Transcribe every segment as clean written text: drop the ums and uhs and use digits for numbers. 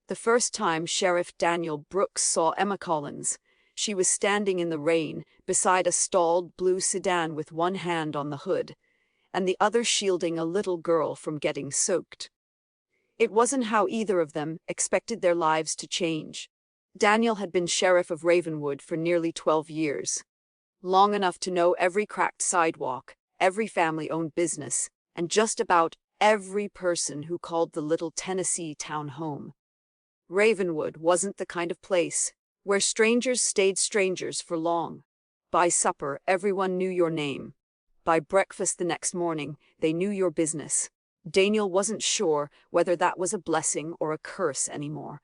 The first time Sheriff Daniel Brooks saw Emma Collins, she was standing in the rain beside a stalled blue sedan with one hand on the hood and the other shielding a little girl from getting soaked. It wasn't how either of them expected their lives to change. Daniel had been sheriff of Ravenwood for nearly 12 years, long enough to know every cracked sidewalk, every family-owned business, and just about every person who called the little Tennessee town home. Ravenwood wasn't the kind of place where strangers stayed strangers for long. By supper, everyone knew your name. By breakfast the next morning, they knew your business. Daniel wasn't sure whether that was a blessing or a curse anymore.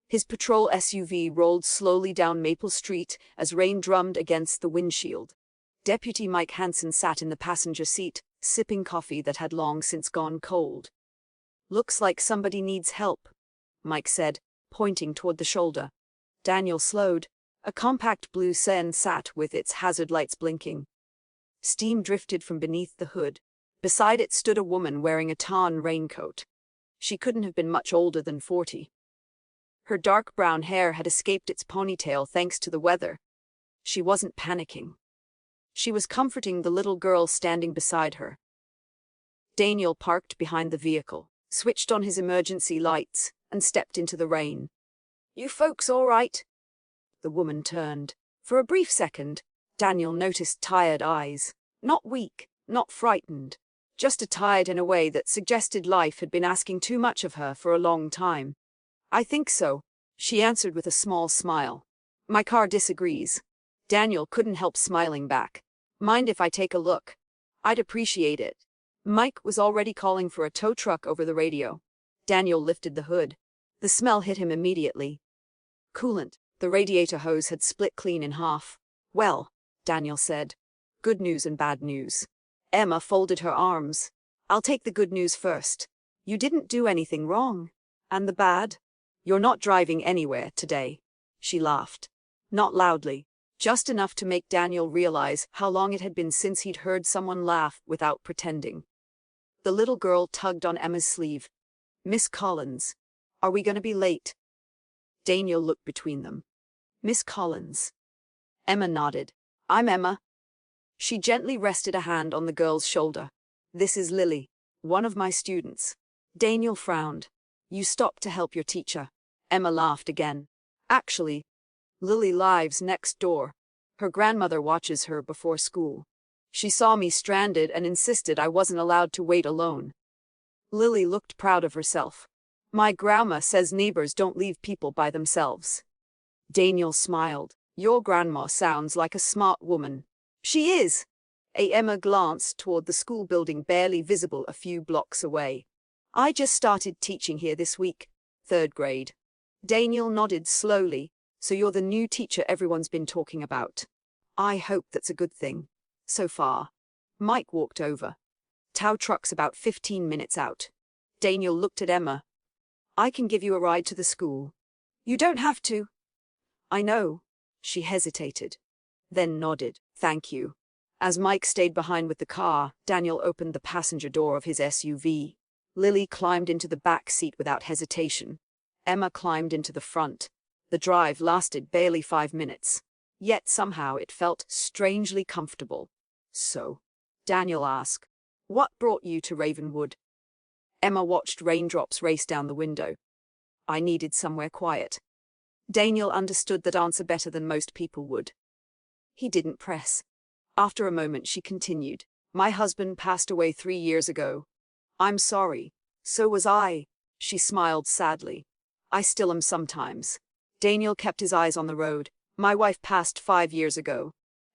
His patrol SUV rolled slowly down Maple Street as rain drummed against the windshield. Deputy Mike Hansen sat in the passenger seat, sipping coffee that had long since gone cold. "Looks like somebody needs help," Mike said, pointing toward the shoulder. Daniel slowed. A compact blue sedan sat with its hazard lights blinking. Steam drifted from beneath the hood. Beside it stood a woman wearing a tan raincoat. She couldn't have been much older than 40. Her dark brown hair had escaped its ponytail thanks to the weather. She wasn't panicking. She was comforting the little girl standing beside her. Daniel parked behind the vehicle, switched on his emergency lights, and stepped into the rain. "You folks all right?" The woman turned. For a brief second, Daniel noticed tired eyes. Not weak, not frightened. Just tired in a way that suggested life had been asking too much of her for a long time. "I think so," she answered with a small smile. "My car disagrees." Daniel couldn't help smiling back. "Mind if I take a look? I'd appreciate it." Mike was already calling for a tow truck over the radio. Daniel lifted the hood. The smell hit him immediately. Coolant. The radiator hose had split clean in half. "Well," Daniel said. "Good news and bad news." Emma folded her arms. "I'll take the good news first. You didn't do anything wrong. And the bad? You're not driving anywhere today." She laughed. Not loudly, just enough to make Daniel realize how long it had been since he'd heard someone laugh without pretending. The little girl tugged on Emma's sleeve. "Miss Collins, are we going to be late?" Daniel looked between them. "Miss Collins." Emma nodded. "I'm Emma." She gently rested a hand on the girl's shoulder. "This is Lily, one of my students." Daniel frowned. "You stopped to help your teacher." Emma laughed again. "Actually, Lily lives next door. Her grandmother watches her before school. She saw me stranded and insisted I wasn't allowed to wait alone." Lily looked proud of herself. "My grandma says neighbors don't leave people by themselves." Daniel smiled. "Your grandma sounds like a smart woman." "She is." Emma glanced toward the school building barely visible a few blocks away. "I just started teaching here this week, 3rd grade." Daniel nodded slowly. "So you're the new teacher everyone's been talking about." "I hope that's a good thing. So far." Mike walked over. "Tow truck's about 15 minutes out." Daniel looked at Emma. "I can give you a ride to the school." "You don't have to." "I know." She hesitated, then nodded. "Thank you." As Mike stayed behind with the car, Daniel opened the passenger door of his SUV. Lily climbed into the back seat without hesitation. Emma climbed into the front. The drive lasted barely 5 minutes. Yet somehow it felt strangely comfortable. "So," Daniel asked, "what brought you to Ravenwood?" Emma watched raindrops race down the window. "I needed somewhere quiet." Daniel understood that answer better than most people would. He didn't press. After a moment she continued. "My husband passed away 3 years ago." "I'm sorry." "So was I." She smiled sadly. "I still am sometimes." Daniel kept his eyes on the road. "My wife passed 5 years ago."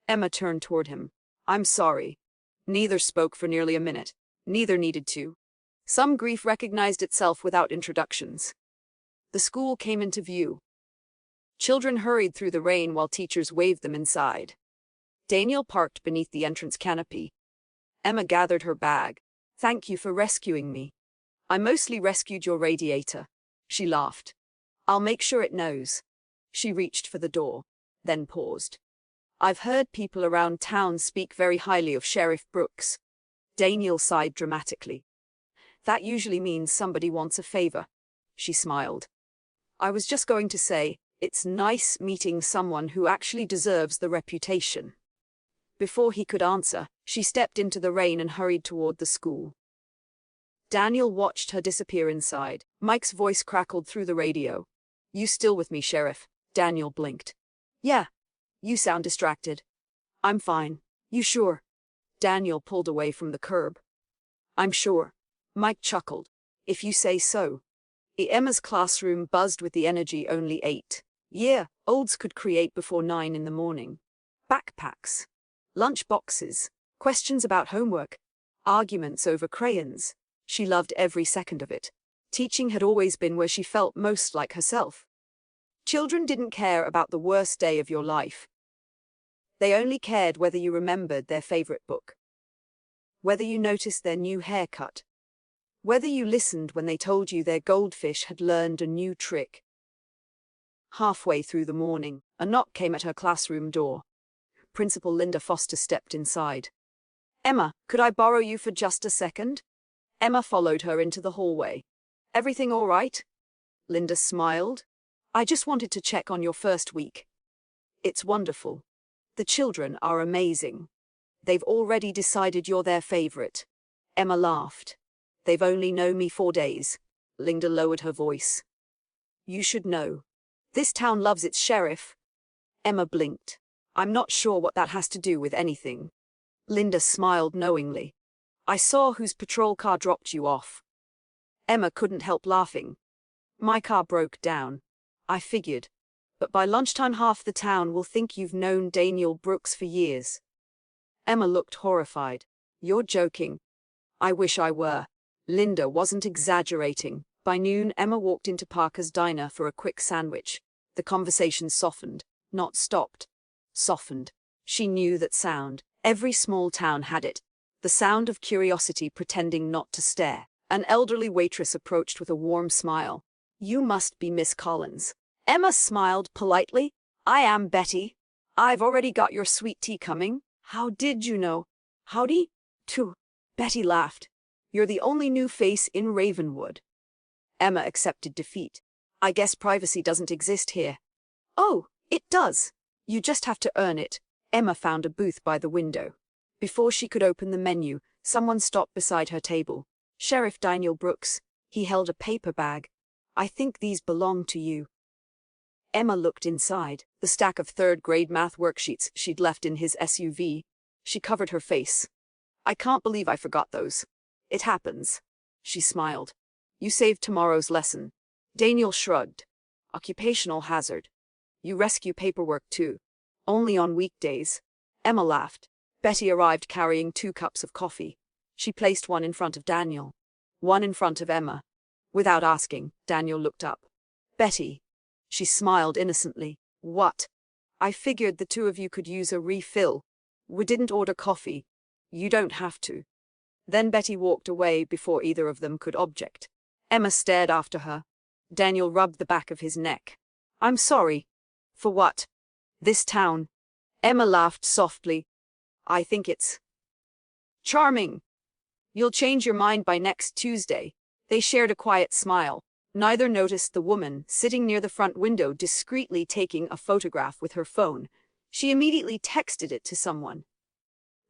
Emma turned toward him. "I'm sorry." Neither spoke for nearly a minute. Neither needed to. Some grief recognized itself without introductions. The school came into view. Children hurried through the rain while teachers waved them inside. Daniel parked beneath the entrance canopy. Emma gathered her bag. "Thank you for rescuing me." "I mostly rescued your radiator." She laughed. "I'll make sure it knows." She reached for the door, then paused. "I've heard people around town speak very highly of Sheriff Brooks." Daniel sighed dramatically. "That usually means somebody wants a favor." She smiled. I was just going to say, it's nice meeting someone who actually deserves the reputation. Before he could answer, she stepped into the rain and hurried toward the school. Daniel watched her disappear inside. Mike's voice crackled through the radio. "You still with me, Sheriff?" Daniel blinked. "Yeah. You sound distracted." "I'm fine. You sure?" Daniel pulled away from the curb. "I'm sure." Mike chuckled. "If you say so." Emma's classroom buzzed with the energy only 8. Yeah, olds could create before 9 in the morning. Backpacks. Lunch boxes. Questions about homework. Arguments over crayons. She loved every second of it. Teaching had always been where she felt most like herself. Children didn't care about the worst day of your life. They only cared whether you remembered their favorite book, whether you noticed their new haircut, whether you listened when they told you their goldfish had learned a new trick. Halfway through the morning, a knock came at her classroom door. Principal Linda Foster stepped inside. "Emma, could I borrow you for just a second?" Emma followed her into the hallway. "Everything all right?" Linda smiled. "I just wanted to check on your first week." "It's wonderful. The children are amazing. They've already decided you're their favorite." Emma laughed. "They've only known me 4 days." Linda lowered her voice. "You should know. This town loves its sheriff." Emma blinked. "I'm not sure what that has to do with anything." Linda smiled knowingly. "I saw whose patrol car dropped you off." Emma couldn't help laughing. "My car broke down. I figured. But by lunchtime half the town will think you've known Daniel Brooks for years." Emma looked horrified. "You're joking." "I wish I were." Linda wasn't exaggerating. By noon, Emma walked into Parker's diner for a quick sandwich. The conversation softened, not stopped. Softened. She knew that sound. Every small town had it. The sound of curiosity pretending not to stare. An elderly waitress approached with a warm smile. "You must be Miss Collins." Emma smiled politely. "I am Betty. I've already got your sweet tea coming." "How did you know?" "Howdy?" "Too." Betty laughed. "You're the only new face in Ravenwood." Emma accepted defeat. "I guess privacy doesn't exist here." "Oh, it does. You just have to earn it." Emma found a booth by the window. Before she could open the menu, someone stopped beside her table. "Sheriff Daniel Brooks." He held a paper bag. "I think these belong to you." Emma looked inside, the stack of third-grade math worksheets she'd left in his SUV. She covered her face. "I can't believe I forgot those." "It happens." She smiled. "You saved tomorrow's lesson." Daniel shrugged. "Occupational hazard. You rescue paperwork too." "Only on weekdays." Emma laughed. Betty arrived carrying 2 cups of coffee. She placed one in front of Daniel, one in front of Emma. Without asking, Daniel looked up. "Betty." She smiled innocently. "What?" "I figured the 2 of you could use a refill. We didn't order coffee." "You don't have to." Then Betty walked away before either of them could object. Emma stared after her. Daniel rubbed the back of his neck. "I'm sorry." "For what?" "This town." Emma laughed softly. "I think it's charming. You'll change your mind by next Tuesday." They shared a quiet smile. Neither noticed the woman sitting near the front window discreetly taking a photograph with her phone. She immediately texted it to someone.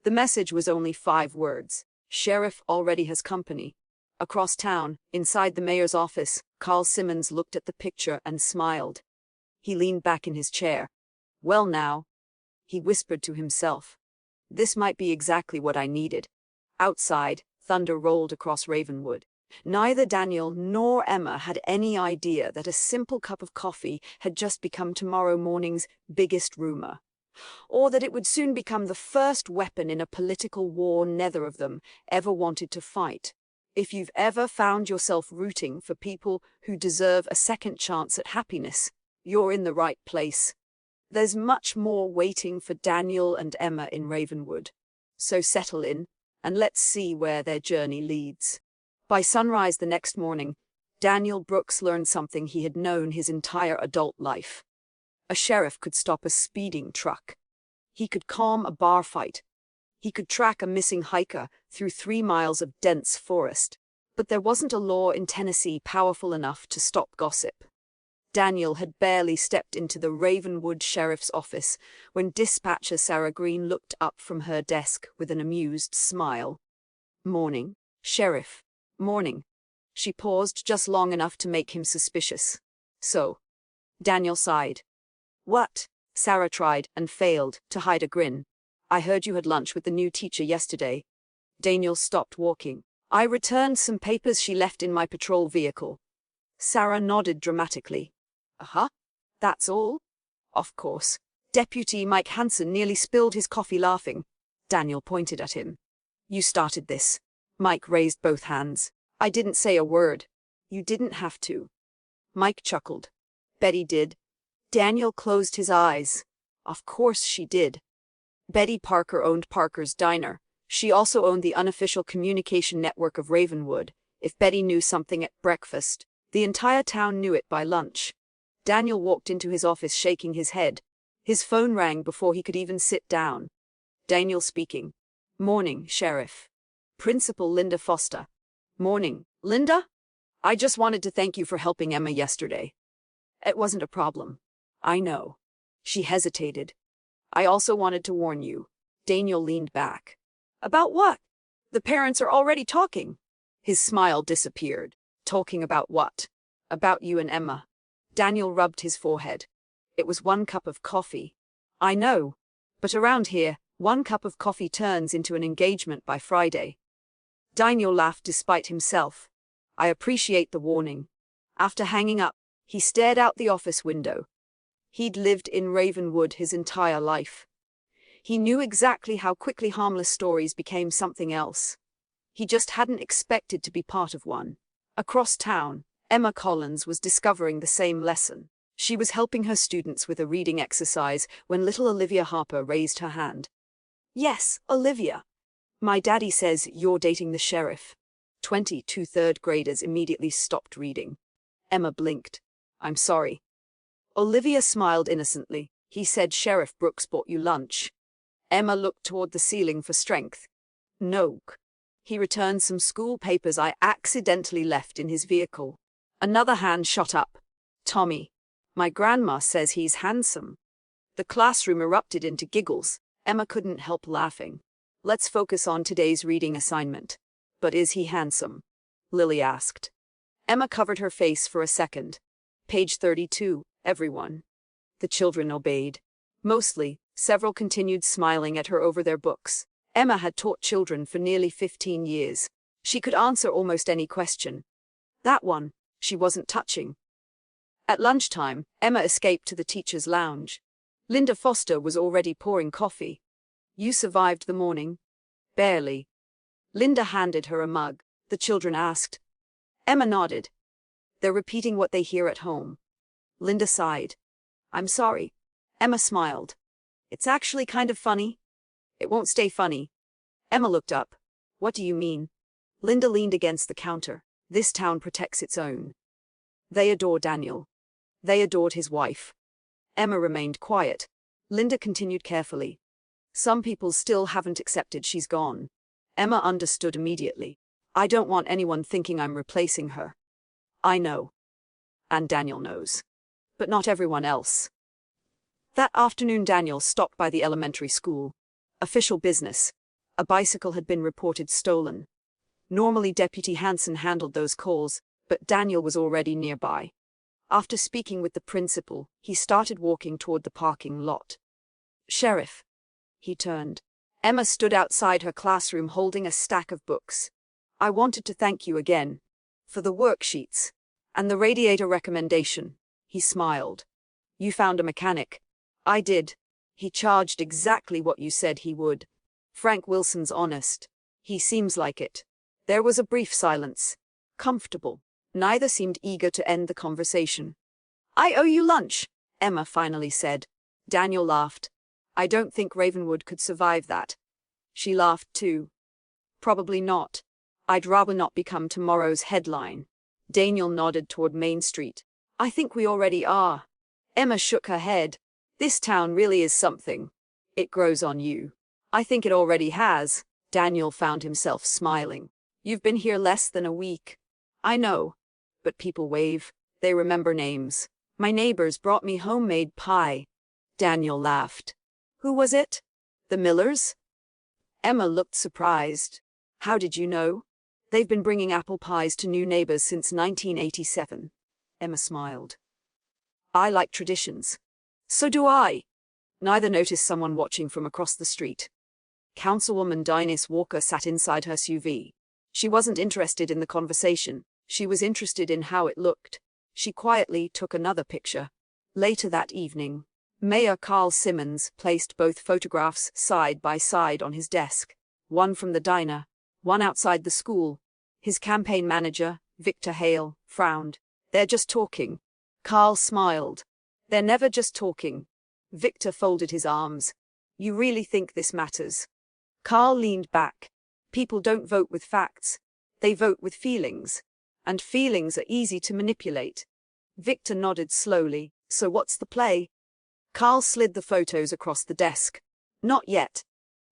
The message was only 5 words. "Sheriff already has company." Across town, inside the mayor's office, Carl Simmons looked at the picture and smiled. He leaned back in his chair. "Well now," he whispered to himself. "This might be exactly what I needed." Outside, thunder rolled across Ravenwood. Neither Daniel nor Emma had any idea that a simple cup of coffee had just become tomorrow morning's biggest rumor, or that it would soon become the first weapon in a political war neither of them ever wanted to fight. If you've ever found yourself rooting for people who deserve a second chance at happiness, you're in the right place. There's much more waiting for Daniel and Emma in Ravenwood. So settle in, and let's see where their journey leads. By sunrise the next morning, Daniel Brooks learned something he had known his entire adult life. A sheriff could stop a speeding truck. He could calm a bar fight. He could track a missing hiker through 3 miles of dense forest. But there wasn't a law in Tennessee powerful enough to stop gossip. Daniel had barely stepped into the Ravenwood sheriff's office when dispatcher Sarah Green looked up from her desk with an amused smile. "Morning, Sheriff. Morning." She paused just long enough to make him suspicious. "So?" Daniel sighed. "What?" Sarah tried and failed to hide a grin. "I heard you had lunch with the new teacher yesterday." Daniel stopped walking. "I returned some papers she left in my patrol vehicle." Sarah nodded dramatically. "Uh-huh. That's all?" "Of course." Deputy Mike Hansen nearly spilled his coffee laughing. Daniel pointed at him. "You started this." Mike raised both hands. "I didn't say a word." "You didn't have to." Mike chuckled. "Betty did." Daniel closed his eyes. Of course she did. Betty Parker owned Parker's Diner. She also owned the unofficial communication network of Ravenwood. If Betty knew something at breakfast, the entire town knew it by lunch. Daniel walked into his office shaking his head. His phone rang before he could even sit down. Daniel speaking. "Morning, Sheriff." "Principal Linda Foster." "Morning, Linda? I just wanted to thank you for helping Emma yesterday." "It wasn't a problem." "I know." She hesitated. "I also wanted to warn you." Daniel leaned back. "About what?" "The parents are already talking." His smile disappeared. "Talking about what?" "About you and Emma." Daniel rubbed his forehead. "It was 1 cup of coffee." "I know. But around here, 1 cup of coffee turns into an engagement by Friday." Daniel laughed despite himself. "I appreciate the warning." After hanging up, he stared out the office window. He'd lived in Ravenwood his entire life. He knew exactly how quickly harmless stories became something else. He just hadn't expected to be part of one. Across town, Emma Collins was discovering the same lesson. She was helping her students with a reading exercise when little Olivia Harper raised her hand. "Yes, Olivia. My daddy says you're dating the sheriff." 22 third graders immediately stopped reading. Emma blinked. "I'm sorry." Olivia smiled innocently. "He said Sheriff Brooks bought you lunch." Emma looked toward the ceiling for strength. "No. He returned some school papers I accidentally left in his vehicle." Another hand shot up. "Tommy. My grandma says he's handsome." The classroom erupted into giggles. Emma couldn't help laughing. "Let's focus on today's reading assignment." "But is he handsome?" Lily asked. Emma covered her face for a second. "Page 32, everyone." The children obeyed. Mostly, several continued smiling at her over their books. Emma had taught children for nearly 15 years. She could answer almost any question. That one, she wasn't touching. At lunchtime, Emma escaped to the teacher's lounge. Linda Foster was already pouring coffee. "You survived the morning?" "Barely." Linda handed her a mug. The children asked. Emma nodded. "They're repeating what they hear at home." Linda sighed. "I'm sorry." Emma smiled. "It's actually kind of funny." "It won't stay funny." Emma looked up. "What do you mean?" Linda leaned against the counter. "This town protects its own. They adore Daniel. They adored his wife." Emma remained quiet. Linda continued carefully. "Some people still haven't accepted she's gone." Emma understood immediately. "I don't want anyone thinking I'm replacing her." "I know. And Daniel knows. But not everyone else." That afternoon Daniel stopped by the elementary school. Official business. A bicycle had been reported stolen. Normally Deputy Hansen handled those calls, but Daniel was already nearby. After speaking with the principal, he started walking toward the parking lot. "Sheriff." He turned. Emma stood outside her classroom holding a stack of books. "I wanted to thank you again. For the worksheets. And the radiator recommendation." He smiled. "You found a mechanic." "I did. He charged exactly what you said he would." "Frank Wilson's honest." "He seems like it." There was a brief silence. Comfortable. Neither seemed eager to end the conversation. "I owe you lunch," Emma finally said. Daniel laughed. "I don't think Ravenwood could survive that." She laughed too. "Probably not. I'd rather not become tomorrow's headline." Daniel nodded toward Main Street. "I think we already are." Emma shook her head. "This town really is something. It grows on you." "I think it already has." Daniel found himself smiling. "You've been here less than a week." "I know. But people wave. They remember names. My neighbors brought me homemade pie. Daniel laughed. Who was it? The Millers? Emma looked surprised. How did you know? They've been bringing apple pies to new neighbors since 1987. Emma smiled. I like traditions. So do I. Neither noticed someone watching from across the street. Councilwoman Dinis Walker sat inside her SUV. She wasn't interested in the conversation. She was interested in how it looked. She quietly took another picture. Later that evening, Mayor Carl Simmons placed both photographs side by side on his desk, one from the diner, one outside the school. His campaign manager, Victor Hale, frowned. They're just talking. Carl smiled. They're never just talking. Victor folded his arms. You really think this matters? Carl leaned back. People don't vote with facts. They vote with feelings. And feelings are easy to manipulate. Victor nodded slowly. So what's the play? Carl slid the photos across the desk. Not yet.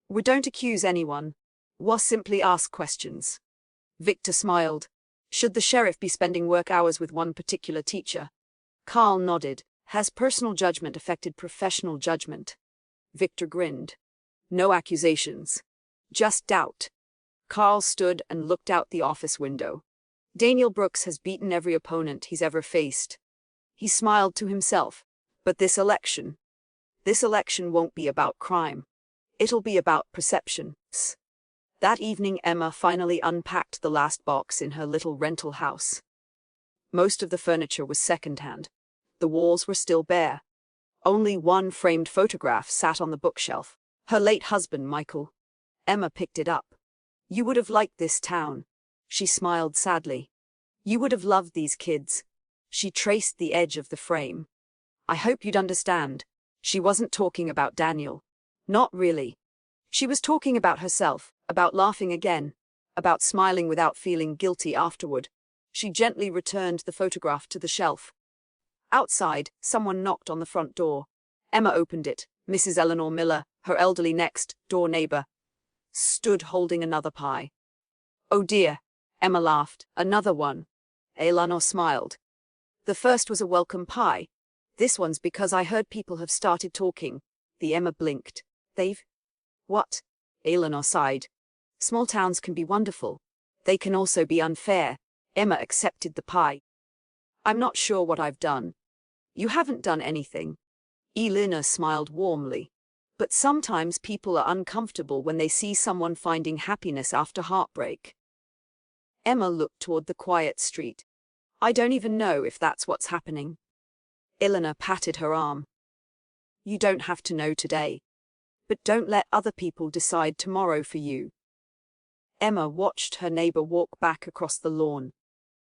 We don't accuse anyone. We simply ask questions. Victor smiled. Should the sheriff be spending work hours with one particular teacher? Carl nodded. Has personal judgment affected professional judgment? Victor grinned. No accusations. Just doubt. Carl stood and looked out the office window. Daniel Brooks has beaten every opponent he's ever faced. He smiled to himself. But this election won't be about crime. It'll be about perceptions. That evening Emma finally unpacked the last box in her little rental house. Most of the furniture was secondhand. The walls were still bare. Only one framed photograph sat on the bookshelf. Her late husband, Michael. Emma picked it up. You would have liked this town. She smiled sadly. You would have loved these kids. She traced the edge of the frame. I hope you'd understand. She wasn't talking about Daniel. Not really. She was talking about herself, about laughing again, about smiling without feeling guilty afterward. She gently returned the photograph to the shelf. Outside, someone knocked on the front door. Emma opened it. Mrs. Eleanor Miller, her elderly next-door neighbor, stood holding another pie. Oh dear, Emma laughed. Another one. Eleanor smiled. The first was a welcome pie. This one's because I heard people have started talking. The Emma blinked. They've? What? Eleanor sighed. Small towns can be wonderful. They can also be unfair. Emma accepted the pie. I'm not sure what I've done. You haven't done anything. Eleanor smiled warmly. But sometimes people are uncomfortable when they see someone finding happiness after heartbreak. Emma looked toward the quiet street. I don't even know if that's what's happening. Eleanor patted her arm. You don't have to know today. But don't let other people decide tomorrow for you. Emma watched her neighbor walk back across the lawn.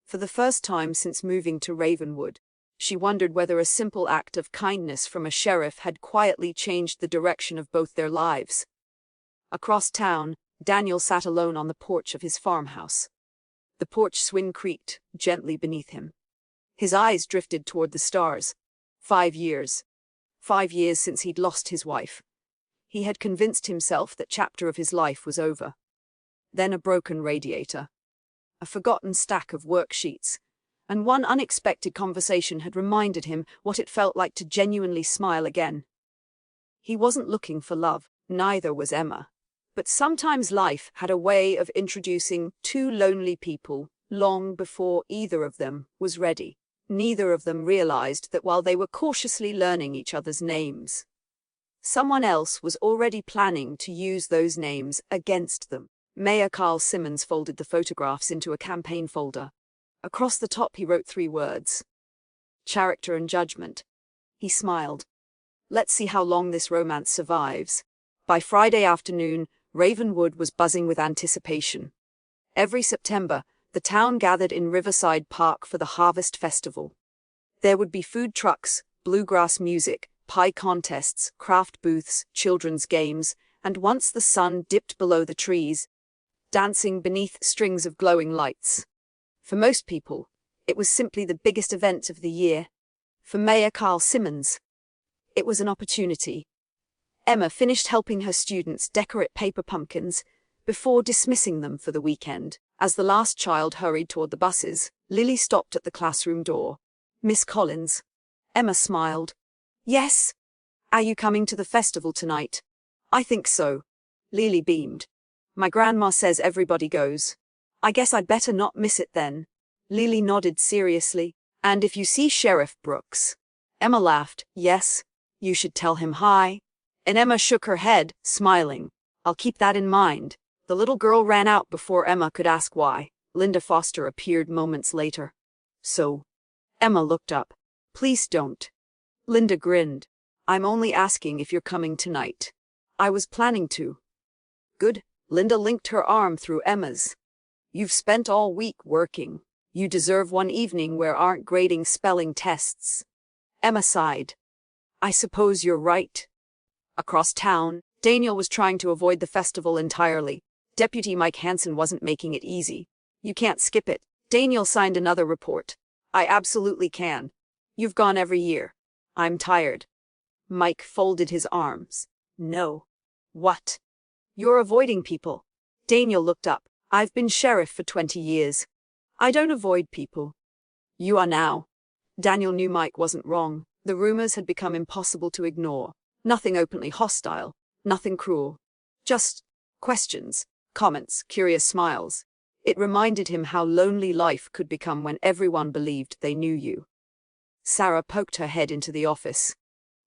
For the first time since moving to Ravenwood, she wondered whether a simple act of kindness from a sheriff had quietly changed the direction of both their lives. Across town, Daniel sat alone on the porch of his farmhouse. The porch swing creaked gently beneath him. His eyes drifted toward the stars. 5 years. 5 years since he'd lost his wife. He had convinced himself that chapter of his life was over. Then a broken radiator. A forgotten stack of worksheets. And one unexpected conversation had reminded him what it felt like to genuinely smile again. He wasn't looking for love, neither was Emma. But sometimes life had a way of introducing two lonely people long before either of them was ready. Neither of them realized that while they were cautiously learning each other's names, someone else was already planning to use those names against them. Mayor Carl Simmons folded the photographs into a campaign folder. Across the top he wrote 3 words. Character and judgment. He smiled. Let's see how long this romance survives. By Friday afternoon, Ravenwood was buzzing with anticipation. Every September, the town gathered in Riverside Park for the Harvest Festival. There would be food trucks, bluegrass music, pie contests, craft booths, children's games, and once the sun dipped below the trees, dancing beneath strings of glowing lights. For most people, it was simply the biggest event of the year. For Mayor Carl Simmons, it was an opportunity. Emma finished helping her students decorate paper pumpkins before dismissing them for the weekend. As the last child hurried toward the buses, Lily stopped at the classroom door. Miss Collins. Emma smiled. Yes. Are you coming to the festival tonight? I think so. Lily beamed. My grandma says everybody goes. I guess I'd better not miss it then. Lily nodded seriously. And if you see Sheriff Brooks? Emma laughed. Yes. You should tell him hi. And Emma shook her head, smiling. I'll keep that in mind. The little girl ran out before Emma could ask why. Linda Foster appeared moments later. So? Emma looked up. Please don't. Linda grinned. I'm only asking if you're coming tonight. I was planning to. Good. Linda linked her arm through Emma's. You've spent all week working. You deserve one evening where aren't grading spelling tests. Emma sighed. I suppose you're right. Across town, Daniel was trying to avoid the festival entirely. Deputy Mike Hansen wasn't making it easy. You can't skip it. Daniel signed another report. I absolutely can. You've gone every year. I'm tired. Mike folded his arms. No. What? You're avoiding people. Daniel looked up. I've been sheriff for 20 years. I don't avoid people. You are now. Daniel knew Mike wasn't wrong. The rumors had become impossible to ignore. Nothing openly hostile. Nothing cruel. Just questions, comments, curious smiles. It reminded him how lonely life could become when everyone believed they knew you. Sarah poked her head into the office.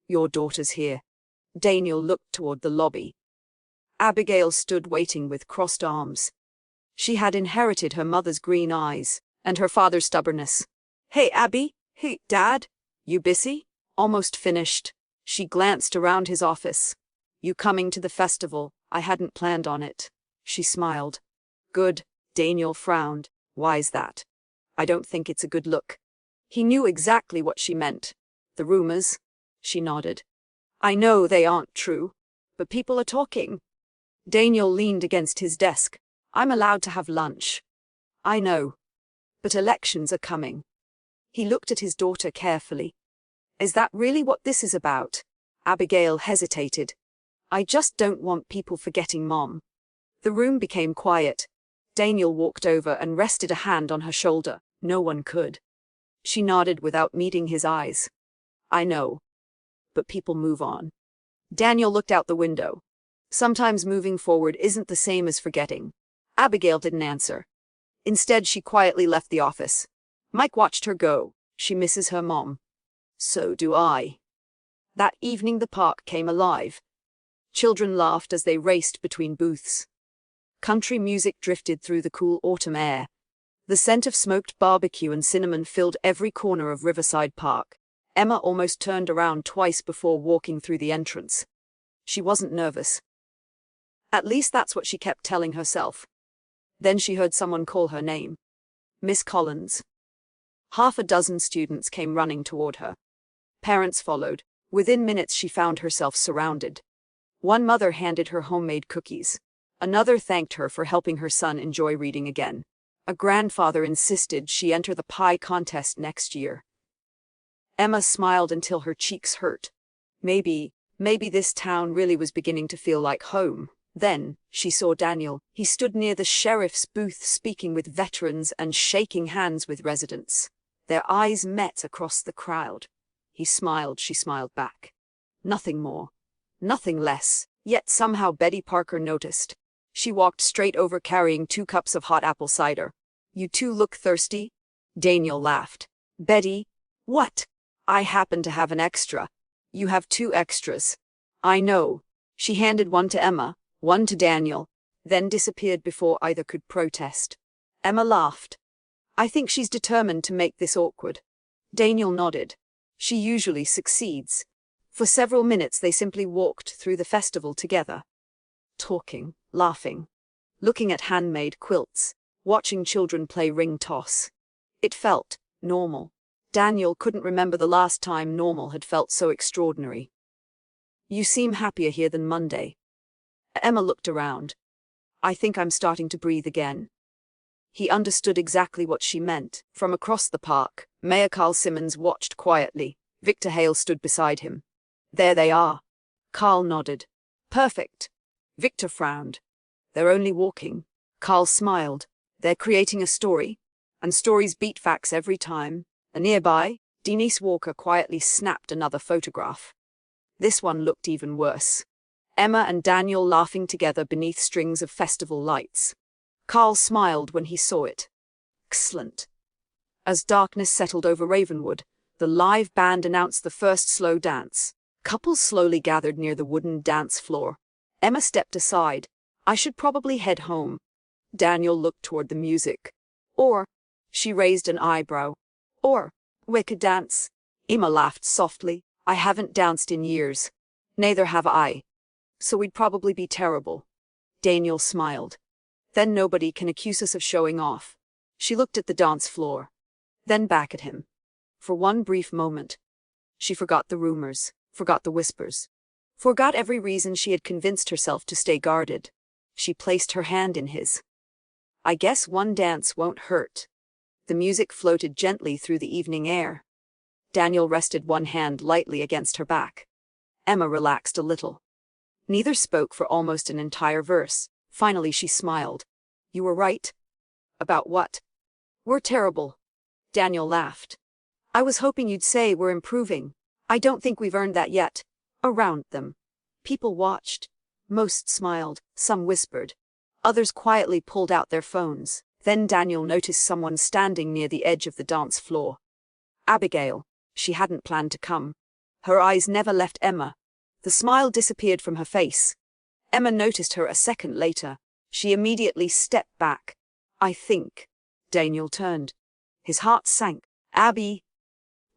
Your daughter's here. Daniel looked toward the lobby. Abigail stood waiting with crossed arms. She had inherited her mother's green eyes and her father's stubbornness. Hey, Abby. Hey, Dad. You busy? Almost finished. She glanced around his office. You coming to the festival? I hadn't planned on it. She smiled. Good. Daniel frowned. Why's that? I don't think it's a good look. He knew exactly what she meant. The rumors. She nodded. I know they aren't true, but people are talking. Daniel leaned against his desk. I'm allowed to have lunch. I know. But elections are coming. He looked at his daughter carefully. Is that really what this is about? Abigail hesitated. I just don't want people forgetting Mom. The room became quiet. Daniel walked over and rested a hand on her shoulder. No one could. She nodded without meeting his eyes. I know. But people move on. Daniel looked out the window. Sometimes moving forward isn't the same as forgetting. Abigail didn't answer. Instead, she quietly left the office. Mike watched her go. She misses her mom. So do I. That evening the park came alive. Children laughed as they raced between booths. Country music drifted through the cool autumn air. The scent of smoked barbecue and cinnamon filled every corner of Riverside Park. Emma almost turned around twice before walking through the entrance. She wasn't nervous. At least that's what she kept telling herself. Then she heard someone call her name. Miss Collins. Half a dozen students came running toward her. Parents followed. Within minutes she found herself surrounded. One mother handed her homemade cookies. Another thanked her for helping her son enjoy reading again. A grandfather insisted she enter the pie contest next year. Emma smiled until her cheeks hurt. Maybe this town really was beginning to feel like home. Then, she saw Daniel. He stood near the sheriff's booth speaking with veterans and shaking hands with residents. Their eyes met across the crowd. He smiled, she smiled back. Nothing more. Nothing less. Yet somehow Betty Parker noticed. She walked straight over carrying 2 cups of hot apple cider. You two look thirsty? Daniel laughed. Betty? What? I happen to have an extra. You have 2 extras. I know. She handed one to Emma, one to Daniel, then disappeared before either could protest. Emma laughed. I think she's determined to make this awkward. Daniel nodded. She usually succeeds. For several minutes they simply walked through the festival together. Talking, laughing, looking at handmade quilts, watching children play ring toss. It felt normal. Daniel couldn't remember the last time normal had felt so extraordinary. You seem happier here than Monday. Emma looked around. I think I'm starting to breathe again. He understood exactly what she meant. From across the park, Mayor Carl Simmons watched quietly. Victor Hale stood beside him. There they are. Carl nodded. Perfect. Victor frowned. They're only walking. Carl smiled. They're creating a story. And stories beat facts every time. A nearby, Denise Walker quietly snapped another photograph. This one looked even worse. Emma and Daniel laughing together beneath strings of festival lights. Carl smiled when he saw it. Excellent. As darkness settled over Ravenwood, the live band announced the first slow dance. Couples slowly gathered near the wooden dance floor. Emma stepped aside. I should probably head home. Daniel looked toward the music. Or, she raised an eyebrow. Or, we could dance. Emma laughed softly. I haven't danced in years. Neither have I. So we'd probably be terrible. Daniel smiled. Then nobody can accuse us of showing off. She looked at the dance floor. Then back at him. For one brief moment, she forgot the rumors, forgot the whispers, forgot every reason she had convinced herself to stay guarded. She placed her hand in his. I guess one dance won't hurt. The music floated gently through the evening air. Daniel rested one hand lightly against her back. Emma relaxed a little. Neither spoke for almost an entire verse. Finally she smiled. You were right. About what? We're terrible. Daniel laughed. I was hoping you'd say we're improving. I don't think we've earned that yet. Around them. People watched. Most smiled, some whispered. Others quietly pulled out their phones. Then Daniel noticed someone standing near the edge of the dance floor. Abigail. She hadn't planned to come. Her eyes never left Emma. The smile disappeared from her face. Emma noticed her a second later. She immediately stepped back. I think. Daniel turned. His heart sank. Abby.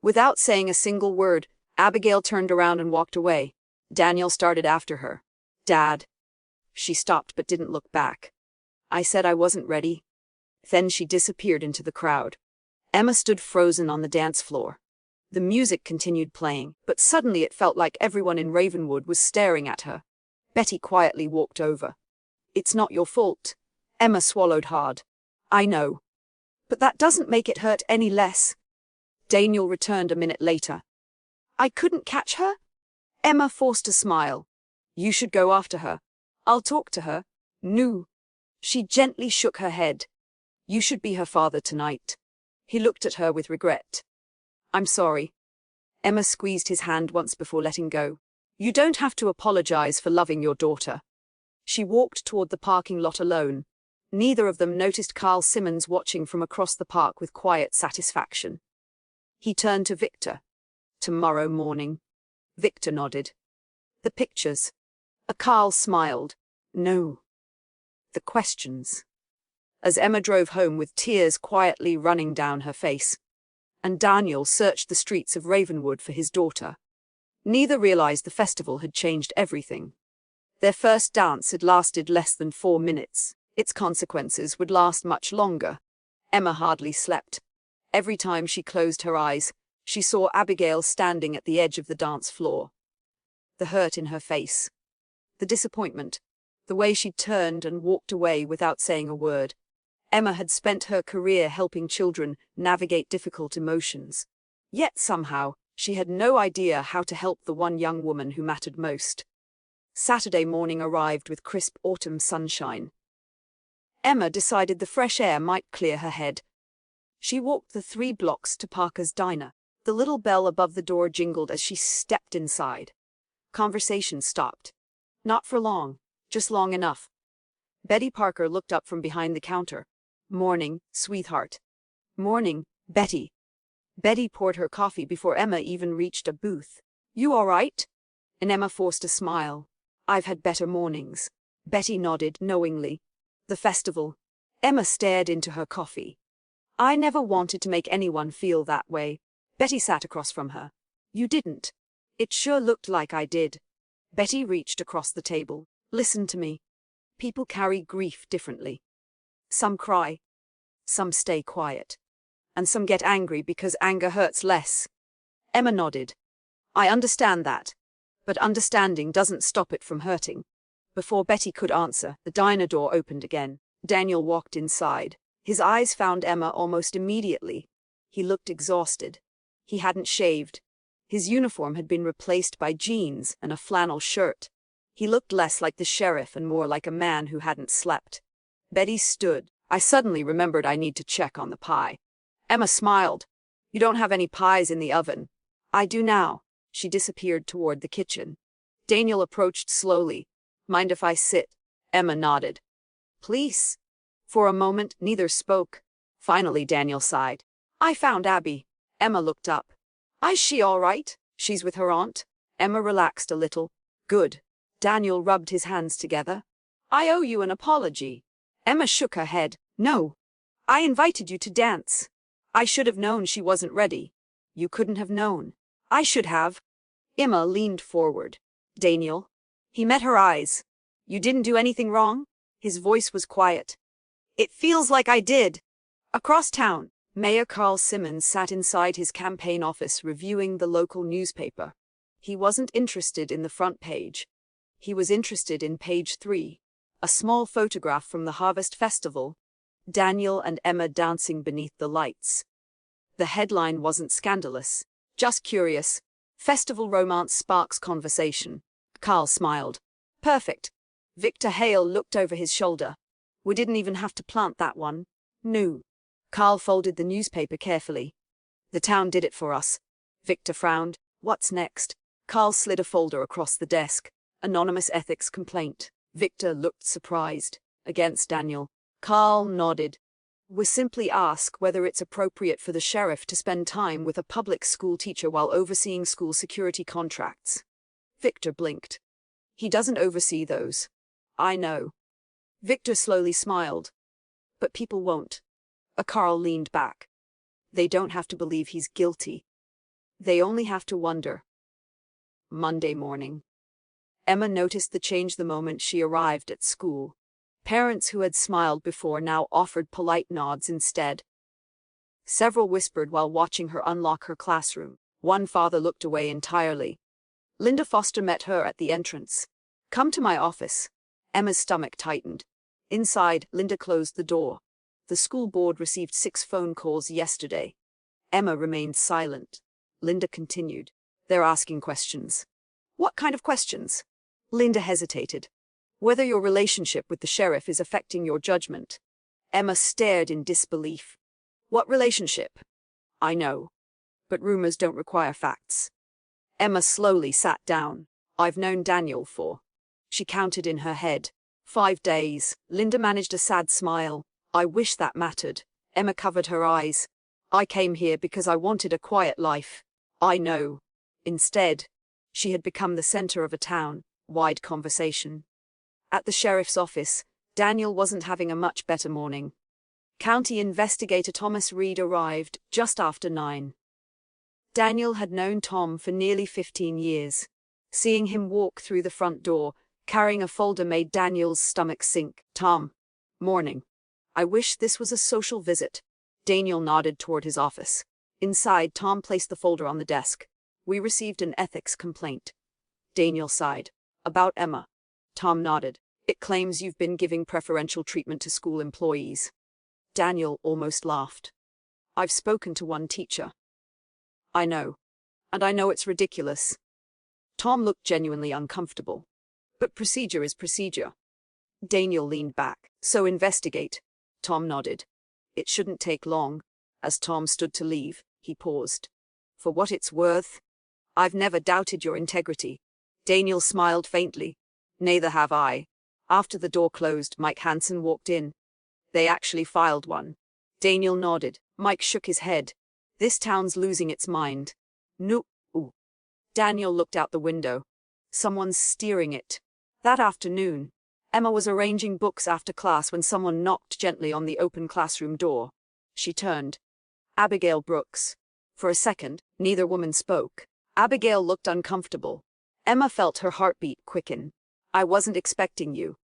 Without saying a single word, Abigail turned around and walked away. Daniel started after her. Dad. She stopped but didn't look back. I said I wasn't ready. Then she disappeared into the crowd. Emma stood frozen on the dance floor. The music continued playing, but suddenly it felt like everyone in Ravenwood was staring at her. Betty quietly walked over. It's not your fault. Emma swallowed hard. I know. But that doesn't make it hurt any less. Daniel returned a minute later. I couldn't catch her? Emma forced a smile. You should go after her. I'll talk to her. No. She gently shook her head. You should be her father tonight. He looked at her with regret. I'm sorry. Emma squeezed his hand once before letting go. You don't have to apologize for loving your daughter. She walked toward the parking lot alone. Neither of them noticed Carl Simmons watching from across the park with quiet satisfaction. He turned to Victor. Tomorrow morning. Victor nodded. The pictures. Carl smiled. No. The questions. As Emma drove home with tears quietly running down her face, and Daniel searched the streets of Ravenwood for his daughter. Neither realized the festival had changed everything. Their first dance had lasted less than 4 minutes. Its consequences would last much longer. Emma hardly slept. Every time she closed her eyes, she saw Abigail standing at the edge of the dance floor. The hurt in her face. The disappointment. The way she turned and walked away without saying a word. Emma had spent her career helping children navigate difficult emotions. Yet somehow, she had no idea how to help the one young woman who mattered most. Saturday morning arrived with crisp autumn sunshine. Emma decided the fresh air might clear her head. She walked the 3 blocks to Parker's diner. The little bell above the door jingled as she stepped inside. Conversation stopped. Not for long, just long enough. Betty Parker looked up from behind the counter. Morning, sweetheart. Morning, Betty. Betty poured her coffee before Emma even reached a booth. You all right? And Emma forced a smile. I've had better mornings. Betty nodded knowingly. The festival. Emma stared into her coffee. I never wanted to make anyone feel that way. Betty sat across from her. You didn't. It sure looked like I did. Betty reached across the table. Listen to me. People carry grief differently. Some cry. Some stay quiet. And some get angry because anger hurts less. Emma nodded. I understand that. But understanding doesn't stop it from hurting. Before Betty could answer, the diner door opened again. Daniel walked inside. His eyes found Emma almost immediately. He looked exhausted. He hadn't shaved. His uniform had been replaced by jeans and a flannel shirt. He looked less like the sheriff and more like a man who hadn't slept. Betty stood. I suddenly remembered I need to check on the pie. Emma smiled. You don't have any pies in the oven. I do now. She disappeared toward the kitchen. Daniel approached slowly. Mind if I sit? Emma nodded. Please. For a moment, neither spoke. Finally, Daniel sighed. I found Abby. Emma looked up. Is she all right? She's with her aunt. Emma relaxed a little. Good. Daniel rubbed his hands together. I owe you an apology. Emma shook her head. No. I invited you to dance. I should have known she wasn't ready. You couldn't have known. I should have. Emma leaned forward. Daniel. He met her eyes. You didn't do anything wrong? His voice was quiet. It feels like I did. Across town, Mayor Carl Simmons sat inside his campaign office reviewing the local newspaper. He wasn't interested in the front page. He was interested in page 3, a small photograph from the Harvest Festival, Daniel and Emma dancing beneath the lights. The headline wasn't scandalous, just curious. Festival romance sparks conversation. Carl smiled. Perfect. Victor Hale looked over his shoulder. We didn't even have to plant that one. No. Carl folded the newspaper carefully. The town did it for us. Victor frowned. What's next? Carl slid a folder across the desk. Anonymous ethics complaint. Victor looked surprised. Against Daniel. Carl nodded. We simply ask whether it's appropriate for the sheriff to spend time with a public school teacher while overseeing school security contracts. Victor blinked. He doesn't oversee those. I know. Victor slowly smiled. But people won't. Carl leaned back. They don't have to believe he's guilty. They only have to wonder. Monday morning. Emma noticed the change the moment she arrived at school. Parents who had smiled before now offered polite nods instead. Several whispered while watching her unlock her classroom. One father looked away entirely. Linda Foster met her at the entrance. Come to my office. Emma's stomach tightened. Inside, Linda closed the door. The school board received 6 phone calls yesterday. Emma remained silent. Linda continued. They're asking questions. What kind of questions? Linda hesitated. Whether your relationship with the sheriff is affecting your judgment. Emma stared in disbelief. What relationship? I know. But rumors don't require facts. Emma slowly sat down. I've known Daniel for. She counted in her head. 5 days. Linda managed a sad smile. I wish that mattered. Emma covered her eyes. I came here because I wanted a quiet life. I know. Instead, she had become the center of a town-wide conversation. At the sheriff's office, Daniel wasn't having a much better morning. County investigator Thomas Reed arrived just after 9. Daniel had known Tom for nearly 15 years. Seeing him walk through the front door, carrying a folder made Daniel's stomach sink. Tom. Morning. I wish this was a social visit. Daniel nodded toward his office. Inside, Tom placed the folder on the desk. We received an ethics complaint. Daniel sighed. About Emma. Tom nodded. It claims you've been giving preferential treatment to school employees. Daniel almost laughed. I've spoken to one teacher. I know. And I know it's ridiculous. Tom looked genuinely uncomfortable. But procedure is procedure. Daniel leaned back. So investigate. Tom nodded. It shouldn't take long. As Tom stood to leave, he paused. For what it's worth, I've never doubted your integrity. Daniel smiled faintly. Neither have I. After the door closed, Mike Hansen walked in. They actually filed one. Daniel nodded. Mike shook his head. This town's losing its mind. No. Ooh. Daniel looked out the window. Someone's steering it. That afternoon, Emma was arranging books after class when someone knocked gently on the open classroom door. She turned. Abigail Brooks. For a second, neither woman spoke. Abigail looked uncomfortable. Emma felt her heartbeat quicken. I wasn't expecting you.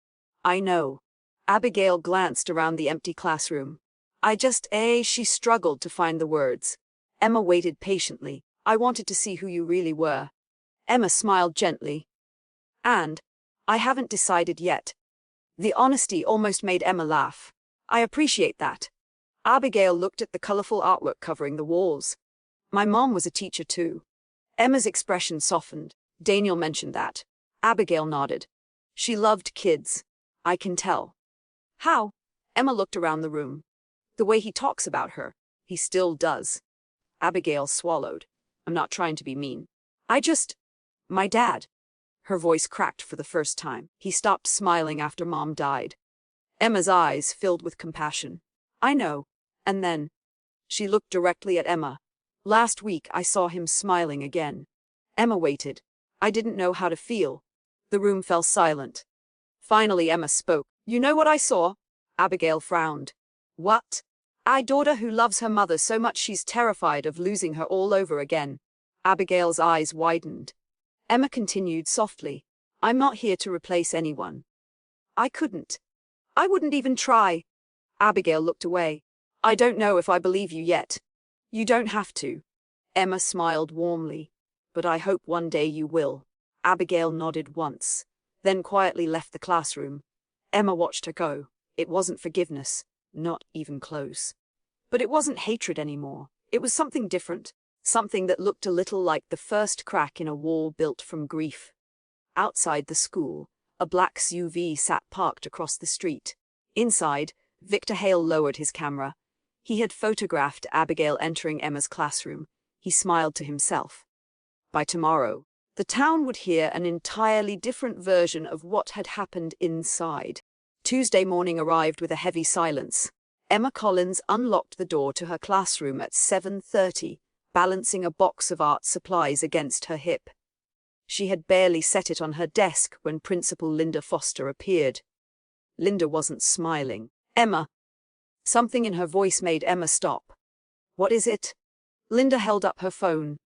I know. Abigail glanced around the empty classroom. She struggled to find the words. Emma waited patiently. I wanted to see who you really were. Emma smiled gently. And I haven't decided yet. The honesty almost made Emma laugh. I appreciate that. Abigail looked at the colorful artwork covering the walls. My mom was a teacher too. Emma's expression softened. Daniel mentioned that. Abigail nodded. She loved kids. I can tell. How? Emma looked around the room. The way he talks about her. He still does. Abigail swallowed. I'm not trying to be mean. My dad. Her voice cracked for the first time. He stopped smiling after Mom died. Emma's eyes filled with compassion. I know. And then she looked directly at Emma. Last week I saw him smiling again. Emma waited. I didn't know how to feel. The room fell silent. Finally Emma spoke. You know what I saw? Abigail frowned. What? A daughter who loves her mother so much she's terrified of losing her all over again. Abigail's eyes widened. Emma continued softly. I'm not here to replace anyone. I couldn't. I wouldn't even try. Abigail looked away. I don't know if I believe you yet. You don't have to. Emma smiled warmly. But I hope one day you will. Abigail nodded once, then quietly left the classroom. Emma watched her go. It wasn't forgiveness, not even close. But it wasn't hatred anymore. It was something different, something that looked a little like the first crack in a wall built from grief. Outside the school, a black SUV sat parked across the street. Inside, Victor Hale lowered his camera. He had photographed Abigail entering Emma's classroom. He smiled to himself. By tomorrow, the town would hear an entirely different version of what had happened inside. Tuesday morning arrived with a heavy silence. Emma Collins unlocked the door to her classroom at 7:30, balancing a box of art supplies against her hip. She had barely set it on her desk when Principal Linda Foster appeared. Linda wasn't smiling. Emma. Something in her voice made Emma stop. What is it? Linda held up her phone.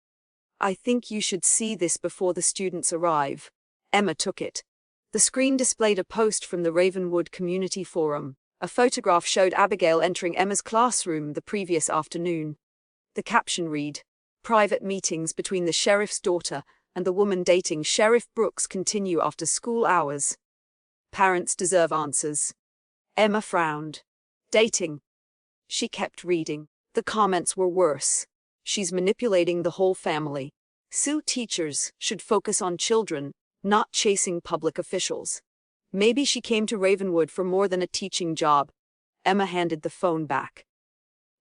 I think you should see this before the students arrive. Emma took it. The screen displayed a post from the Ravenwood Community Forum. A photograph showed Abigail entering Emma's classroom the previous afternoon. The caption read, Private meetings between the sheriff's daughter and the woman dating Sheriff Brooks continue after school hours. Parents deserve answers. Emma frowned. Dating. She kept reading. The comments were worse. She's manipulating the whole family. Sue teachers should focus on children, not chasing public officials. Maybe she came to Ravenwood for more than a teaching job. Emma handed the phone back.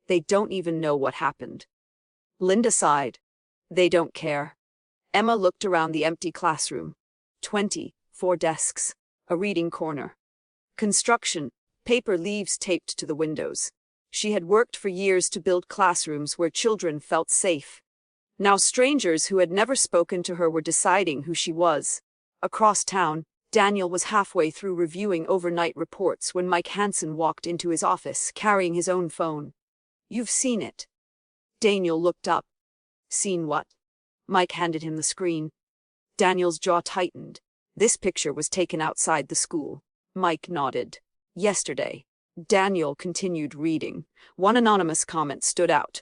They don't even know what happened. Linda sighed. They don't care. Emma looked around the empty classroom. 24 desks. A reading corner. Construction. Paper leaves taped to the windows. She had worked for years to build classrooms where children felt safe. Now strangers who had never spoken to her were deciding who she was. Across town, Daniel was halfway through reviewing overnight reports when Mike Hansen walked into his office, carrying his own phone. You've seen it. Daniel looked up. Seen what? Mike handed him the screen. Daniel's jaw tightened. This picture was taken outside the school. Mike nodded. Yesterday. Daniel continued reading. One anonymous comment stood out.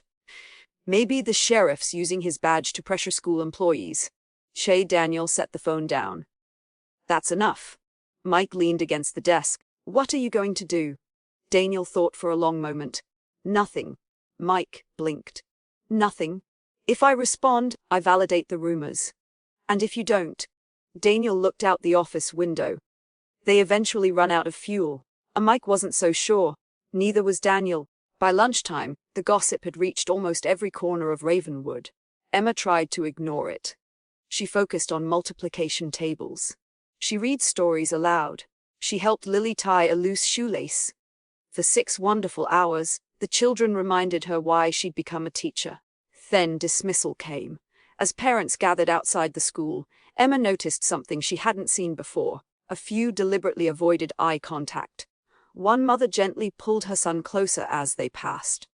Maybe the sheriff's using his badge to pressure school employees. Daniel set the phone down. That's enough. Mike leaned against the desk. What are you going to do? Daniel thought for a long moment. Nothing. Mike blinked. Nothing. If I respond, I validate the rumors. And if you don't? Daniel looked out the office window. They eventually run out of fuel. Mike wasn't so sure. Neither was Daniel. By lunchtime, the gossip had reached almost every corner of Ravenwood. Emma tried to ignore it. She focused on multiplication tables. She read stories aloud. She helped Lily tie a loose shoelace. For 6 wonderful hours, the children reminded her why she'd become a teacher. Then dismissal came. As parents gathered outside the school, Emma noticed something she hadn't seen before. A few deliberately avoided eye contact. One mother gently pulled her son closer as they passed.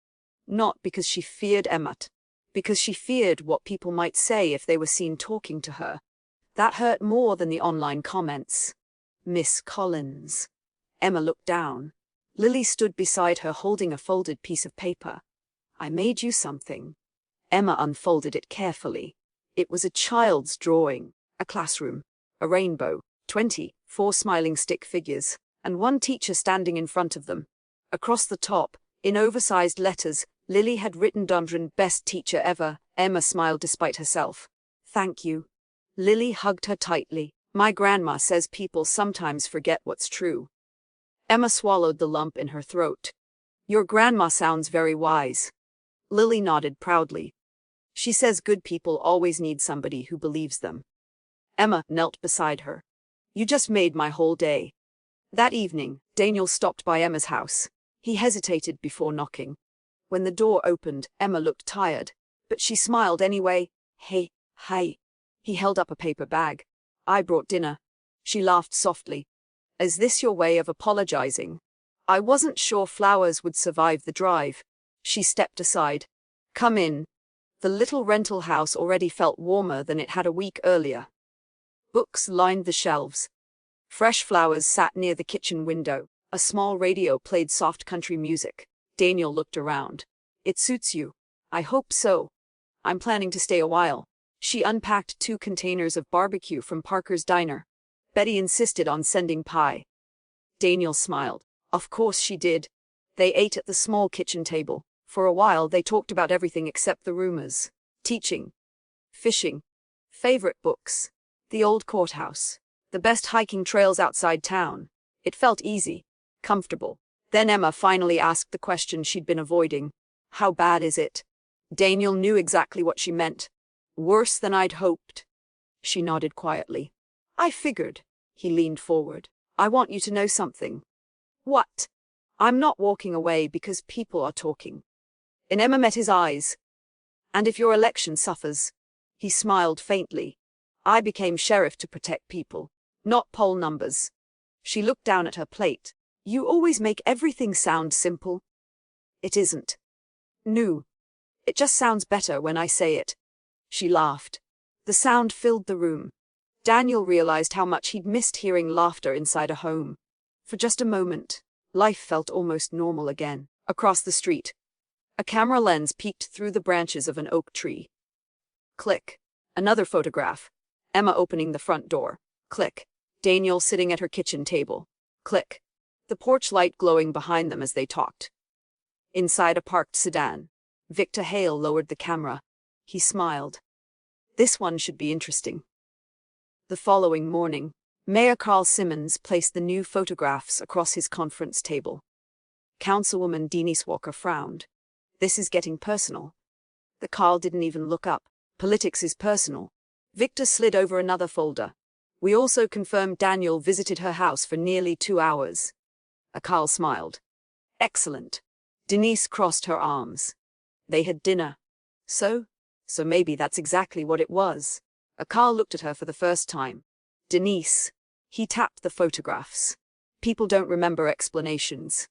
Not because she feared Emma, because she feared what people might say if they were seen talking to her. That hurt more than the online comments. Miss Collins. Emma looked down. Lily stood beside her holding a folded piece of paper. I made you something. Emma unfolded it carefully. It was a child's drawing, a classroom, a rainbow, 24 smiling stick figures, and one teacher standing in front of them. Across the top, in oversized letters, Lily had written Dundren, best teacher ever. Emma smiled despite herself. Thank you. Lily hugged her tightly. My grandma says people sometimes forget what's true. Emma swallowed the lump in her throat. Your grandma sounds very wise. Lily nodded proudly. She says good people always need somebody who believes them. Emma knelt beside her. You just made my whole day. That evening, Daniel stopped by Emma's house. He hesitated before knocking. When the door opened, Emma looked tired, but she smiled anyway. Hey, hi. He held up a paper bag. I brought dinner. She laughed softly. Is this your way of apologizing? I wasn't sure flowers would survive the drive. She stepped aside. Come in. The little rental house already felt warmer than it had a week earlier. Books lined the shelves. Fresh flowers sat near the kitchen window. A small radio played soft country music. Daniel looked around. It suits you. I hope so. I'm planning to stay a while. She unpacked 2 containers of barbecue from Parker's diner. Betty insisted on sending pie. Daniel smiled. Of course she did. They ate at the small kitchen table. For a while they talked about everything except the rumors. Teaching. Fishing. Favorite books. The old courthouse. The best hiking trails outside town. It felt easy. Comfortable. Then Emma finally asked the question she'd been avoiding. How bad is it? Daniel knew exactly what she meant. Worse than I'd hoped. She nodded quietly. I figured. He leaned forward. I want you to know something. What? I'm not walking away because people are talking. And Emma met his eyes. And if your election suffers, he smiled faintly. I became sheriff to protect people, not poll numbers. She looked down at her plate. You always make everything sound simple. It isn't. No. It just sounds better when I say it. She laughed. The sound filled the room. Daniel realized how much he'd missed hearing laughter inside a home. For just a moment, life felt almost normal again. Across the street, a camera lens peeked through the branches of an oak tree. Click. Another photograph. Emma opening the front door. Click. Daniel sitting at her kitchen table. Click. The porch light glowing behind them as they talked. Inside a parked sedan, Victor Hale lowered the camera. He smiled. This one should be interesting. The following morning, Mayor Carl Simmons placed the new photographs across his conference table. Councilwoman Denise Walker frowned. This is getting personal. The Carl didn't even look up. Politics is personal. Victor slid over another folder. We also confirmed Daniel visited her house for nearly 2 hours. Carl smiled. Excellent. Denise crossed her arms. They had dinner. So maybe that's exactly what it was. Carl looked at her for the first time. Denise. He tapped the photographs. People don't remember explanations.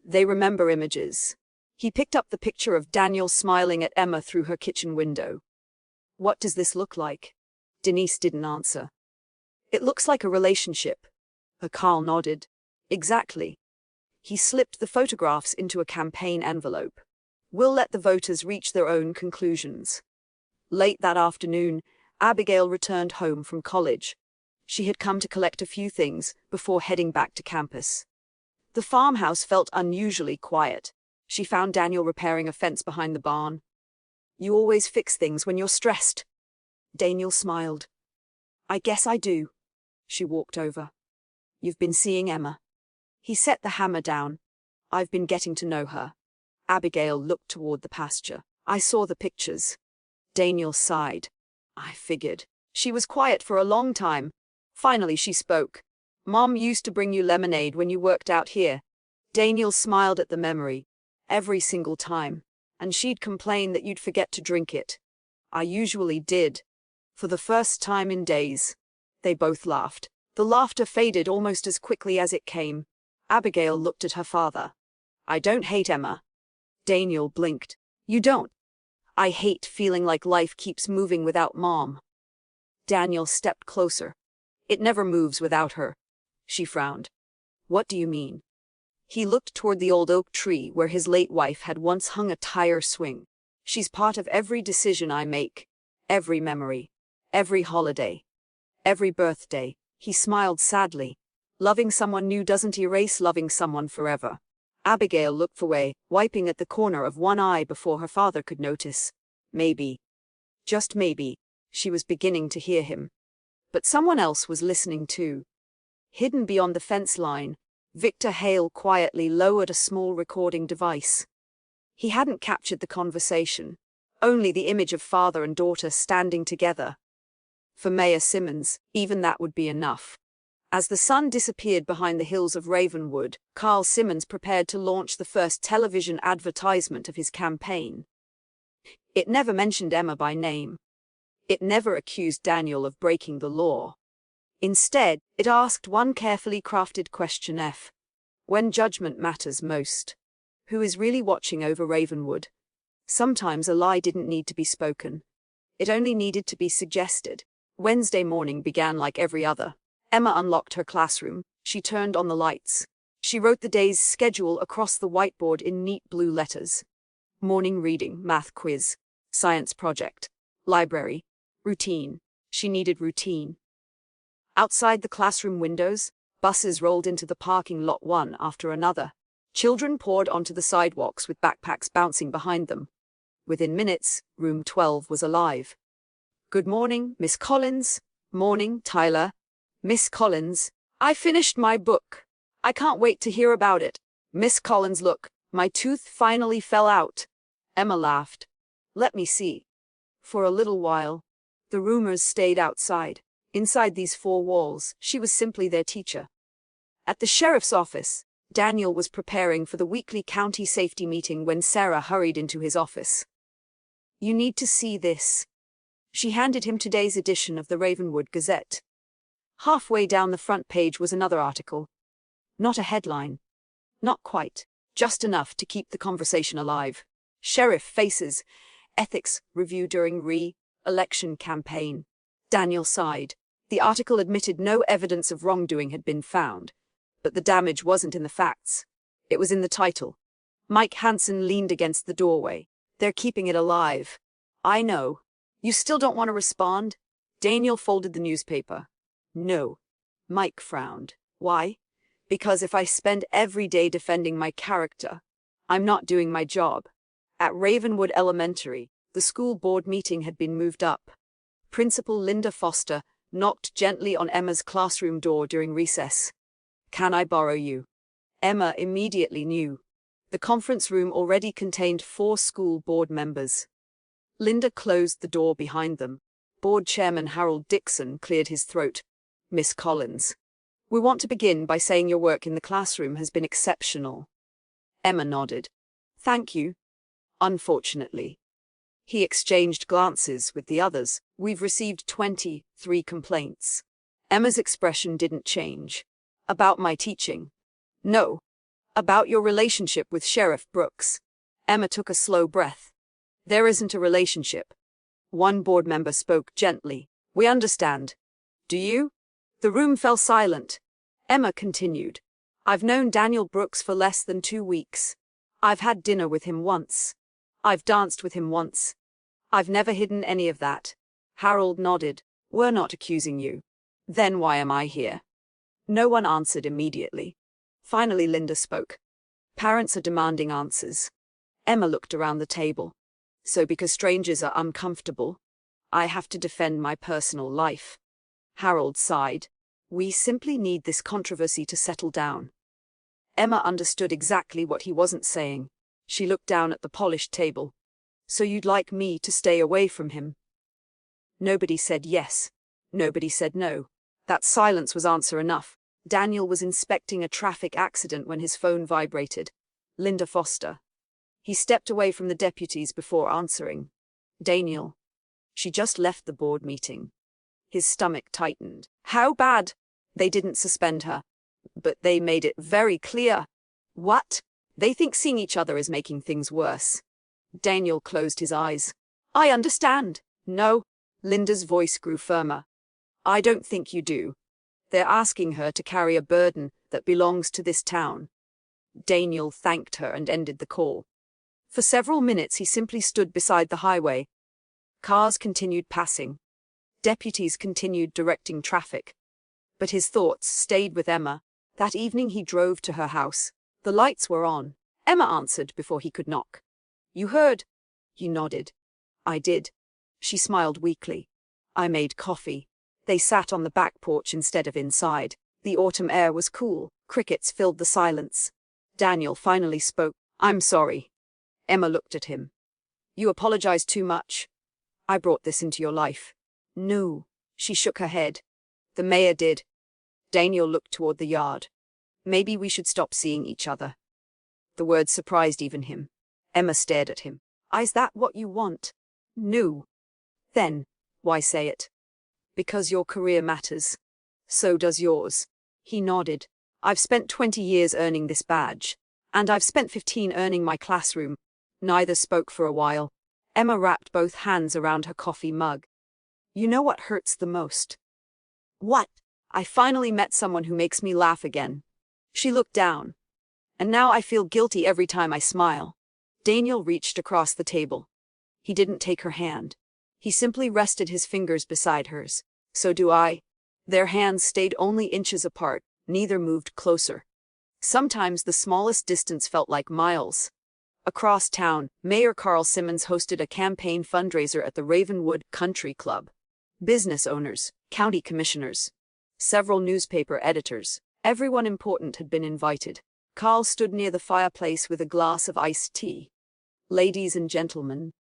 They remember images. He picked up the picture of Daniel smiling at Emma through her kitchen window. What does this look like? Denise didn't answer. It looks like a relationship. Carl nodded. Exactly. He slipped the photographs into a campaign envelope. We'll let the voters reach their own conclusions. Late that afternoon, Abigail returned home from college. She had come to collect a few things before heading back to campus. The farmhouse felt unusually quiet. She found Daniel repairing a fence behind the barn. You always fix things when you're stressed. Daniel smiled. I guess I do. She walked over. You've been seeing Emma. He set the hammer down. I've been getting to know her. Abigail looked toward the pasture. I saw the pictures. Daniel sighed. I figured. She was quiet for a long time. Finally she spoke. Mom used to bring you lemonade when you worked out here. Daniel smiled at the memory. Every single time. And she'd complain that you'd forget to drink it. I usually did. For the first time in days. They both laughed. The laughter faded almost as quickly as it came. Abigail looked at her father. I don't hate Emma. Daniel blinked. You don't? I hate feeling like life keeps moving without Mom. Daniel stepped closer. It never moves without her. She frowned. What do you mean? He looked toward the old oak tree where his late wife had once hung a tire swing. She's part of every decision I make. Every memory. Every holiday. Every birthday. He smiled sadly. Loving someone new doesn't erase loving someone forever. Abigail looked away, wiping at the corner of one eye before her father could notice. Maybe. Just maybe. She was beginning to hear him. But someone else was listening too. Hidden beyond the fence line, Victor Hale quietly lowered a small recording device. He hadn't captured the conversation, only the image of father and daughter standing together. For Mayor Simmons, even that would be enough. As the sun disappeared behind the hills of Ravenwood, Carl Simmons prepared to launch the first television advertisement of his campaign. It never mentioned Emma by name. It never accused Daniel of breaking the law. Instead, it asked one carefully crafted question: when judgment matters most, who is really watching over Ravenwood? Sometimes a lie didn't need to be spoken. It only needed to be suggested. Wednesday morning began like every other. Emma unlocked her classroom. She turned on the lights. She wrote the day's schedule across the whiteboard in neat blue letters. Morning reading, math quiz, science project, library, routine. She needed routine. Outside the classroom windows, buses rolled into the parking lot one after another. Children poured onto the sidewalks with backpacks bouncing behind them. Within minutes, room 12 was alive. Good morning, Miss Collins. Morning, Tyler. Miss Collins, I finished my book. I can't wait to hear about it. Miss Collins, look, my tooth finally fell out. Emma laughed. Let me see. For a little while, the rumors stayed outside. Inside these four walls, she was simply their teacher. At the sheriff's office, Daniel was preparing for the weekly county safety meeting when Sarah hurried into his office. You need to see this. She handed him today's edition of the Ravenwood Gazette. Halfway down the front page was another article. Not a headline. Not quite. Just enough to keep the conversation alive. Sheriff faces ethics review during re-election campaign. Daniel sighed. The article admitted no evidence of wrongdoing had been found, but the damage wasn't in the facts. It was in the title. Mike Hansen leaned against the doorway. They're keeping it alive. I know. You still don't want to respond? Daniel folded the newspaper. No. Mike frowned. Why? Because if I spend every day defending my character, I'm not doing my job. At Ravenwood Elementary, the school board meeting had been moved up. Principal Linda Foster knocked gently on Emma's classroom door during recess. Can I borrow you? Emma immediately knew. The conference room already contained 4 school board members. Linda closed the door behind them. Board Chairman Harold Dixon cleared his throat. Miss Collins, we want to begin by saying your work in the classroom has been exceptional. Emma nodded. Thank you. Unfortunately. He exchanged glances with the others. We've received 23 complaints. Emma's expression didn't change. About my teaching? No. About your relationship with Sheriff Brooks. Emma took a slow breath. There isn't a relationship. One board member spoke gently. We understand. Do you? The room fell silent. Emma continued. I've known Daniel Brooks for less than 2 weeks. I've had dinner with him once. I've danced with him once. I've never hidden any of that. Harold nodded. We're not accusing you. Then why am I here? No one answered immediately. Finally Linda spoke. Parents are demanding answers. Emma looked around the table. So because strangers are uncomfortable, I have to defend my personal life. Harold sighed. We simply need this controversy to settle down. Emma understood exactly what he wasn't saying. She looked down at the polished table. So you'd like me to stay away from him? Nobody said yes. Nobody said no. That silence was answer enough. Daniel was inspecting a traffic accident when his phone vibrated. Linda Foster. He stepped away from the deputies before answering. Daniel. She just left the board meeting. His stomach tightened. How bad? They didn't suspend her. But they made it very clear. What? They think seeing each other is making things worse. Daniel closed his eyes. I understand. No. Linda's voice grew firmer. I don't think you do. They're asking her to carry a burden that belongs to this town. Daniel thanked her and ended the call. For several minutes he simply stood beside the highway. Cars continued passing. Deputies continued directing traffic. But his thoughts stayed with Emma. That evening he drove to her house. The lights were on. Emma answered before he could knock. You heard? He nodded. I did. She smiled weakly. I made coffee. They sat on the back porch instead of inside. The autumn air was cool. Crickets filled the silence. Daniel finally spoke. I'm sorry. Emma looked at him. You apologize too much. I brought this into your life. No. She shook her head. The mayor did. Daniel looked toward the yard. Maybe we should stop seeing each other. The words surprised even him. Emma stared at him. Is that what you want? No. Then, why say it? Because your career matters. So does yours. He nodded. I've spent 20 years earning this badge. And I've spent 15 earning my classroom. Neither spoke for a while. Emma wrapped both hands around her coffee mug. You know what hurts the most? What? I finally met someone who makes me laugh again. She looked down. And now I feel guilty every time I smile. Daniel reached across the table. He didn't take her hand. He simply rested his fingers beside hers. So do I. Their hands stayed only inches apart, neither moved closer. Sometimes the smallest distance felt like miles. Across town, Mayor Carl Simmons hosted a campaign fundraiser at the Ravenwood Country Club. Business owners, county commissioners, several newspaper editors, everyone important had been invited. Carl stood near the fireplace with a glass of iced tea. Ladies and gentlemen.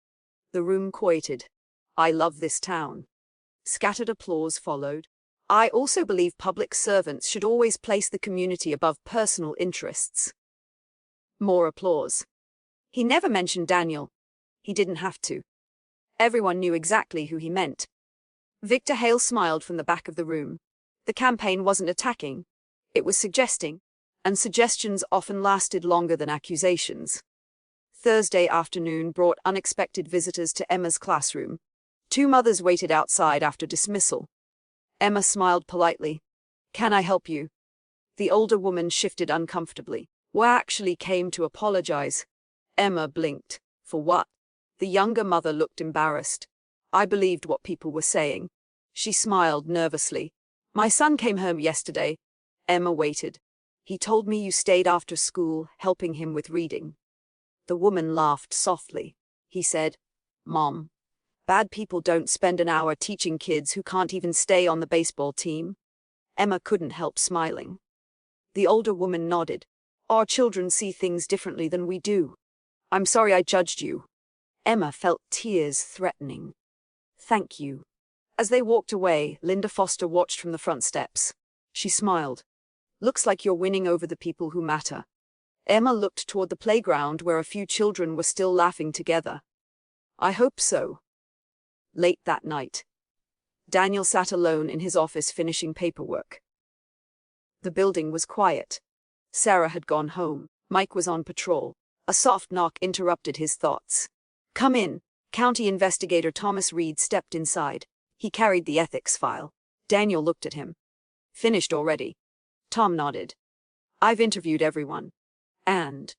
The room quieted. I love this town. Scattered applause followed. I also believe public servants should always place the community above personal interests. More applause. He never mentioned Daniel. He didn't have to. Everyone knew exactly who he meant. Victor Hale smiled from the back of the room. The campaign wasn't attacking. It was suggesting. And suggestions often lasted longer than accusations. Thursday afternoon brought unexpected visitors to Emma's classroom. Two mothers waited outside after dismissal. Emma smiled politely. Can I help you? The older woman shifted uncomfortably. We actually came to apologize. Emma blinked. For what? The younger mother looked embarrassed. I believed what people were saying. She smiled nervously. My son came home yesterday. Emma waited. He told me you stayed after school, helping him with reading. The woman laughed softly. He said, Mom, bad people don't spend an hour teaching kids who can't even stay on the baseball team. Emma couldn't help smiling. The older woman nodded. Our children see things differently than we do. I'm sorry I judged you. Emma felt tears threatening. Thank you. As they walked away, Linda Foster watched from the front steps. She smiled. Looks like you're winning over the people who matter. Emma looked toward the playground where a few children were still laughing together. I hope so. Late that night, Daniel sat alone in his office finishing paperwork. The building was quiet. Sarah had gone home. Mike was on patrol. A soft knock interrupted his thoughts. Come in. County Investigator Thomas Reed stepped inside. He carried the ethics file. Daniel looked at him. Finished already? Tom nodded. I've interviewed everyone. And?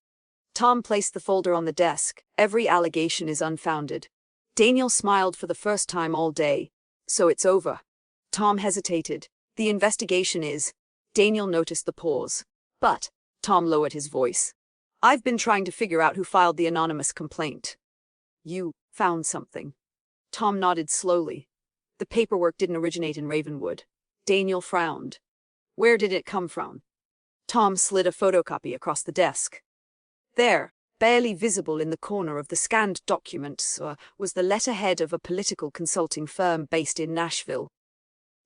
Tom placed the folder on the desk. Every allegation is unfounded. Daniel smiled for the first time all day. So it's over. Tom hesitated. The investigation is. Daniel noticed the pause. But, Tom lowered his voice. I've been trying to figure out who filed the anonymous complaint. You found something. Tom nodded slowly. The paperwork didn't originate in Ravenwood. Daniel frowned. Where did it come from? Tom slid a photocopy across the desk. There, barely visible in the corner of the scanned documents, was the letterhead of a political consulting firm based in Nashville.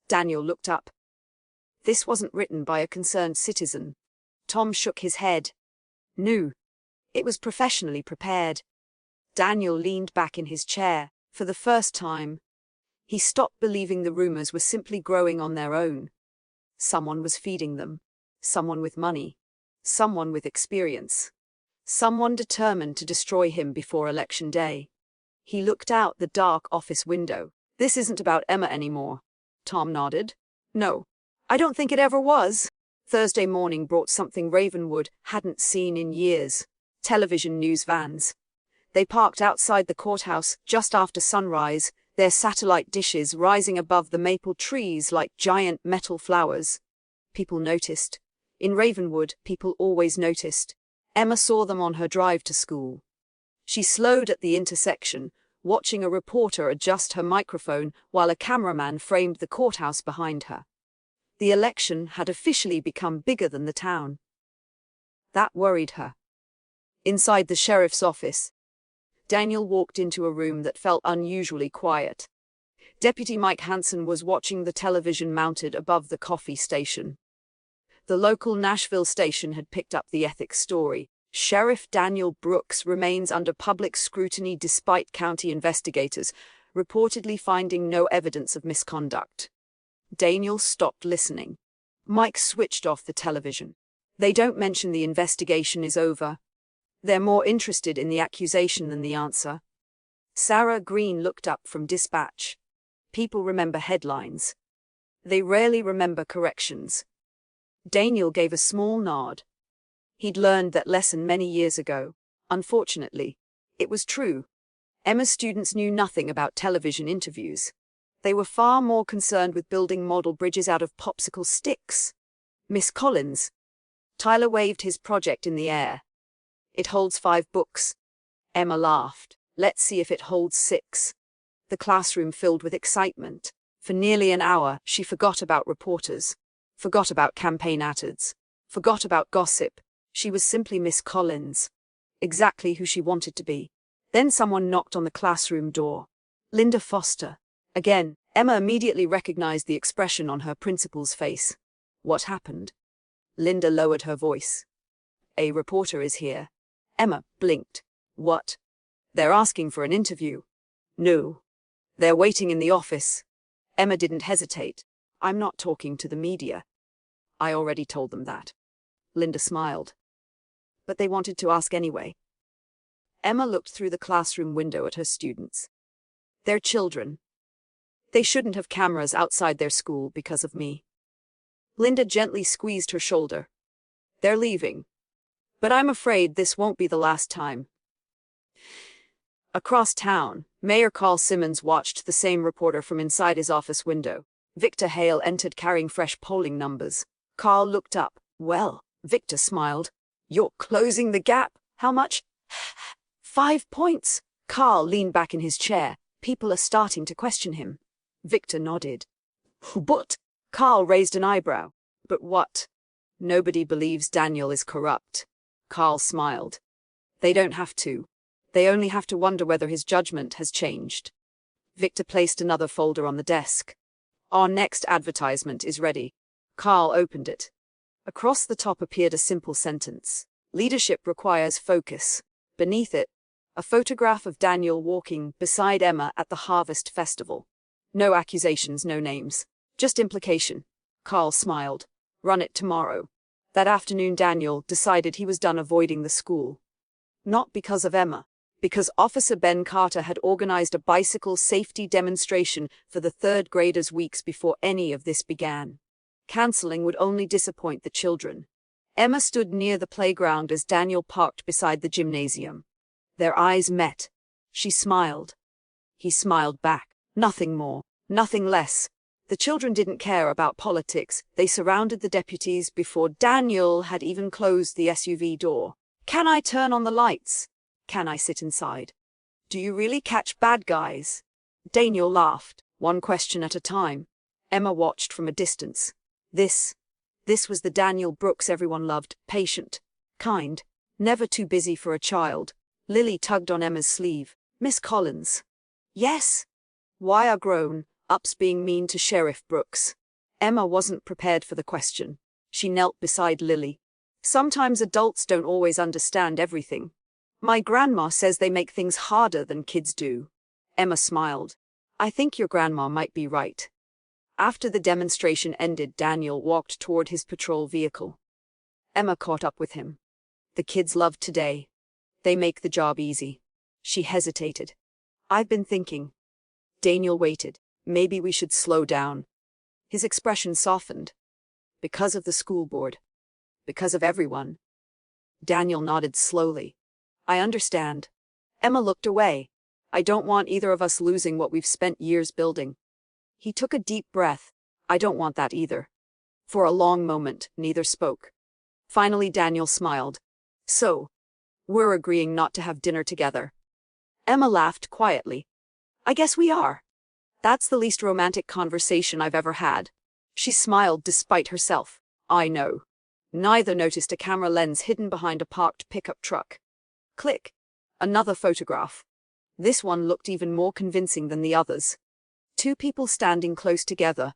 Daniel looked up. This wasn't written by a concerned citizen. Tom shook his head. No. It was professionally prepared. Daniel leaned back in his chair. For the first time, he stopped believing the rumors were simply growing on their own. Someone was feeding them. Someone with money. Someone with experience. Someone determined to destroy him before Election Day. He looked out the dark office window. This isn't about Emma anymore. Tom nodded. No, I don't think it ever was. Thursday morning brought something Ravenwood hadn't seen in years. Television news vans. They parked outside the courthouse just after sunrise, their satellite dishes rising above the maple trees like giant metal flowers. People noticed. In Ravenwood, people always noticed. Emma saw them on her drive to school. She slowed at the intersection, watching a reporter adjust her microphone while a cameraman framed the courthouse behind her. The election had officially become bigger than the town. That worried her. Inside the sheriff's office, Daniel walked into a room that felt unusually quiet. Deputy Mike Hansen was watching the television mounted above the coffee station. The local Nashville station had picked up the ethics story. Sheriff Daniel Brooks remains under public scrutiny despite county investigators reportedly finding no evidence of misconduct. Daniel stopped listening. Mike switched off the television. They don't mention the investigation is over. They're more interested in the accusation than the answer. Sarah Green looked up from dispatch. People remember headlines. They rarely remember corrections. Daniel gave a small nod. He'd learned that lesson many years ago. Unfortunately, it was true. Emma's students knew nothing about television interviews. They were far more concerned with building model bridges out of popsicle sticks. Miss Collins. Tyler waved his project in the air. It holds 5 books. Emma laughed. Let's see if it holds 6. The classroom filled with excitement. For nearly an hour, she forgot about reporters, forgot about campaign ads, forgot about gossip. She was simply Miss Collins. Exactly who she wanted to be. Then someone knocked on the classroom door. Linda Foster. Again, Emma immediately recognized the expression on her principal's face. What happened? Linda lowered her voice. A reporter is here. Emma blinked. What? They're asking for an interview. No. They're waiting in the office. Emma didn't hesitate. I'm not talking to the media. I already told them that. Linda smiled. But they wanted to ask anyway. Emma looked through the classroom window at her students. They're children. They shouldn't have cameras outside their school because of me. Linda gently squeezed her shoulder. They're leaving. But I'm afraid this won't be the last time. Across town, Mayor Carl Simmons watched the same reporter from inside his office window. Victor Hale entered carrying fresh polling numbers. Carl looked up. Well, Victor smiled. You're closing the gap. How much? 5 points. Carl leaned back in his chair. People are starting to question him. Victor nodded. But? Carl raised an eyebrow. But what? Nobody believes Daniel is corrupt. Carl smiled. They don't have to. They only have to wonder whether his judgment has changed. Victor placed another folder on the desk. Our next advertisement is ready. Carl opened it. Across the top appeared a simple sentence. Leadership requires focus. Beneath it, a photograph of Daniel walking beside Emma at the Harvest Festival. No accusations, no names. Just implication. Carl smiled. Run it tomorrow. That afternoon Daniel decided he was done avoiding the school. Not because of Emma. Because Officer Ben Carter had organized a bicycle safety demonstration for the 3rd graders weeks before any of this began. Canceling would only disappoint the children. Emma stood near the playground as Daniel parked beside the gymnasium. Their eyes met. She smiled. He smiled back. Nothing more, nothing less. The children didn't care about politics. They surrounded the deputies before Daniel had even closed the SUV door. Can I turn on the lights? Can I sit inside? Do you really catch bad guys? Daniel laughed, one question at a time. Emma watched from a distance. This was the Daniel Brooks everyone loved, patient, kind, never too busy for a child. Lily tugged on Emma's sleeve. Miss Collins. Yes. Why are grown-ups being mean to Sheriff Brooks? Emma wasn't prepared for the question. She knelt beside Lily. Sometimes adults don't always understand everything. My grandma says they make things harder than kids do. Emma smiled. I think your grandma might be right. After the demonstration ended, Daniel walked toward his patrol vehicle. Emma caught up with him. The kids love today. They make the job easy. She hesitated. I've been thinking. Daniel waited. Maybe we should slow down. His expression softened. Because of the school board. Because of everyone. Daniel nodded slowly. I understand. Emma looked away. I don't want either of us losing what we've spent years building. He took a deep breath. I don't want that either. For a long moment, neither spoke. Finally, Daniel smiled. So, we're agreeing not to have dinner together. Emma laughed quietly. I guess we are. That's the least romantic conversation I've ever had. She smiled despite herself. I know. Neither noticed a camera lens hidden behind a parked pickup truck. Click. Another photograph. This one looked even more convincing than the others. Two people standing close together,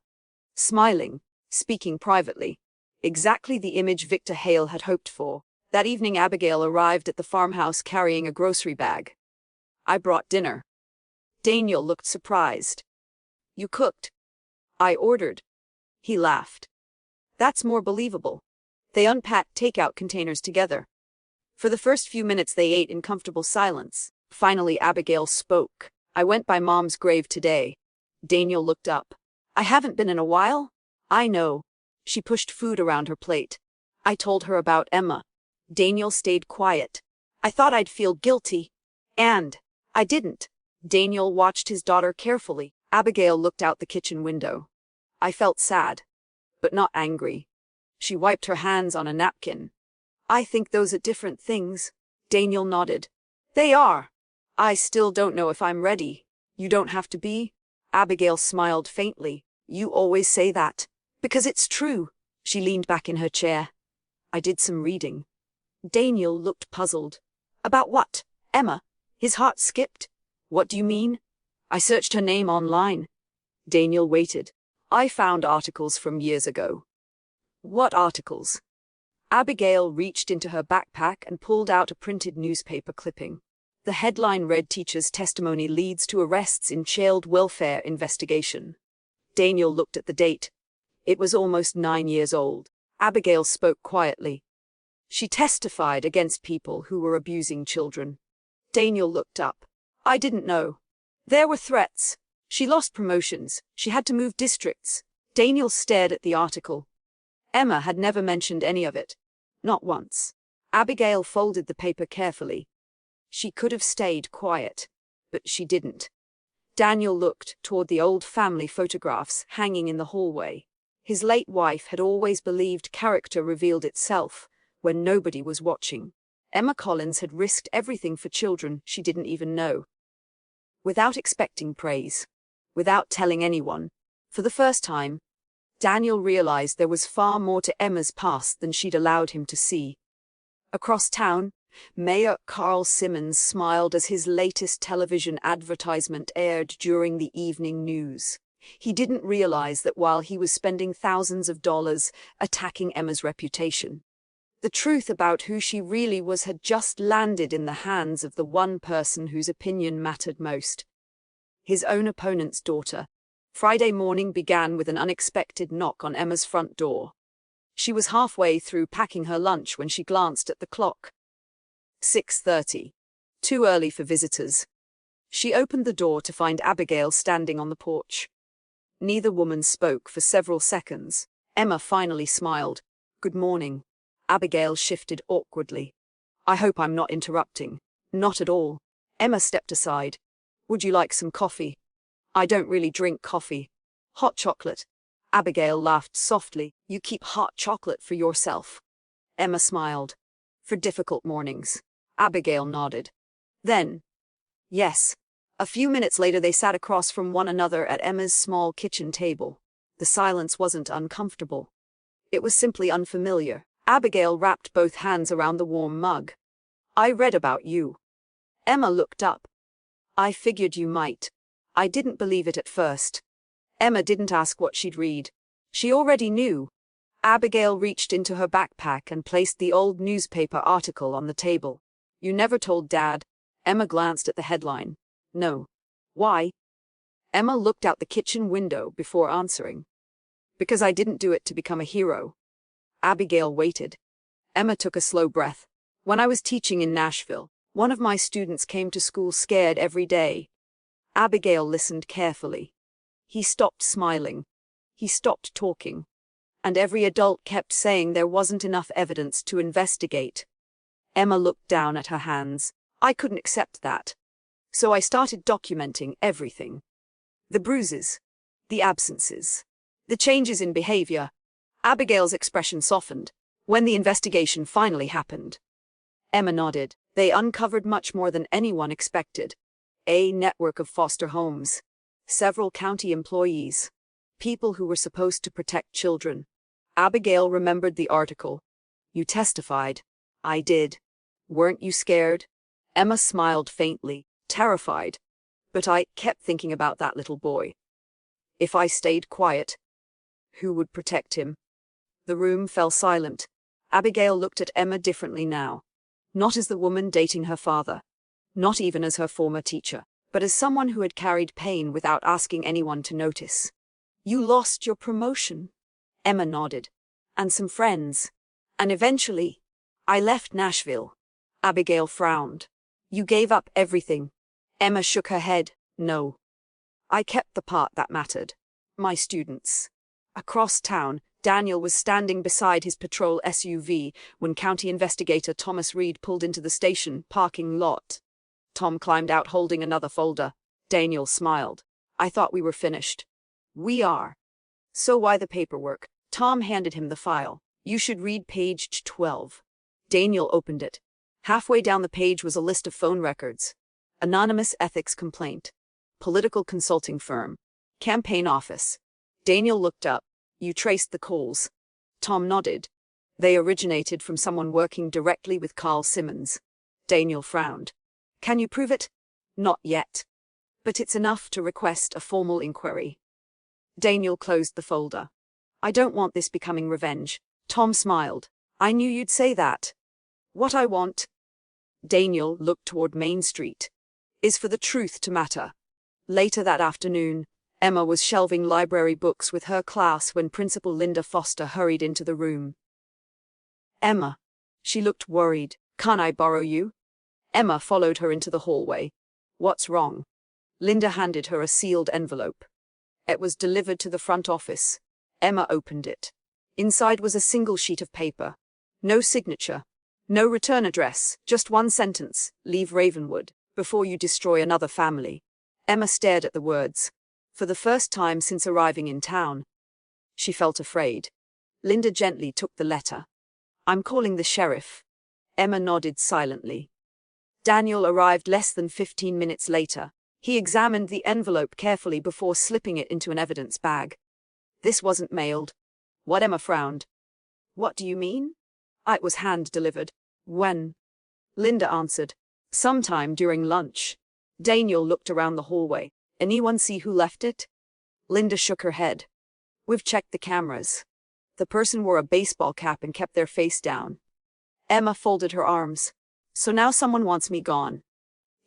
smiling, speaking privately. Exactly the image Victor Hale had hoped for. That evening Abigail arrived at the farmhouse carrying a grocery bag. "I brought dinner." Daniel looked surprised. "You cooked?" "I ordered." He laughed. "That's more believable." They unpacked takeout containers together. For the first few minutes they ate in comfortable silence. Finally Abigail spoke. "I went by Mom's grave today." Daniel looked up. "I haven't been in a while." "I know." She pushed food around her plate. "I told her about Emma." Daniel stayed quiet. "I thought I'd feel guilty. And I didn't." Daniel watched his daughter carefully. Abigail looked out the kitchen window. "I felt sad, but not angry." She wiped her hands on a napkin. "I think those are different things." Daniel nodded. "They are. I still don't know if I'm ready." "You don't have to be." Abigail smiled faintly. "You always say that." "Because it's true." She leaned back in her chair. "I did some reading." Daniel looked puzzled. "About what? Emma?" His heart skipped. "What do you mean?" "I searched her name online." Daniel waited. "I found articles from years ago." "What articles?" Abigail reached into her backpack and pulled out a printed newspaper clipping. The headline read, "Teacher's testimony leads to arrests in child welfare investigation." Daniel looked at the date. It was almost 9 years old. Abigail spoke quietly. "She testified against people who were abusing children." Daniel looked up. "I didn't know." "There were threats. She lost promotions. She had to move districts." Daniel stared at the article. Emma had never mentioned any of it. Not once. Abigail folded the paper carefully. She could have stayed quiet, but she didn't. Daniel looked toward the old family photographs hanging in the hallway. His late wife had always believed character revealed itself when nobody was watching. Emma Collins had risked everything for children she didn't even know. Without expecting praise, without telling anyone, for the first time, Daniel realized there was far more to Emma's past than she'd allowed him to see. Across town, Mayor Carl Simmons smiled as his latest television advertisement aired during the evening news. He didn't realize that while he was spending thousands of dollars attacking Emma's reputation, the truth about who she really was had just landed in the hands of the one person whose opinion mattered most. His own opponent's daughter. Friday morning began with an unexpected knock on Emma's front door. She was halfway through packing her lunch when she glanced at the clock. 6:30. Too early for visitors. She opened the door to find Abigail standing on the porch. Neither woman spoke for several seconds. Emma finally smiled. "Good morning." Abigail shifted awkwardly. "I hope I'm not interrupting." "Not at all." Emma stepped aside. "Would you like some coffee?" "I don't really drink coffee." "Hot chocolate." Abigail laughed softly. "You keep hot chocolate for yourself." Emma smiled. "For difficult mornings." Abigail nodded. "Then, yes." A few minutes later they sat across from one another at Emma's small kitchen table. The silence wasn't uncomfortable. It was simply unfamiliar. Abigail wrapped both hands around the warm mug. "I read about you." Emma looked up. "I figured you might." "I didn't believe it at first." Emma didn't ask what she'd read. She already knew. Abigail reached into her backpack and placed the old newspaper article on the table. "You never told Dad." Emma glanced at the headline. "No." "Why?" Emma looked out the kitchen window before answering. "Because I didn't do it to become a hero." Abigail waited. Emma took a slow breath. "When I was teaching in Nashville, one of my students came to school scared every day." Abigail listened carefully. "He stopped smiling. He stopped talking. And every adult kept saying there wasn't enough evidence to investigate." Emma looked down at her hands. "I couldn't accept that. So I started documenting everything. The bruises, the absences, the changes in behavior." Abigail's expression softened. "When the investigation finally happened." Emma nodded. "They uncovered much more than anyone expected. A network of foster homes, several county employees, people who were supposed to protect children." Abigail remembered the article. "You testified." "I did." "Weren't you scared?" Emma smiled faintly. terrified. But I kept thinking about that little boy. If I stayed quiet, who would protect him? The room fell silent. Abigail looked at Emma differently now. Not as the woman dating her father. Not even as her former teacher. But as someone who had carried pain without asking anyone to notice. You lost your promotion. Emma nodded. And some friends. And eventually, I left Nashville. Abigail frowned. You gave up everything. Emma shook her head. No. I kept the part that mattered. My students. Across town, Daniel was standing beside his patrol SUV when County Investigator Thomas Reed pulled into the station parking lot. Tom climbed out holding another folder. Daniel smiled. I thought we were finished. We are. So why the paperwork? Tom handed him the file. You should read page 12. Daniel opened it. Halfway down the page was a list of phone records. Anonymous ethics complaint. Political consulting firm. Campaign office. Daniel looked up. You traced the calls. Tom nodded. They originated from someone working directly with Carl Simmons. Daniel frowned. Can you prove it? Not yet. But it's enough to request a formal inquiry. Daniel closed the folder. I don't want this becoming revenge. Tom smiled. I knew you'd say that. What I want, Daniel looked toward Main Street, is for the truth to matter. Later that afternoon, Emma was shelving library books with her class when Principal Linda Foster hurried into the room. Emma. She looked worried. Can I borrow you? Emma followed her into the hallway. What's wrong? Linda handed her a sealed envelope. It was delivered to the front office. Emma opened it. Inside was a single sheet of paper. No signature. No return address. Just one sentence. Leave Ravenwood before you destroy another family. Emma stared at the words. For the first time since arriving in town, she felt afraid. Linda gently took the letter. I'm calling the sheriff. Emma nodded silently. Daniel arrived less than 15 minutes later. He examined the envelope carefully before slipping it into an evidence bag. This wasn't mailed. What? Emma frowned. What do you mean? It was hand-delivered. When? Linda answered. Sometime during lunch. Daniel looked around the hallway. Anyone see who left it? Linda shook her head. We've checked the cameras. The person wore a baseball cap and kept their face down. Emma folded her arms. So now someone wants me gone.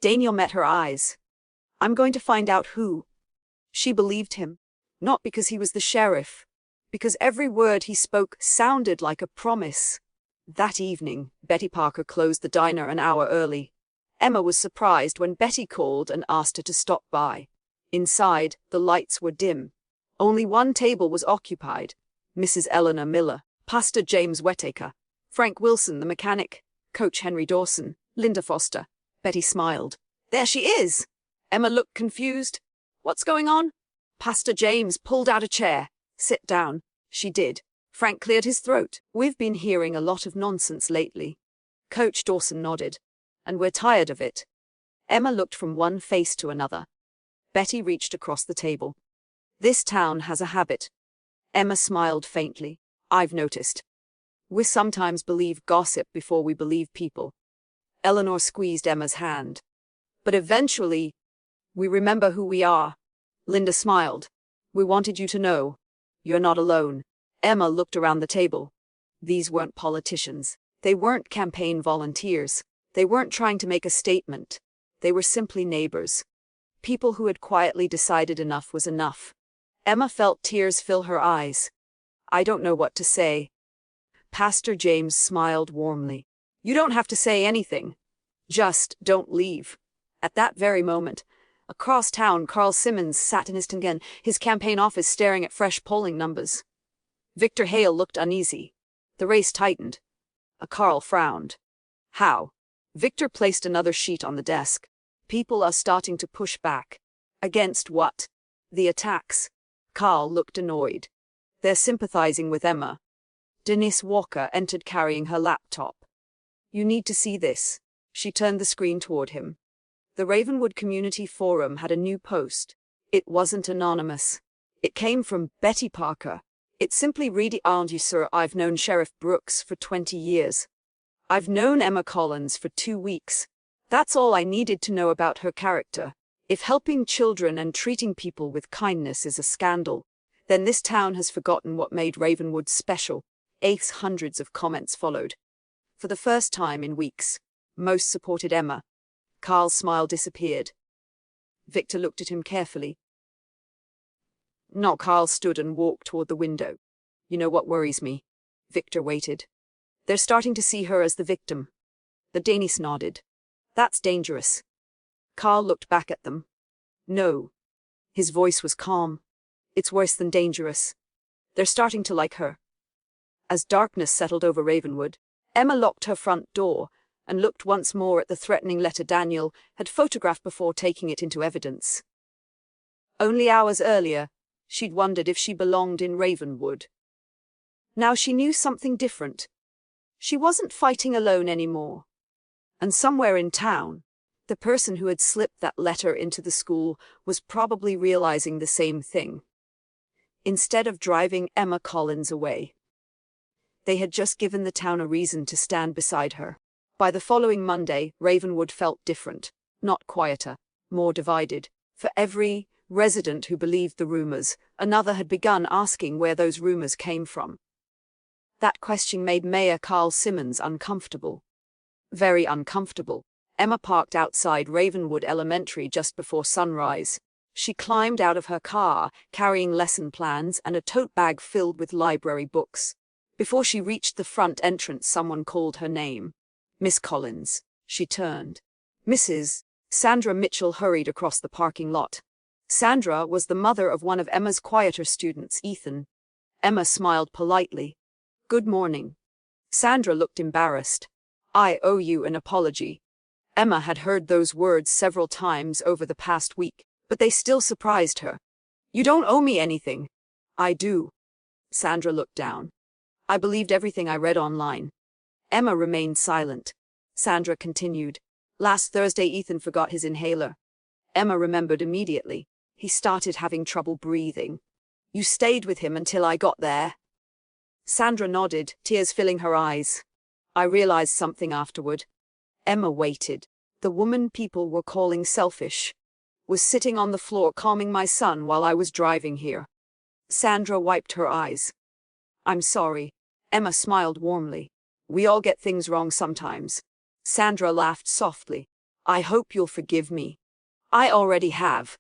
Daniel met her eyes. I'm going to find out who. She believed him. Not because he was the sheriff. Because every word he spoke sounded like a promise. That evening, Betty Parker closed the diner an hour early. Emma was surprised when Betty called and asked her to stop by. Inside, the lights were dim. Only one table was occupied. Mrs. Eleanor Miller, Pastor James Whittaker, Frank Wilson the mechanic, Coach Henry Dawson, Linda Foster. Betty smiled. There she is! Emma looked confused. What's going on? Pastor James pulled out a chair. Sit down. She did. Frank cleared his throat. We've been hearing a lot of nonsense lately. Coach Dawson nodded. And we're tired of it. Emma looked from one face to another. Betty reached across the table. This town has a habit. Emma smiled faintly. I've noticed. We sometimes believe gossip before we believe people. Eleanor squeezed Emma's hand. But eventually, we remember who we are. Linda smiled. We wanted you to know. You're not alone. Emma looked around the table. These weren't politicians. They weren't campaign volunteers. They weren't trying to make a statement. They were simply neighbors. People who had quietly decided enough was enough. Emma felt tears fill her eyes. I don't know what to say. Pastor James smiled warmly. You don't have to say anything. Just don't leave. At that very moment, across town, Carl Simmons sat in his campaign office staring at fresh polling numbers. Victor Hale looked uneasy. The race tightened. Carl frowned. How? Victor placed another sheet on the desk. People are starting to push back. Against what? The attacks. Carl looked annoyed. They're sympathizing with Emma. Denise Walker entered carrying her laptop. You need to see this. She turned the screen toward him. The Ravenwood Community Forum had a new post. It wasn't anonymous. It came from Betty Parker. It simply read, "You sir, I've known Sheriff Brooks for 20 years. I've known Emma Collins for 2 weeks. That's all I needed to know about her character. If helping children and treating people with kindness is a scandal, then this town has forgotten what made Ravenwood special. Hundreds of comments followed. For the first time in weeks, most supported Emma. Carl's smile disappeared. Victor looked at him carefully. No, Carl stood and walked toward the window. You know what worries me? Victor waited. They're starting to see her as the victim. The Danish nodded. That's dangerous. Carl looked back at them. No. His voice was calm. It's worse than dangerous. They're starting to like her. As darkness settled over Ravenwood, Emma locked her front door and looked once more at the threatening letter Daniel had photographed before taking it into evidence. Only hours earlier, she'd wondered if she belonged in Ravenwood. Now she knew something different. She wasn't fighting alone anymore. And somewhere in town, the person who had slipped that letter into the school was probably realizing the same thing. Instead of driving Emma Collins away, they had just given the town a reason to stand beside her. By the following Monday, Ravenwood felt different, not quieter, more divided. For every resident who believed the rumors, another had begun asking where those rumors came from. That question made Mayor Carl Simmons uncomfortable. Very uncomfortable. Emma parked outside Ravenwood Elementary just before sunrise. She climbed out of her car, carrying lesson plans and a tote bag filled with library books. Before she reached the front entrance, someone called her name. Miss Collins. She turned. Mrs. Sandra Mitchell hurried across the parking lot. Sandra was the mother of one of Emma's quieter students, Ethan. Emma smiled politely. Good morning. Sandra looked embarrassed. I owe you an apology. Emma had heard those words several times over the past week, but they still surprised her. You don't owe me anything. I do. Sandra looked down. I believed everything I read online. Emma remained silent. Sandra continued. Last Thursday, Ethan forgot his inhaler. Emma remembered immediately. He started having trouble breathing. You stayed with him until I got there. Sandra nodded, tears filling her eyes. I realized something afterward. Emma waited. The woman people were calling selfish was sitting on the floor calming my son while I was driving here. Sandra wiped her eyes. I'm sorry. Emma smiled warmly. We all get things wrong sometimes. Sandra laughed softly. I hope you'll forgive me. I already have.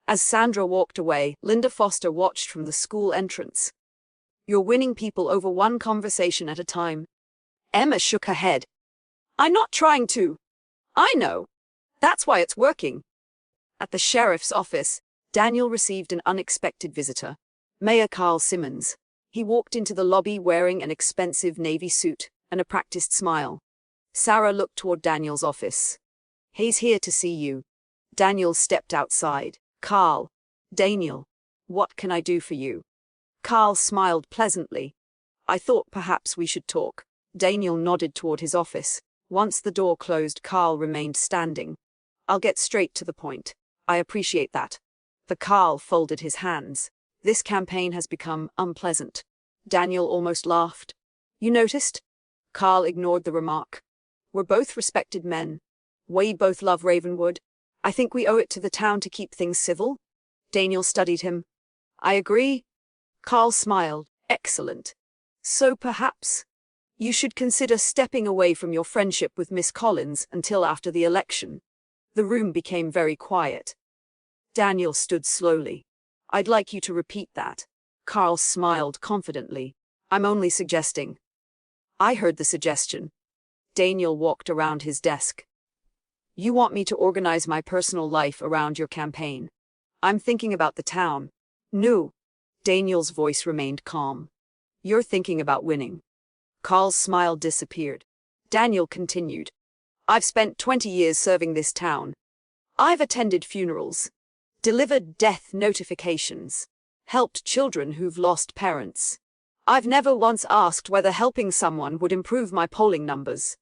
As Sandra walked away, Linda Foster watched from the school entrance. You're winning people over one conversation at a time. Emma shook her head. I'm not trying to. I know. That's why it's working. At the sheriff's office, Daniel received an unexpected visitor. Mayor Carl Simmons. He walked into the lobby wearing an expensive navy suit and a practiced smile. Sarah looked toward Daniel's office. He's here to see you. Daniel stepped outside. Carl. Daniel. What can I do for you? Carl smiled pleasantly. I thought perhaps we should talk. Daniel nodded toward his office. Once the door closed, Carl remained standing. I'll get straight to the point. I appreciate that. The Carl folded his hands. This campaign has become unpleasant. Daniel almost laughed. You noticed? Carl ignored the remark. We're both respected men. We both love Ravenwood. I think we owe it to the town to keep things civil. Daniel studied him. I agree. Carl smiled. Excellent. So perhaps you should consider stepping away from your friendship with Miss Collins until after the election. The room became very quiet. Daniel stood slowly. I'd like you to repeat that. Carl smiled confidently. I'm only suggesting. I heard the suggestion. Daniel walked around his desk. You want me to organize my personal life around your campaign. I'm thinking about the town. No. Daniel's voice remained calm. You're thinking about winning. Carl's smile disappeared. Daniel continued. I've spent 20 years serving this town. I've attended funerals, delivered death notifications, helped children who've lost parents. I've never once asked whether helping someone would improve my polling numbers.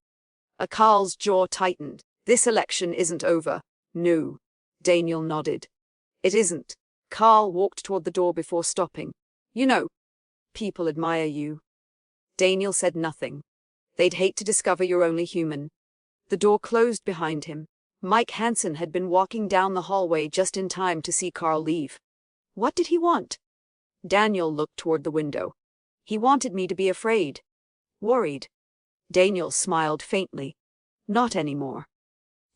Carl's jaw tightened. This election isn't over. No. Daniel nodded. It isn't. Carl walked toward the door before stopping. You know, people admire you. Daniel said nothing. They'd hate to discover you're only human. The door closed behind him. Mike Hansen had been walking down the hallway just in time to see Carl leave. What did he want? Daniel looked toward the window. He wanted me to be afraid. Worried. Daniel smiled faintly. Not anymore.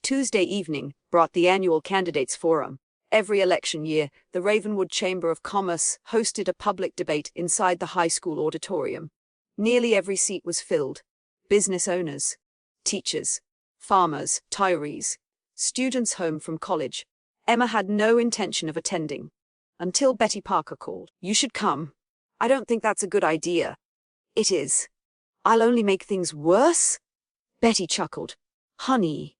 Tuesday evening brought the annual candidates forum. Every election year, the Ravenwood Chamber of Commerce hosted a public debate inside the high school auditorium. Nearly every seat was filled. Business owners, teachers, farmers, retirees, students home from college. Emma had no intention of attending. Until Betty Parker called. You should come. I don't think that's a good idea. It is. I'll only make things worse? Betty chuckled. Honey.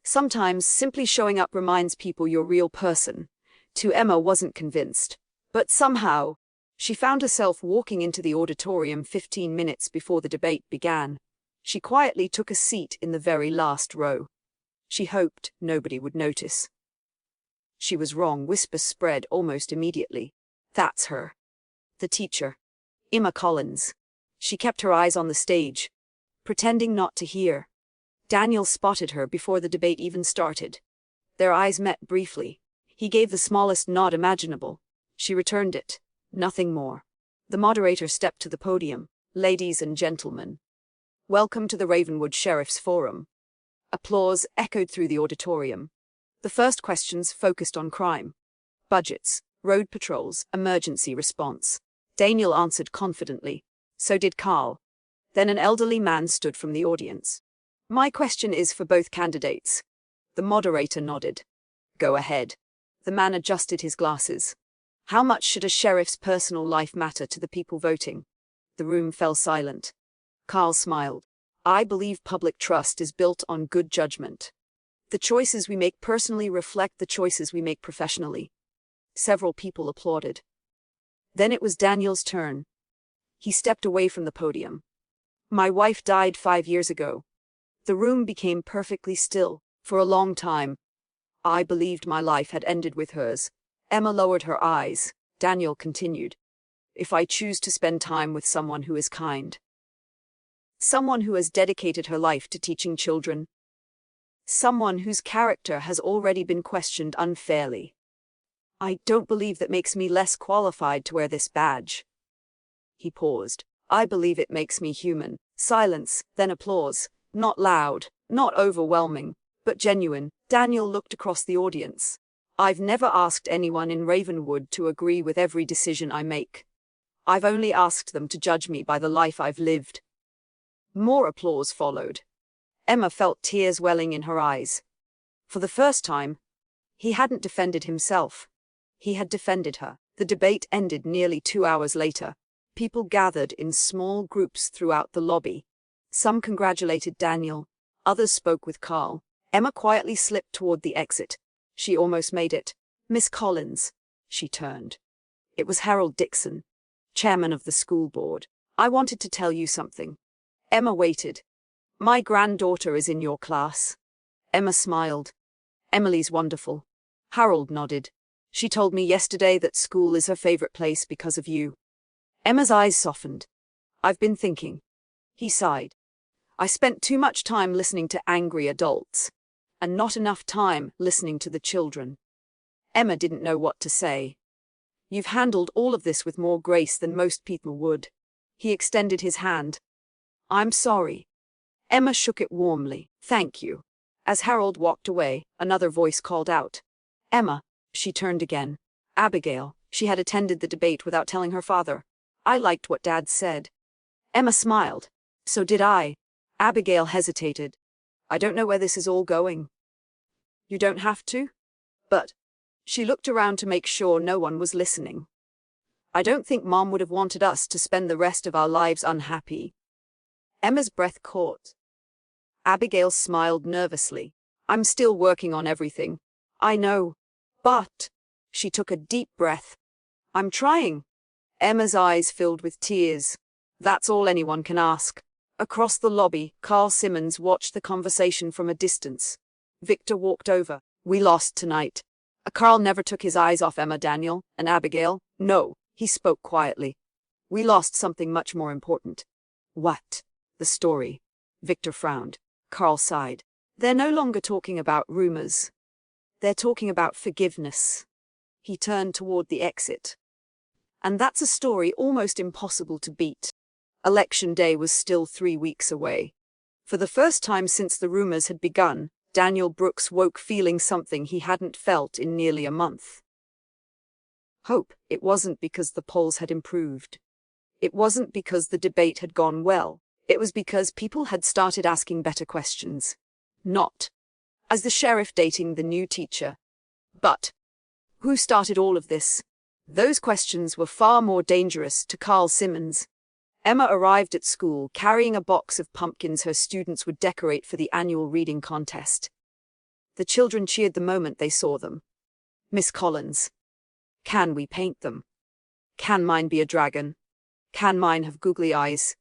Sometimes simply showing up reminds people you're a real person. Emma wasn't convinced. But somehow, she found herself walking into the auditorium 15 minutes before the debate began. She quietly took a seat in the very last row. She hoped nobody would notice. She was wrong. Whispers spread almost immediately. That's her. The teacher. Emma Collins. She kept her eyes on the stage, pretending not to hear. Daniel spotted her before the debate even started. Their eyes met briefly. He gave the smallest nod imaginable. She returned it. Nothing more. The moderator stepped to the podium. Ladies and gentlemen, welcome to the Ravenwood Sheriff's Forum. Applause echoed through the auditorium. The first questions focused on crime, budgets, road patrols, emergency response. Daniel answered confidently. So did Carl. Then an elderly man stood from the audience. My question is for both candidates. The moderator nodded. Go ahead. The man adjusted his glasses. How much should a sheriff's personal life matter to the people voting? The room fell silent. Carl smiled. I believe public trust is built on good judgment. The choices we make personally reflect the choices we make professionally. Several people applauded. Then it was Daniel's turn. He stepped away from the podium. My wife died 5 years ago. The room became perfectly still. For a long time, I believed my life had ended with hers. Emma lowered her eyes. Daniel continued. If I choose to spend time with someone who is kind, someone who has dedicated her life to teaching children, someone whose character has already been questioned unfairly, I don't believe that makes me less qualified to wear this badge. He paused. I believe it makes me human. Silence, then applause. Not loud, not overwhelming, but genuine. Daniel looked across the audience. I've never asked anyone in Ravenwood to agree with every decision I make. I've only asked them to judge me by the life I've lived. More applause followed. Emma felt tears welling in her eyes. For the first time, he hadn't defended himself. He had defended her. The debate ended nearly 2 hours later. People gathered in small groups throughout the lobby. Some congratulated Daniel. Others spoke with Carl. Emma quietly slipped toward the exit. She almost made it. Miss Collins. She turned. It was Harold Dixon, chairman of the school board. I wanted to tell you something. Emma waited. My granddaughter is in your class. Emma smiled. Emily's wonderful. Harold nodded. She told me yesterday that school is her favorite place because of you. Emma's eyes softened. I've been thinking. He sighed. I spent too much time listening to angry adults, and not enough time listening to the children. Emma didn't know what to say. You've handled all of this with more grace than most people would. He extended his hand. I'm sorry. Emma shook it warmly. Thank you. As Harold walked away, another voice called out. Emma. She turned again. Abigail. She had attended the debate without telling her father. I liked what Dad said. Emma smiled. So did I. Abigail hesitated. I don't know where this is all going. You don't have to. But. She looked around to make sure no one was listening. I don't think Mom would have wanted us to spend the rest of our lives unhappy. Emma's breath caught. Abigail smiled nervously. I'm still working on everything. I know. But. She took a deep breath. I'm trying. Emma's eyes filled with tears. That's all anyone can ask. Across the lobby, Carl Simmons watched the conversation from a distance. Victor walked over. We lost tonight. Carl never took his eyes off Emma, Daniel, and Abigail. No, he spoke quietly. We lost something much more important. What? The story. Victor frowned. Carl sighed. They're no longer talking about rumors. They're talking about forgiveness. He turned toward the exit. And that's a story almost impossible to beat. Election day was still 3 weeks away. For the first time since the rumors had begun, Daniel Brooks woke feeling something he hadn't felt in nearly a month. Hope. It wasn't because the polls had improved. It wasn't because the debate had gone well. It was because people had started asking better questions. Not as the sheriff dating the new teacher, but who started all of this? Those questions were far more dangerous to Carl Simmons. Emma arrived at school carrying a box of pumpkins her students would decorate for the annual reading contest. The children cheered the moment they saw them. Miss Collins, can we paint them? Can mine be a dragon? Can mine have googly eyes?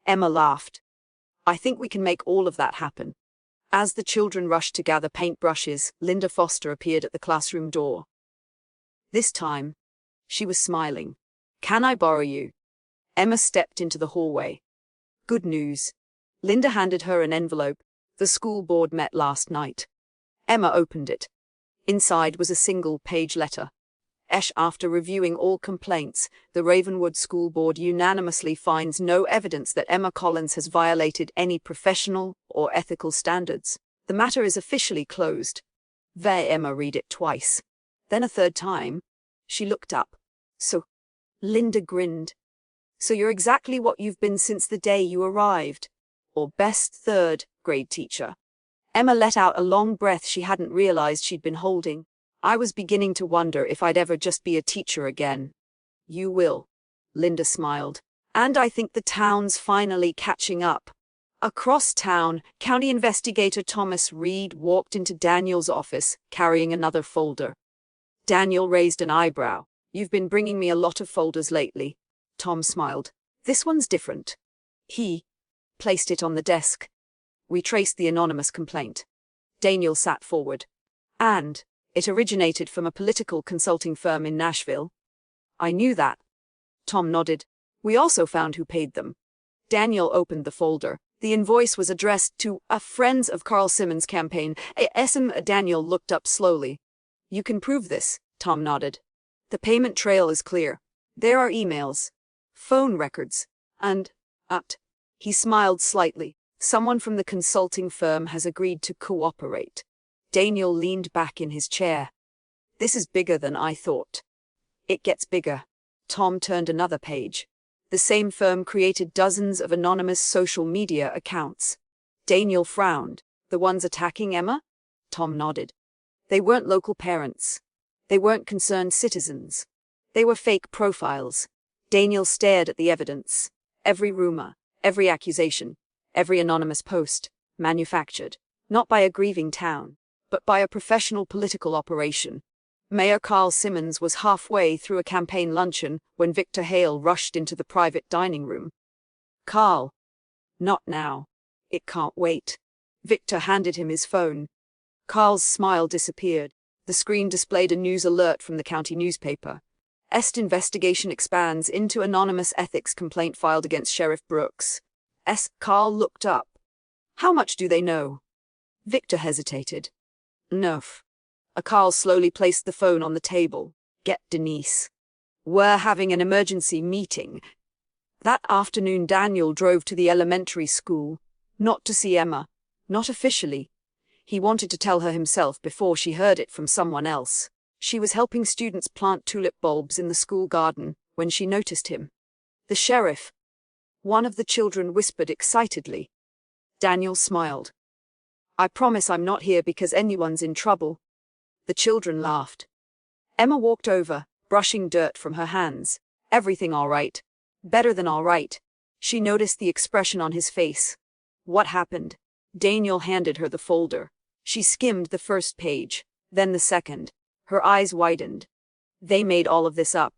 Emma laughed. I think we can make all of that happen. As the children rushed to gather paintbrushes, Linda Foster appeared at the classroom door. This time, she was smiling. Can I borrow you? Emma stepped into the hallway. Good news. Linda handed her an envelope. The school board met last night. Emma opened it. Inside was a single-page letter. After reviewing all complaints, the Ravenwood School Board unanimously finds no evidence that Emma Collins has violated any professional or ethical standards. The matter is officially closed. Emma read it twice. Then a third time. She looked up. So, Linda grinned. So you're exactly what you've been since the day you arrived. Or best third grade teacher. Emma let out a long breath she hadn't realized she'd been holding. I was beginning to wonder if I'd ever just be a teacher again. You will, Linda smiled. And I think the town's finally catching up. Across town, County Investigator Thomas Reed walked into Daniel's office, carrying another folder. Daniel raised an eyebrow. You've been bringing me a lot of folders lately. Tom smiled. This one's different. He placed it on the desk. We traced the anonymous complaint. Daniel sat forward. And it originated from a political consulting firm in Nashville. I knew that. Tom nodded. We also found who paid them. Daniel opened the folder. The invoice was addressed to a Friends of Carl Simmons campaign. Daniel looked up slowly. You can prove this, Tom nodded. The payment trail is clear. There are emails, phone records, and, he smiled slightly. Someone from the consulting firm has agreed to cooperate. Daniel leaned back in his chair. This is bigger than I thought. It gets bigger. Tom turned another page. The same firm created dozens of anonymous social media accounts. Daniel frowned. The ones attacking Emma? Tom nodded. They weren't local parents. They weren't concerned citizens. They were fake profiles. Daniel stared at the evidence. Every rumor, every accusation, every anonymous post, manufactured, not by a grieving town, but by a professional political operation. Mayor Carl Simmons was halfway through a campaign luncheon when Victor Hale rushed into the private dining room. Carl. Not now. It can't wait. Victor handed him his phone. Carl's smile disappeared. The screen displayed a news alert from the county newspaper. Investigation expands into anonymous ethics complaint filed against Sheriff Brooks. Carl looked up. How much do they know? Victor hesitated. Enough. Carl slowly placed the phone on the table. Get Denise. We're having an emergency meeting. That afternoon Daniel drove to the elementary school. Not to see Emma. Not officially. He wanted to tell her himself before she heard it from someone else. She was helping students plant tulip bulbs in the school garden when she noticed him. The sheriff. One of the children whispered excitedly. Daniel smiled. I promise I'm not here because anyone's in trouble. The children laughed. Emma walked over, brushing dirt from her hands. Everything all right. Better than all right. She noticed the expression on his face. What happened? Daniel handed her the folder. She skimmed the first page, then the second. Her eyes widened. They made all of this up.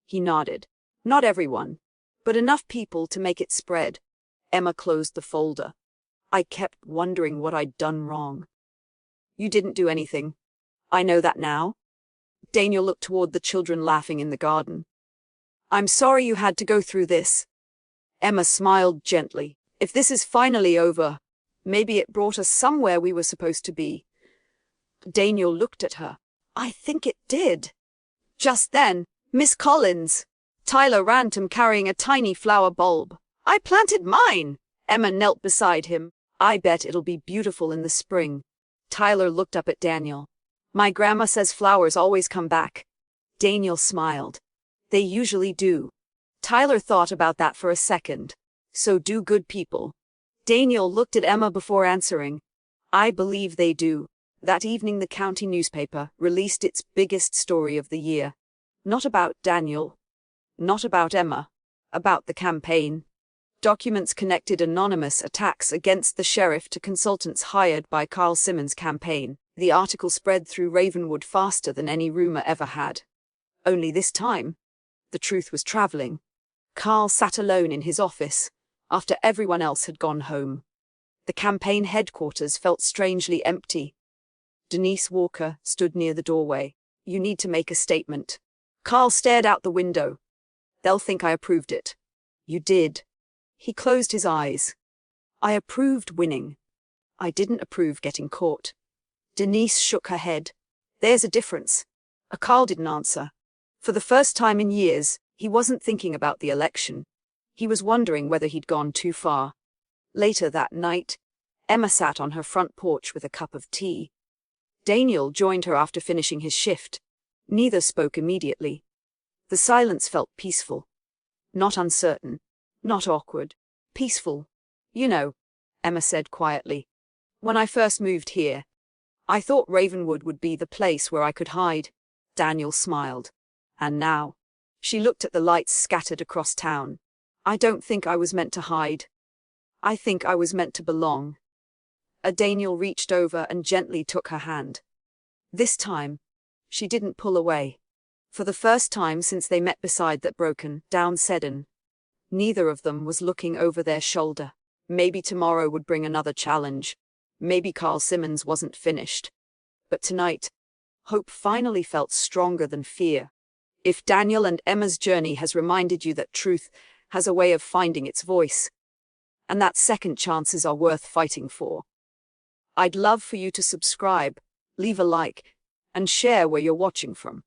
He nodded. Not everyone, but enough people to make it spread. Emma closed the folder. I kept wondering what I'd done wrong. You didn't do anything. I know that now. Daniel looked toward the children laughing in the garden. I'm sorry you had to go through this. Emma smiled gently. If this is finally over, Maybe it brought us somewhere we were supposed to be. Daniel looked at her. I think it did. Just then, Miss Collins. Tyler ran to him carrying a tiny flower bulb. I planted mine. Emma knelt beside him. I bet it'll be beautiful in the spring. Tyler looked up at Daniel. My grandma says flowers always come back. Daniel smiled. They usually do. Tyler thought about that for a second. So do good people. Daniel looked at Emma before answering. I believe they do. That evening the county newspaper released its biggest story of the year. Not about Daniel. Not about Emma. About the campaign. Documents connected anonymous attacks against the sheriff to consultants hired by Carl Simmons' campaign. The article spread through Ravenwood faster than any rumor ever had. Only this time, the truth was traveling. Carl sat alone in his office, after everyone else had gone home. The campaign headquarters felt strangely empty. Denise Walker stood near the doorway. You need to make a statement. Carl stared out the window. They'll think I approved it. You did. He closed his eyes. I approved winning. I didn't approve getting caught. Denise shook her head. There's a difference. Carl didn't answer. For the first time in years, he wasn't thinking about the election. He was wondering whether he'd gone too far. Later that night, Emma sat on her front porch with a cup of tea. Daniel joined her after finishing his shift. Neither spoke immediately. The silence felt peaceful. Not uncertain. Not awkward. Peaceful. You know, Emma said quietly. When I first moved here, I thought Ravenwood would be the place where I could hide. Daniel smiled. And now? She looked at the lights scattered across town. I don't think I was meant to hide. I think I was meant to belong. Daniel reached over and gently took her hand. This time, she didn't pull away. For the first time since they met beside that broken down sedan, neither of them was looking over their shoulder. Maybe tomorrow would bring another challenge. Maybe Carl Simmons wasn't finished. But tonight, hope finally felt stronger than fear. If Daniel and Emma's journey has reminded you that truth has a way of finding its voice, and that second chances are worth fighting for, I'd love for you to subscribe, leave a like, and share where you're watching from.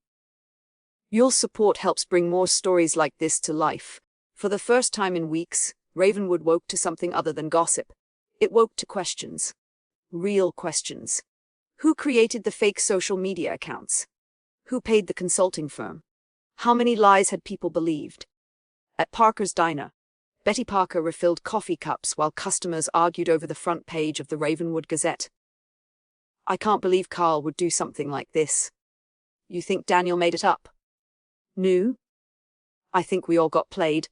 Your support helps bring more stories like this to life. For the first time in weeks, Ravenwood woke to something other than gossip. It woke to questions. Real questions. Who created the fake social media accounts? Who paid the consulting firm? How many lies had people believed? At Parker's diner, Betty Parker refilled coffee cups while customers argued over the front page of the Ravenwood Gazette. I can't believe Carl would do something like this. You think Daniel made it up? New? I think we all got played.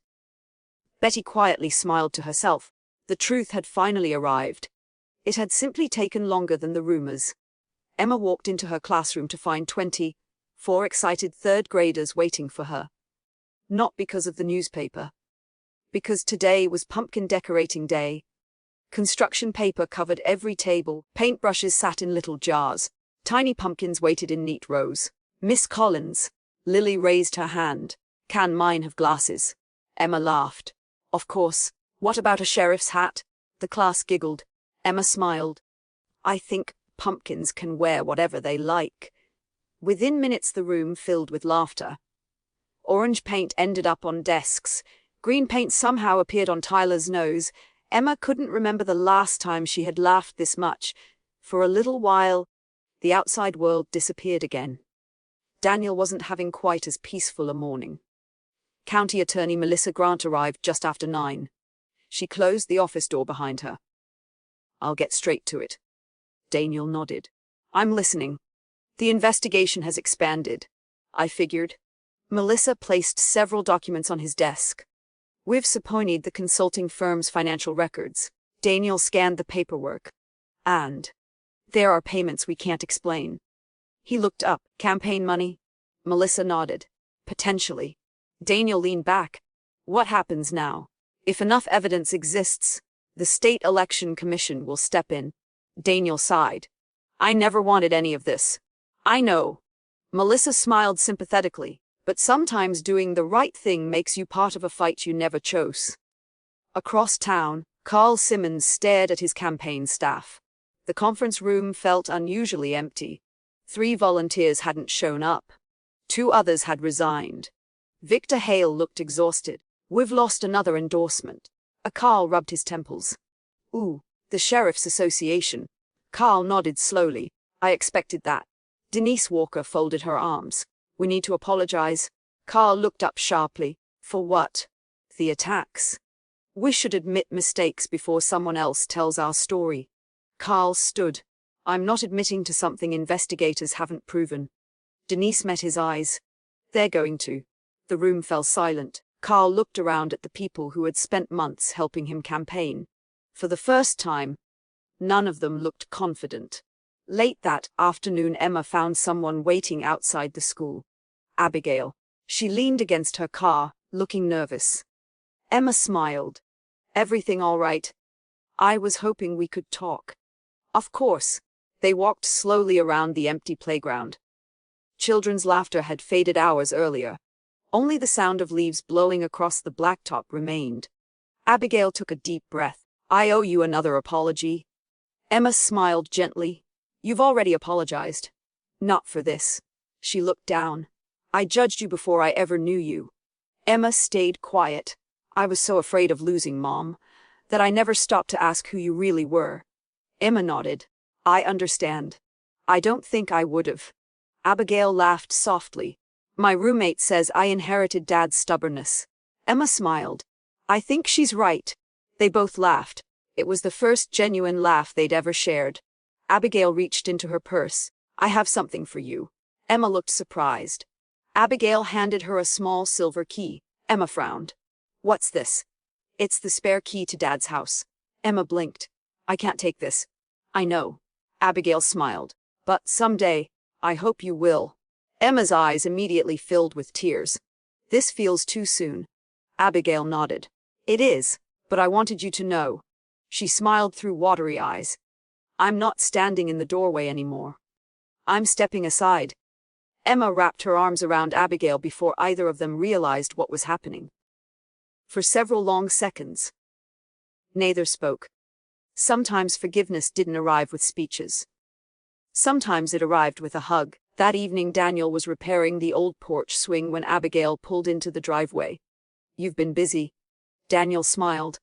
Betty quietly smiled to herself. The truth had finally arrived. It had simply taken longer than the rumors. Emma walked into her classroom to find 24 excited third graders waiting for her. Not because of the newspaper. Because today was pumpkin decorating day. Construction paper covered every table, paintbrushes sat in little jars, tiny pumpkins waited in neat rows. Miss Collins. Lily raised her hand. Can mine have glasses? Emma laughed. Of course. What about a sheriff's hat? The class giggled. Emma smiled. I think pumpkins can wear whatever they like. Within minutes the room filled with laughter. Orange paint ended up on desks. Green paint somehow appeared on Tyler's nose. Emma couldn't remember the last time she had laughed this much. For a little while, the outside world disappeared again. Daniel wasn't having quite as peaceful a morning. County Attorney Melissa Grant arrived just after 9. She closed the office door behind her. I'll get straight to it. Daniel nodded. I'm listening. The investigation has expanded. I figured. Melissa placed several documents on his desk. We've subpoenaed the consulting firm's financial records. Daniel scanned the paperwork. And there are payments we can't explain. He looked up. Campaign money? Melissa nodded. Potentially. Daniel leaned back. What happens now? If enough evidence exists, the State Election Commission will step in. Daniel sighed. I never wanted any of this. I know. Melissa smiled sympathetically. But sometimes doing the right thing makes you part of a fight you never chose. Across town, Carl Simmons stared at his campaign staff. The conference room felt unusually empty. 3 volunteers hadn't shown up. 2 others had resigned. Victor Hale looked exhausted. "We've lost another endorsement." Carl rubbed his temples. "Ooh, the Sheriff's Association." Carl nodded slowly. "I expected that." Denise Walker folded her arms. "We need to apologize." Carl looked up sharply. "For what?" "The attacks. We should admit mistakes before someone else tells our story." Carl stood. "I'm not admitting to something investigators haven't proven." Denise met his eyes. "They're going to." The room fell silent. Carl looked around at the people who had spent months helping him campaign. For the first time, none of them looked confident. Late that afternoon, Emma found someone waiting outside the school. Abigail. She leaned against her car, looking nervous. Emma smiled. "Everything all right? I was hoping we could talk." "Of course." They walked slowly around the empty playground. Children's laughter had faded hours earlier. Only the sound of leaves blowing across the blacktop remained. Abigail took a deep breath. "I owe you another apology." Emma smiled gently. "You've already apologized." "Not for this." She looked down. "I judged you before I ever knew you." Emma stayed quiet. "I was so afraid of losing Mom that I never stopped to ask who you really were." Emma nodded. "I understand. I don't think I would've." Abigail laughed softly. "My roommate says I inherited Dad's stubbornness." Emma smiled. "I think she's right." They both laughed. It was the first genuine laugh they'd ever shared. Abigail reached into her purse. "I have something for you." Emma looked surprised. Abigail handed her a small silver key. Emma frowned. "What's this?" "It's the spare key to Dad's house." Emma blinked. "I can't take this." "I know." Abigail smiled. "But someday, I hope you will." Emma's eyes immediately filled with tears. "This feels too soon." Abigail nodded. "It is, but I wanted you to know." She smiled through watery eyes. "I'm not standing in the doorway anymore. I'm stepping aside." Emma wrapped her arms around Abigail before either of them realized what was happening. For several long seconds, neither spoke. Sometimes forgiveness didn't arrive with speeches. Sometimes it arrived with a hug. That evening Daniel was repairing the old porch swing when Abigail pulled into the driveway. "You've been busy." Daniel smiled.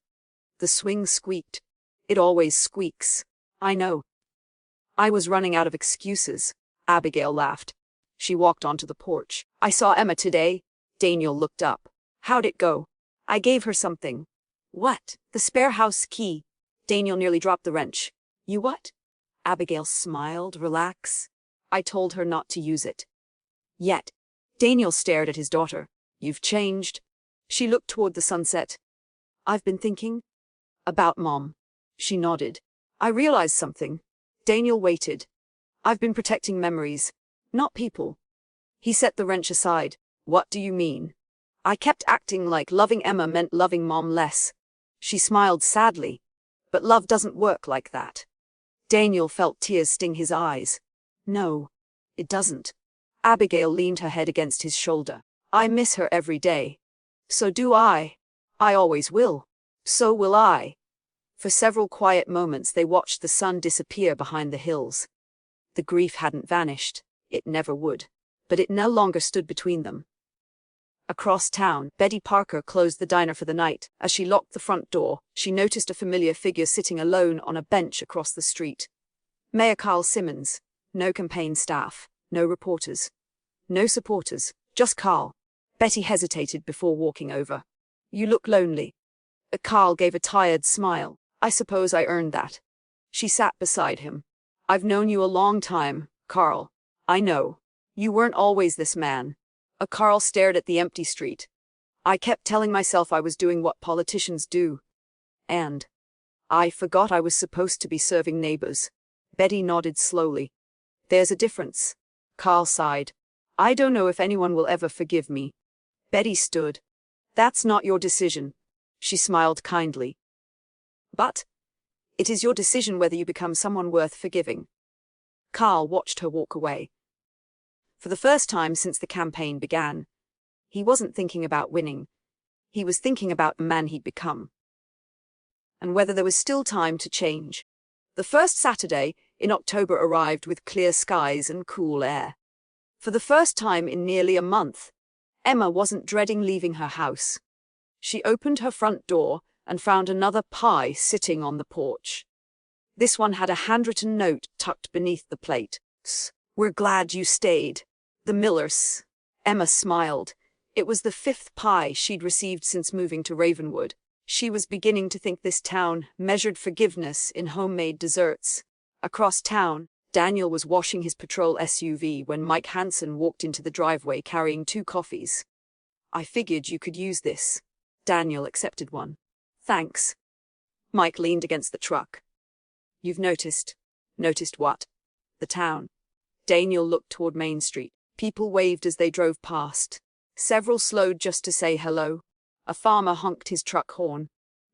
The swing squeaked. "It always squeaks." "I know." "I was running out of excuses." Abigail laughed. She walked onto the porch. "I saw Emma today." Daniel looked up. "How'd it go?" "I gave her something." "What?" "The spare house key." Daniel nearly dropped the wrench. "You what?" Abigail smiled. "Relax. I told her not to use it." "Yet." Daniel stared at his daughter. "You've changed." She looked toward the sunset. "I've been thinking about Mom." She nodded. "I realized something." Daniel waited. "I've been protecting memories, not people." He set the wrench aside. "What do you mean?" "I kept acting like loving Emma meant loving Mom less." She smiled sadly. "But love doesn't work like that." Daniel felt tears sting his eyes. "No, it doesn't." Abigail leaned her head against his shoulder. "I miss her every day." "So do I. I always will." "So will I." For several quiet moments they watched the sun disappear behind the hills. The grief hadn't vanished. It never would. But it no longer stood between them. Across town, Betty Parker closed the diner for the night. As she locked the front door, she noticed a familiar figure sitting alone on a bench across the street. Mayor Carl Simmons. No campaign staff. No reporters. No supporters. Just Carl. Betty hesitated before walking over. "You look lonely." Carl gave a tired smile. "I suppose I earned that." She sat beside him. "I've known you a long time, Carl. I know. You weren't always this man." Carl stared at the empty street. "I kept telling myself I was doing what politicians do. And I forgot I was supposed to be serving neighbors." Betty nodded slowly. "There's a difference." Carl sighed. "I don't know if anyone will ever forgive me." Betty stood. "That's not your decision." She smiled kindly. "But it is your decision whether you become someone worth forgiving." Carl watched her walk away. For the first time since the campaign began, he wasn't thinking about winning. He was thinking about the man he'd become. and whether there was still time to change. The first Saturday in October arrived with clear skies and cool air. For the first time in nearly a month, Emma wasn't dreading leaving her house. She opened her front door and found another pie sitting on the porch. This one had a handwritten note tucked beneath the plate. "We're glad you stayed. The Millers." Emma smiled. It was the 5th pie she'd received since moving to Ravenwood. She was beginning to think this town measured forgiveness in homemade desserts. Across town, Daniel was washing his patrol SUV when Mike Hansen walked into the driveway carrying 2 coffees. "I figured you could use this." Daniel accepted one. "Thanks." Mike leaned against the truck. "You've noticed." "Noticed what?" "The town." Daniel looked toward Main Street. People waved as they drove past. Several slowed just to say hello. A farmer honked his truck horn.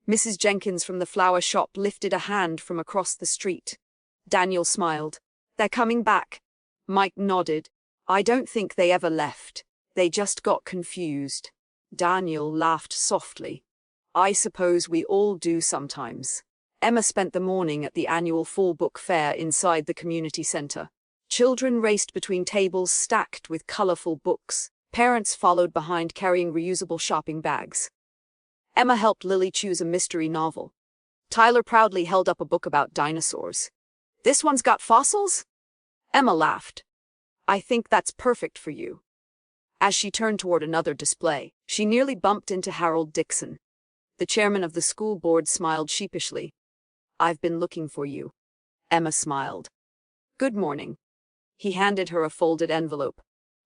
Mrs. Jenkins from the flower shop lifted a hand from across the street. Daniel smiled. "They're coming back." Mike nodded. "I don't think they ever left. They just got confused." Daniel laughed softly. "I suppose we all do sometimes." Emma spent the morning at the annual fall book fair inside the community center. Children raced between tables stacked with colorful books. Parents followed behind carrying reusable shopping bags. Emma helped Lily choose a mystery novel. Tyler proudly held up a book about dinosaurs. "This one's got fossils?" Emma laughed. "I think that's perfect for you." As she turned toward another display, she nearly bumped into Harold Dixon. The chairman of the school board smiled sheepishly. "I've been looking for you." Emma smiled. "Good morning." He handed her a folded envelope.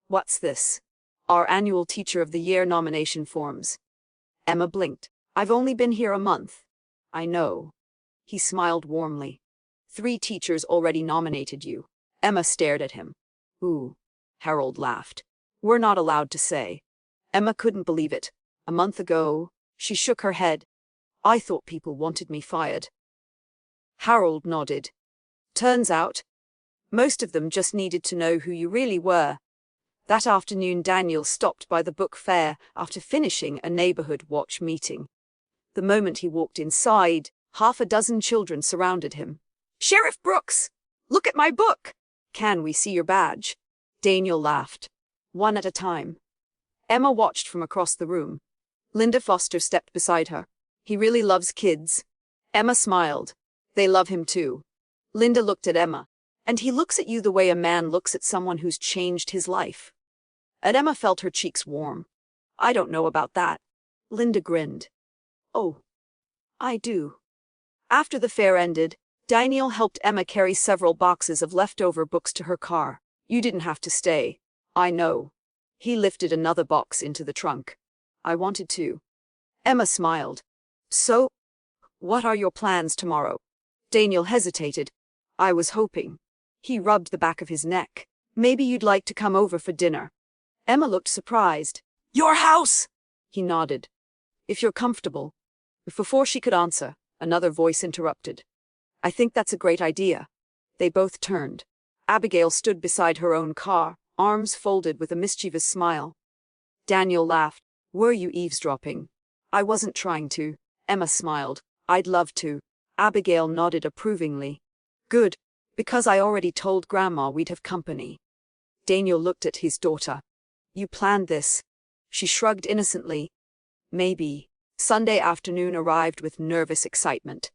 "What's this?" "Our annual Teacher of the Year nomination forms." Emma blinked. "I've only been here a month." "I know." He smiled warmly. 3 teachers already nominated you." Emma stared at him. "Ooh." Harold laughed. "We're not allowed to say." Emma couldn't believe it. A month ago, she shook her head. "I thought people wanted me fired." Harold nodded. "Turns out, most of them just needed to know who you really were." That afternoon, Daniel stopped by the book fair after finishing a neighborhood watch meeting. The moment he walked inside, 6 children surrounded him. "Sheriff Brooks, look at my book!" "Can we see your badge?" Daniel laughed. "One at a time." Emma watched from across the room. Linda Foster stepped beside her. "He really loves kids." Emma smiled. "They love him too." Linda looked at Emma. "And he looks at you the way a man looks at someone who's changed his life." And Emma felt her cheeks warm. "I don't know about that." Linda grinned. "Oh, I do." After the fair ended, Daniel helped Emma carry several boxes of leftover books to her car. "You didn't have to stay." "I know." He lifted another box into the trunk. "I wanted to." Emma smiled. "So, what are your plans tomorrow?" Daniel hesitated. "I was hoping." He rubbed the back of his neck. "Maybe you'd like to come over for dinner." Emma looked surprised. "Your house?" He nodded. "If you're comfortable." Before she could answer, another voice interrupted. "I think that's a great idea." They both turned. Abigail stood beside her own car, arms folded with a mischievous smile. Daniel laughed. "Were you eavesdropping?" "I wasn't trying to." Emma smiled. "I'd love to." Abigail nodded approvingly. "Good, because I already told Grandma we'd have company." Daniel looked at his daughter. "You planned this?" She shrugged innocently. "Maybe." Sunday afternoon arrived with nervous excitement.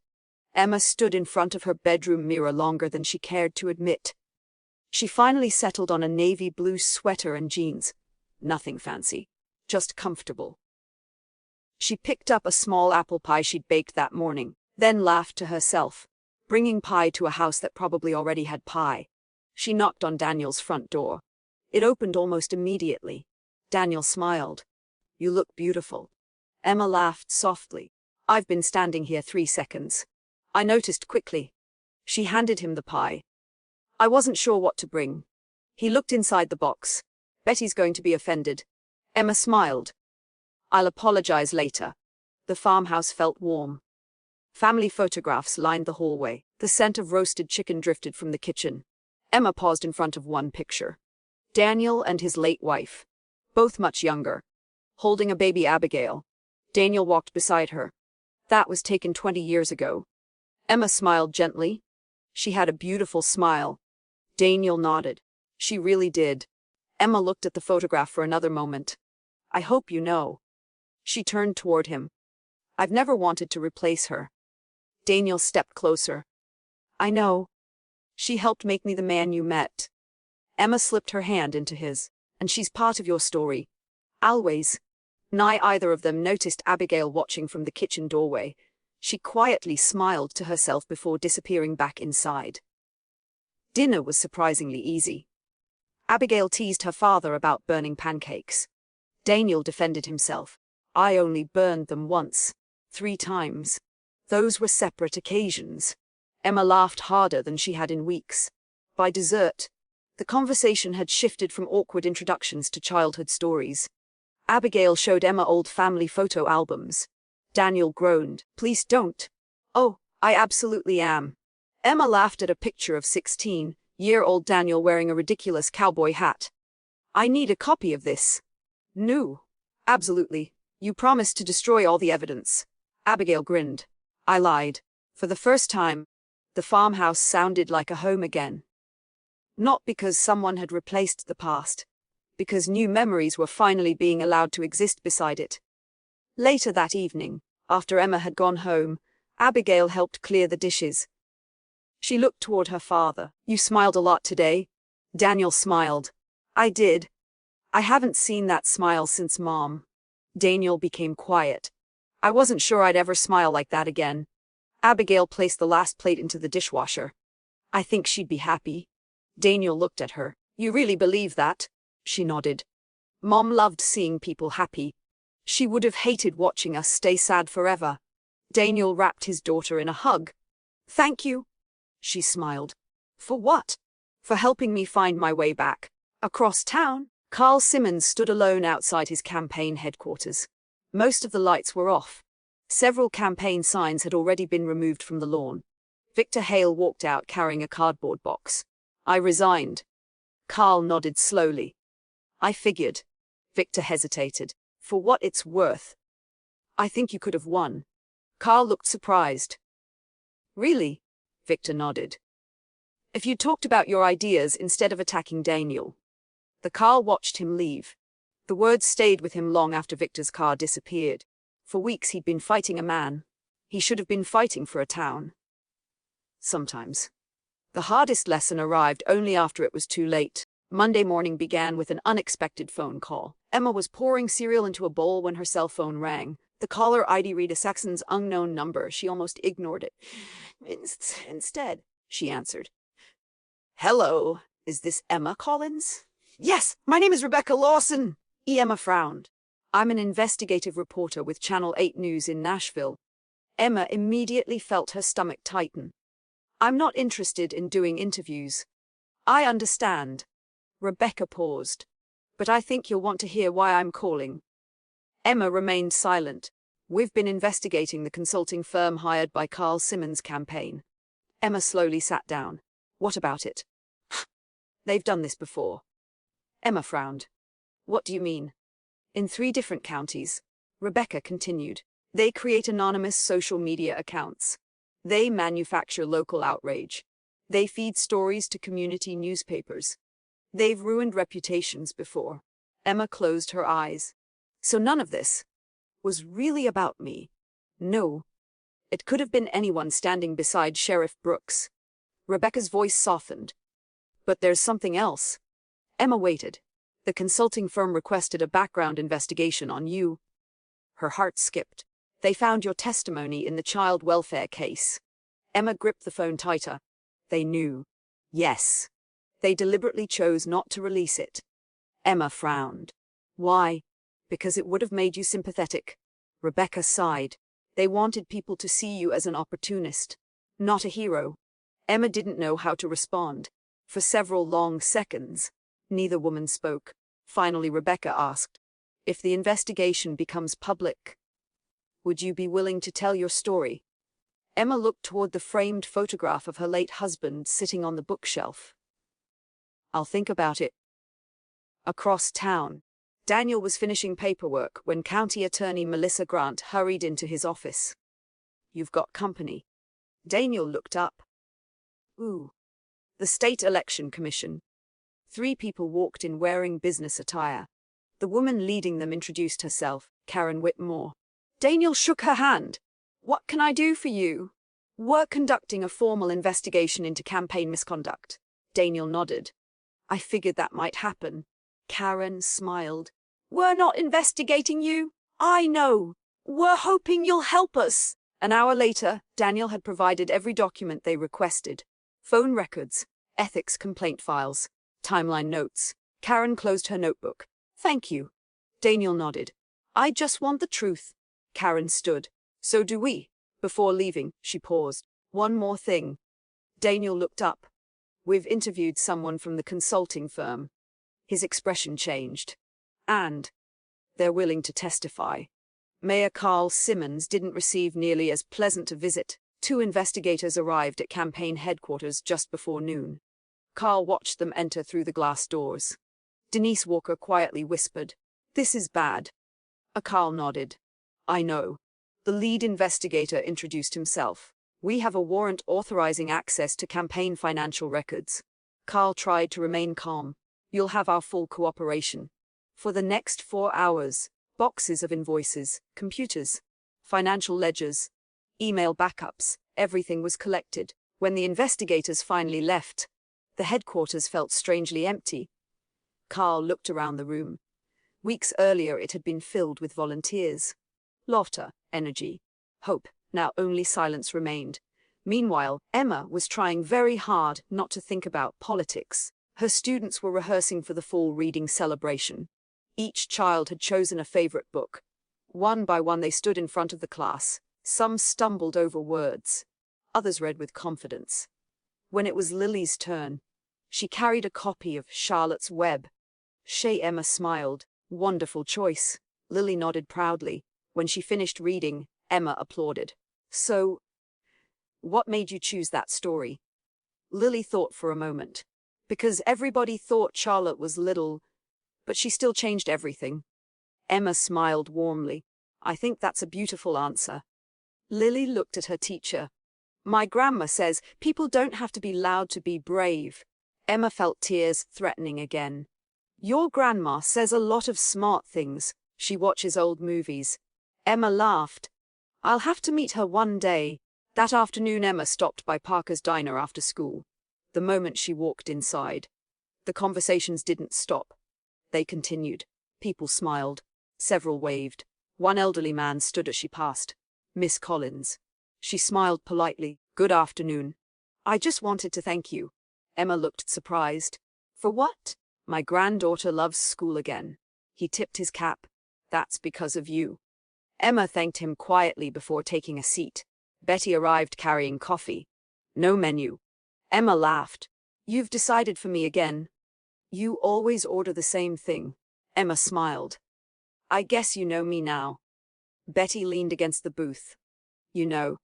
Emma stood in front of her bedroom mirror longer than she cared to admit. She finally settled on a navy blue sweater and jeans. Nothing fancy, just comfortable. She picked up a small apple pie she'd baked that morning, then laughed to herself, bringing pie to a house that probably already had pie. She knocked on Daniel's front door. It opened almost immediately. Daniel smiled. "You look beautiful." Emma laughed softly. "I've been standing here 3 seconds. I noticed quickly." She handed him the pie. "I wasn't sure what to bring." He looked inside the box. "Betty's going to be offended." Emma smiled. "I'll apologize later." The farmhouse felt warm. Family photographs lined the hallway. The scent of roasted chicken drifted from the kitchen. Emma paused in front of one picture. Daniel and his late wife, both much younger, holding a baby Abigail. Daniel walked beside her. That was taken 20 years ago. Emma smiled gently. She had a beautiful smile. Daniel nodded. She really did. Emma looked at the photograph for another moment. I hope you know. She turned toward him. I've never wanted to replace her. Daniel stepped closer. I know. She helped make me the man you met. Emma slipped her hand into his. And she's part of your story. Always. Neither of them noticed Abigail watching from the kitchen doorway. She quietly smiled to herself before disappearing back inside. Dinner was surprisingly easy. Abigail teased her father about burning pancakes. Daniel defended himself. I only burned them once. 3 times. Those were separate occasions. Emma laughed harder than she had in weeks. By dessert, the conversation had shifted from awkward introductions to childhood stories. Abigail showed Emma old family photo albums. Daniel groaned. Please don't. Oh, I absolutely am. Emma laughed at a picture of 16-year-old Daniel wearing a ridiculous cowboy hat. I need a copy of this. No. Absolutely. You promised to destroy all the evidence. Abigail grinned. I lied. For the first time, the farmhouse sounded like a home again. Not because someone had replaced the past, because new memories were finally being allowed to exist beside it. Later that evening, after Emma had gone home, Abigail helped clear the dishes. She looked toward her father. You smiled a lot today. Daniel smiled. I did. I haven't seen that smile since Mom. Daniel became quiet. I wasn't sure I'd ever smile like that again. Abigail placed the last plate into the dishwasher. I think she'd be happy. Daniel looked at her. You really believe that? She nodded. Mom loved seeing people happy. She would have hated watching us stay sad forever. Daniel wrapped his daughter in a hug. Thank you. She smiled. For what? For helping me find my way back. Across town, Carl Simmons stood alone outside his campaign headquarters. Most of the lights were off. Several campaign signs had already been removed from the lawn. Victor Hale walked out carrying a cardboard box. I resigned. Carl nodded slowly. I figured. Victor hesitated. For what it's worth. I think you could have won. Carl looked surprised. Really? Victor nodded. If you talked about your ideas instead of attacking Daniel. The Carl watched him leave. The words stayed with him long after Victor's car disappeared. For weeks he'd been fighting a man. He should have been fighting for a town. Sometimes. The hardest lesson arrived only after it was too late. Monday morning began with an unexpected phone call. Emma was pouring cereal into a bowl when her cell phone rang. The caller ID read a Saxon's unknown number. She almost ignored it. Instead, she answered. Hello, is this Emma Collins? Yes, my name is Rebecca Lawson. Emma frowned. I'm an investigative reporter with Channel 8 News in Nashville. Emma immediately felt her stomach tighten. I'm not interested in doing interviews. I understand. Rebecca paused. But I think you'll want to hear why I'm calling. Emma remained silent. We've been investigating the consulting firm hired by Carl Simmons' campaign. Emma slowly sat down. What about it? They've done this before. Emma frowned. What do you mean? In 3 different counties. Rebecca continued. They create anonymous social media accounts. They manufacture local outrage. They feed stories to community newspapers. They've ruined reputations before. Emma closed her eyes. So none of this was really about me. No. It could have been anyone standing beside Sheriff Brooks. Rebecca's voice softened. But there's something else. Emma waited. The consulting firm requested a background investigation on you. Her heart skipped. They found your testimony in the child welfare case. Emma gripped the phone tighter. They knew. Yes. They deliberately chose not to release it. Emma frowned. Why? Because it would have made you sympathetic. Rebecca sighed. They wanted people to see you as an opportunist, not a hero. Emma didn't know how to respond. For several long seconds, neither woman spoke. Finally, Rebecca asked, if the investigation becomes public, would you be willing to tell your story? Emma looked toward the framed photograph of her late husband sitting on the bookshelf. I'll think about it. Across town, Daniel was finishing paperwork when County Attorney Melissa Grant hurried into his office. You've got company. Daniel looked up. Ooh. The State Election Commission. 3 people walked in wearing business attire. The woman leading them introduced herself, Karen Whitmore. Daniel shook her hand. What can I do for you? We're conducting a formal investigation into campaign misconduct. Daniel nodded. I figured that might happen. Karen smiled. We're not investigating you. I know. We're hoping you'll help us. An hour later, Daniel had provided every document they requested. Phone records, ethics complaint files, timeline notes. Karen closed her notebook. Thank you. Daniel nodded. I just want the truth. Karen stood. So do we. Before leaving, she paused. One more thing. Daniel looked up. We've interviewed someone from the consulting firm. His expression changed. And they're willing to testify. Mayor Carl Simmons didn't receive nearly as pleasant a visit. 2 investigators arrived at campaign headquarters just before noon. Carl watched them enter through the glass doors. Denise Walker quietly whispered, "This is bad." Carl nodded. "I know." The lead investigator introduced himself. "We have a warrant authorizing access to campaign financial records." Carl tried to remain calm. "You'll have our full cooperation. For the next 4 hours, boxes of invoices, computers, financial ledgers, email backups, everything was collected." When the investigators finally left, the headquarters felt strangely empty. Carl looked around the room. Weeks earlier it had been filled with volunteers. Laughter, energy, hope. Now only silence remained. Meanwhile, Emma was trying very hard not to think about politics. Her students were rehearsing for the fall reading celebration. Each child had chosen a favorite book. One by one they stood in front of the class. Some stumbled over words. Others read with confidence. When it was Lily's turn, she carried a copy of Charlotte's Web. Emma smiled. Wonderful choice. Lily nodded proudly. When she finished reading, Emma applauded. So, what made you choose that story? Lily thought for a moment. Because everybody thought Charlotte was little, but she still changed everything. Emma smiled warmly. I think that's a beautiful answer. Lily looked at her teacher. My grandma says people don't have to be loud to be brave. Emma felt tears threatening again. Your grandma says a lot of smart things. She watches old movies. Emma laughed. I'll have to meet her one day. That afternoon Emma stopped by Parker's diner after school. The moment she walked inside, the conversations didn't stop. They continued. People smiled. Several waved. One elderly man stood as she passed. Miss Collins. She smiled politely. Good afternoon. I just wanted to thank you. Emma looked surprised. For what? My granddaughter loves school again. He tipped his cap. That's because of you. Emma thanked him quietly before taking a seat. Betty arrived carrying coffee. No menu. Emma laughed. You've decided for me again. You always order the same thing. Emma smiled. I guess you know me now. Betty leaned against the booth. You know,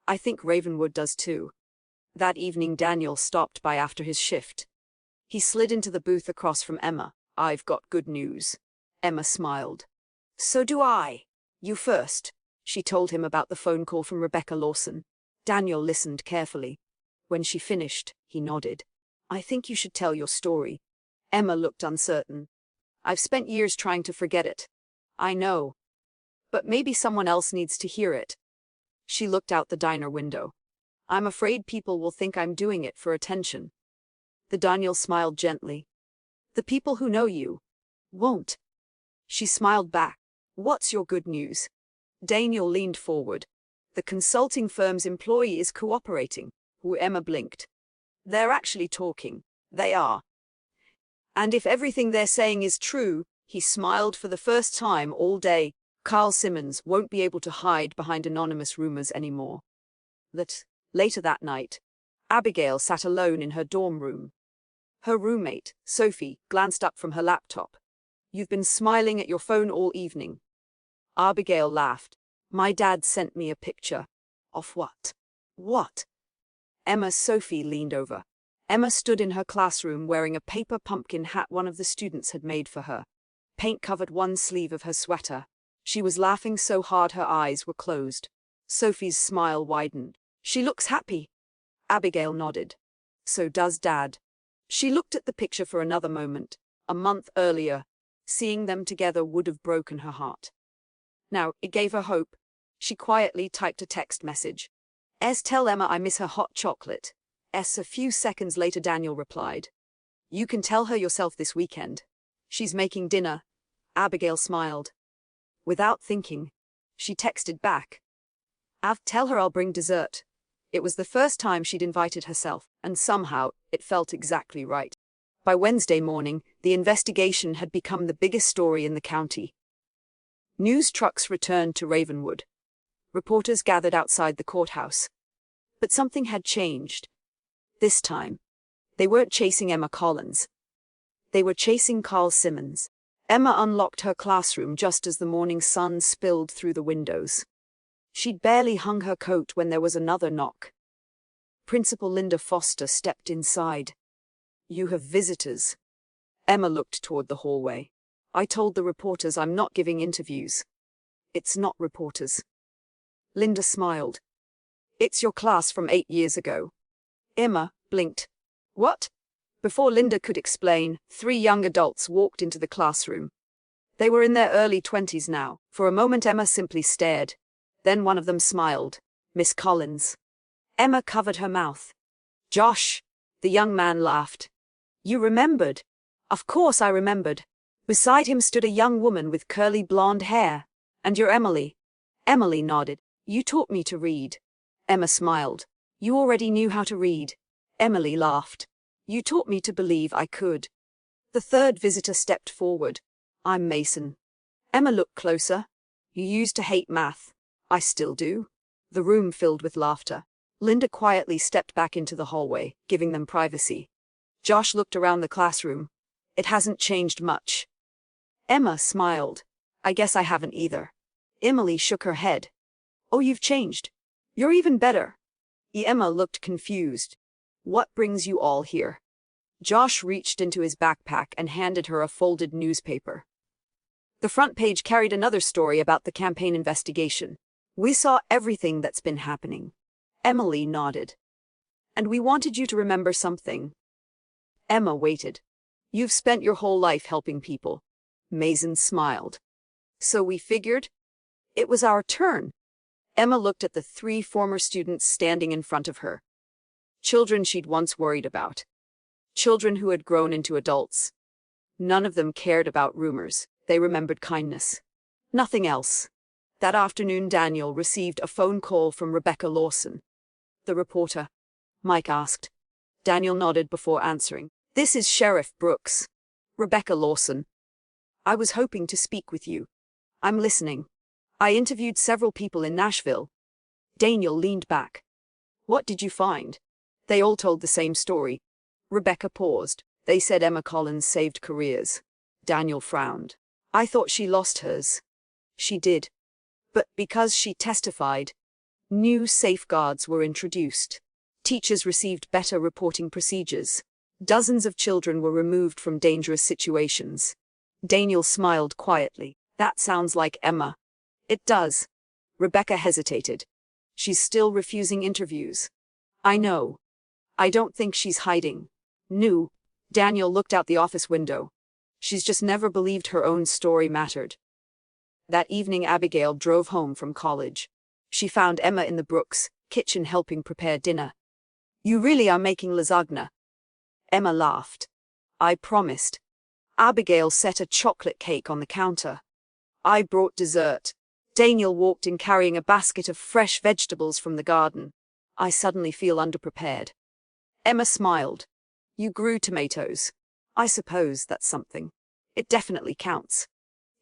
I think Ravenwood does too. That evening Daniel stopped by after his shift. He slid into the booth across from Emma. I've got good news. Emma smiled. So do I. You first. She told him about the phone call from Rebecca Lawson. Daniel listened carefully. When she finished, he nodded. I think you should tell your story. Emma looked uncertain. I've spent years trying to forget it. I know. But maybe someone else needs to hear it. She looked out the diner window. I'm afraid people will think I'm doing it for attention. The Daniel smiled gently. The people who know you won't. She smiled back. What's your good news? Daniel leaned forward. The consulting firm's employee is cooperating. Emma blinked. They're actually talking. They are. And if everything they're saying is true, he smiled for the first time all day. Carl Simmons won't be able to hide behind anonymous rumors anymore. Later that night, Abigail sat alone in her dorm room. Her roommate, Sophie, glanced up from her laptop. You've been smiling at your phone all evening. Abigail laughed. My dad sent me a picture. Of what? What? Sophie leaned over. Emma stood in her classroom wearing a paper pumpkin hat one of the students had made for her. Paint covered one sleeve of her sweater. She was laughing so hard her eyes were closed. Sophie's smile widened. She looks happy. Abigail nodded. So does Dad. She looked at the picture for another moment. A month earlier, seeing them together would have broken her heart. Now, it gave her hope. She quietly typed a text message. Tell Emma I miss her hot chocolate. A few seconds later Daniel replied. You can tell her yourself this weekend. She's making dinner. Abigail smiled. Without thinking, she texted back. Tell her I'll bring dessert. It was the first time she'd invited herself, and somehow it felt exactly right. By Wednesday morning, the investigation had become the biggest story in the county. News trucks returned to Ravenwood. Reporters gathered outside the courthouse. But something had changed. This time, they weren't chasing Emma Collins. They were chasing Carl Simmons. Emma unlocked her classroom just as the morning sun spilled through the windows. She'd barely hung her coat when there was another knock. Principal Linda Foster stepped inside. You have visitors. Emma looked toward the hallway. I told the reporters I'm not giving interviews. It's not reporters. Linda smiled. It's your class from 8 years ago. Emma blinked. What? Before Linda could explain, 3 young adults walked into the classroom. They were in their early 20s now. For a moment Emma simply stared. Then one of them smiled. Miss Collins. Emma covered her mouth. Josh. The young man laughed. You remembered? Of course I remembered. Beside him stood a young woman with curly blonde hair. And you're Emily. Emily nodded. You taught me to read. Emma smiled. You already knew how to read. Emily laughed. You taught me to believe I could. The third visitor stepped forward. I'm Mason. Emma looked closer. You used to hate math. I still do. The room filled with laughter. Linda quietly stepped back into the hallway, giving them privacy. Josh looked around the classroom. It hasn't changed much. Emma smiled. I guess I haven't either. Emily shook her head. Oh, you've changed. You're even better. Emma looked confused. What brings you all here? Josh reached into his backpack and handed her a folded newspaper. The front page carried another story about the campaign investigation. We saw everything that's been happening. Emily nodded. And we wanted you to remember something. Emma waited. You've spent your whole life helping people. Mason smiled. So we figured it was our turn. Emma looked at the 3 former students standing in front of her. Children she'd once worried about. Children who had grown into adults. None of them cared about rumors. They remembered kindness. Nothing else. That afternoon Daniel received a phone call from Rebecca Lawson. The reporter. Mike asked. Daniel nodded before answering. This is Sheriff Brooks. Rebecca Lawson. I was hoping to speak with you. I'm listening. I interviewed several people in Nashville. Daniel leaned back. What did you find? They all told the same story. Rebecca paused. They said Emma Collins saved careers. Daniel frowned. I thought she lost hers. She did. But because she testified, new safeguards were introduced. Teachers received better reporting procedures. Dozens of children were removed from dangerous situations. Daniel smiled quietly. That sounds like Emma. It does. Rebecca hesitated. She's still refusing interviews. I know. I don't think she's hiding. No. Daniel looked out the office window. She's just never believed her own story mattered. That evening Abigail drove home from college. She found Emma in the Brooks kitchen helping prepare dinner. You really are making lasagna. Emma laughed. I promised. Abigail set a chocolate cake on the counter. I brought dessert. Daniel walked in carrying a basket of fresh vegetables from the garden. I suddenly feel underprepared. Emma smiled. You grew tomatoes. I suppose that's something. It definitely counts.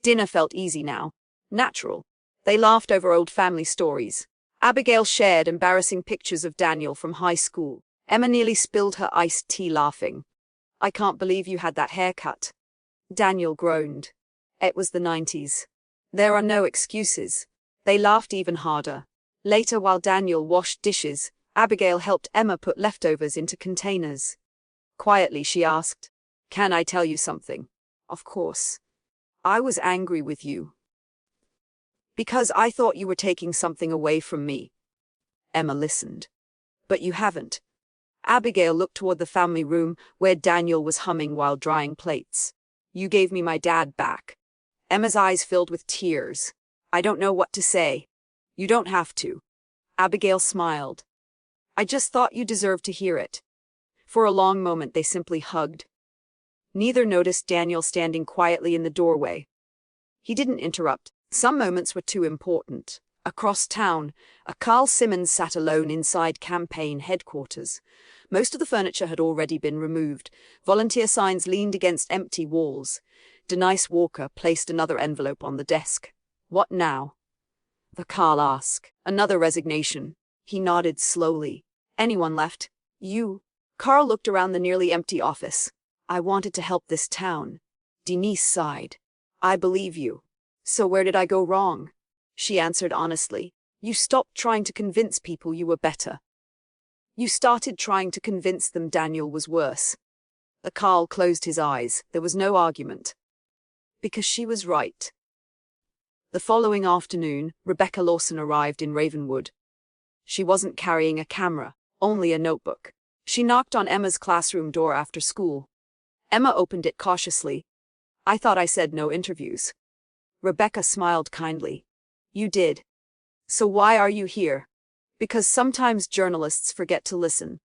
Dinner felt easy now. Natural. They laughed over old family stories. Abigail shared embarrassing pictures of Daniel from high school. Emma nearly spilled her iced tea laughing. I can't believe you had that haircut. Daniel groaned. It was the 90s. There are no excuses. They laughed even harder. Later, while Daniel washed dishes, Abigail helped Emma put leftovers into containers. Quietly, she asked, Can I tell you something? Of course. I was angry with you. Because I thought you were taking something away from me. Emma listened. But you haven't. Abigail looked toward the family room where Daniel was humming while drying plates. You gave me my dad back. Emma's eyes filled with tears. I don't know what to say. You don't have to. Abigail smiled. I just thought you deserved to hear it. For a long moment they simply hugged. Neither noticed Daniel standing quietly in the doorway. He didn't interrupt. Some moments were too important. Across town, a Carl Simmons sat alone inside campaign headquarters. Most of the furniture had already been removed. Volunteer signs leaned against empty walls. Denise Walker placed another envelope on the desk. What now? The Carl asked. Another resignation. He nodded slowly. Anyone left? You. Carl looked around the nearly empty office. I wanted to help this town. Denise sighed. I believe you. So where did I go wrong? She answered honestly. You stopped trying to convince people you were better. You started trying to convince them Daniel was worse. The Carl closed his eyes. There was no argument. Because she was right. The following afternoon, Rebecca Lawson arrived in Ravenwood. She wasn't carrying a camera, only a notebook. She knocked on Emma's classroom door after school. Emma opened it cautiously. I thought I said no interviews. Rebecca smiled kindly. You did. So why are you here? Because sometimes journalists forget to listen.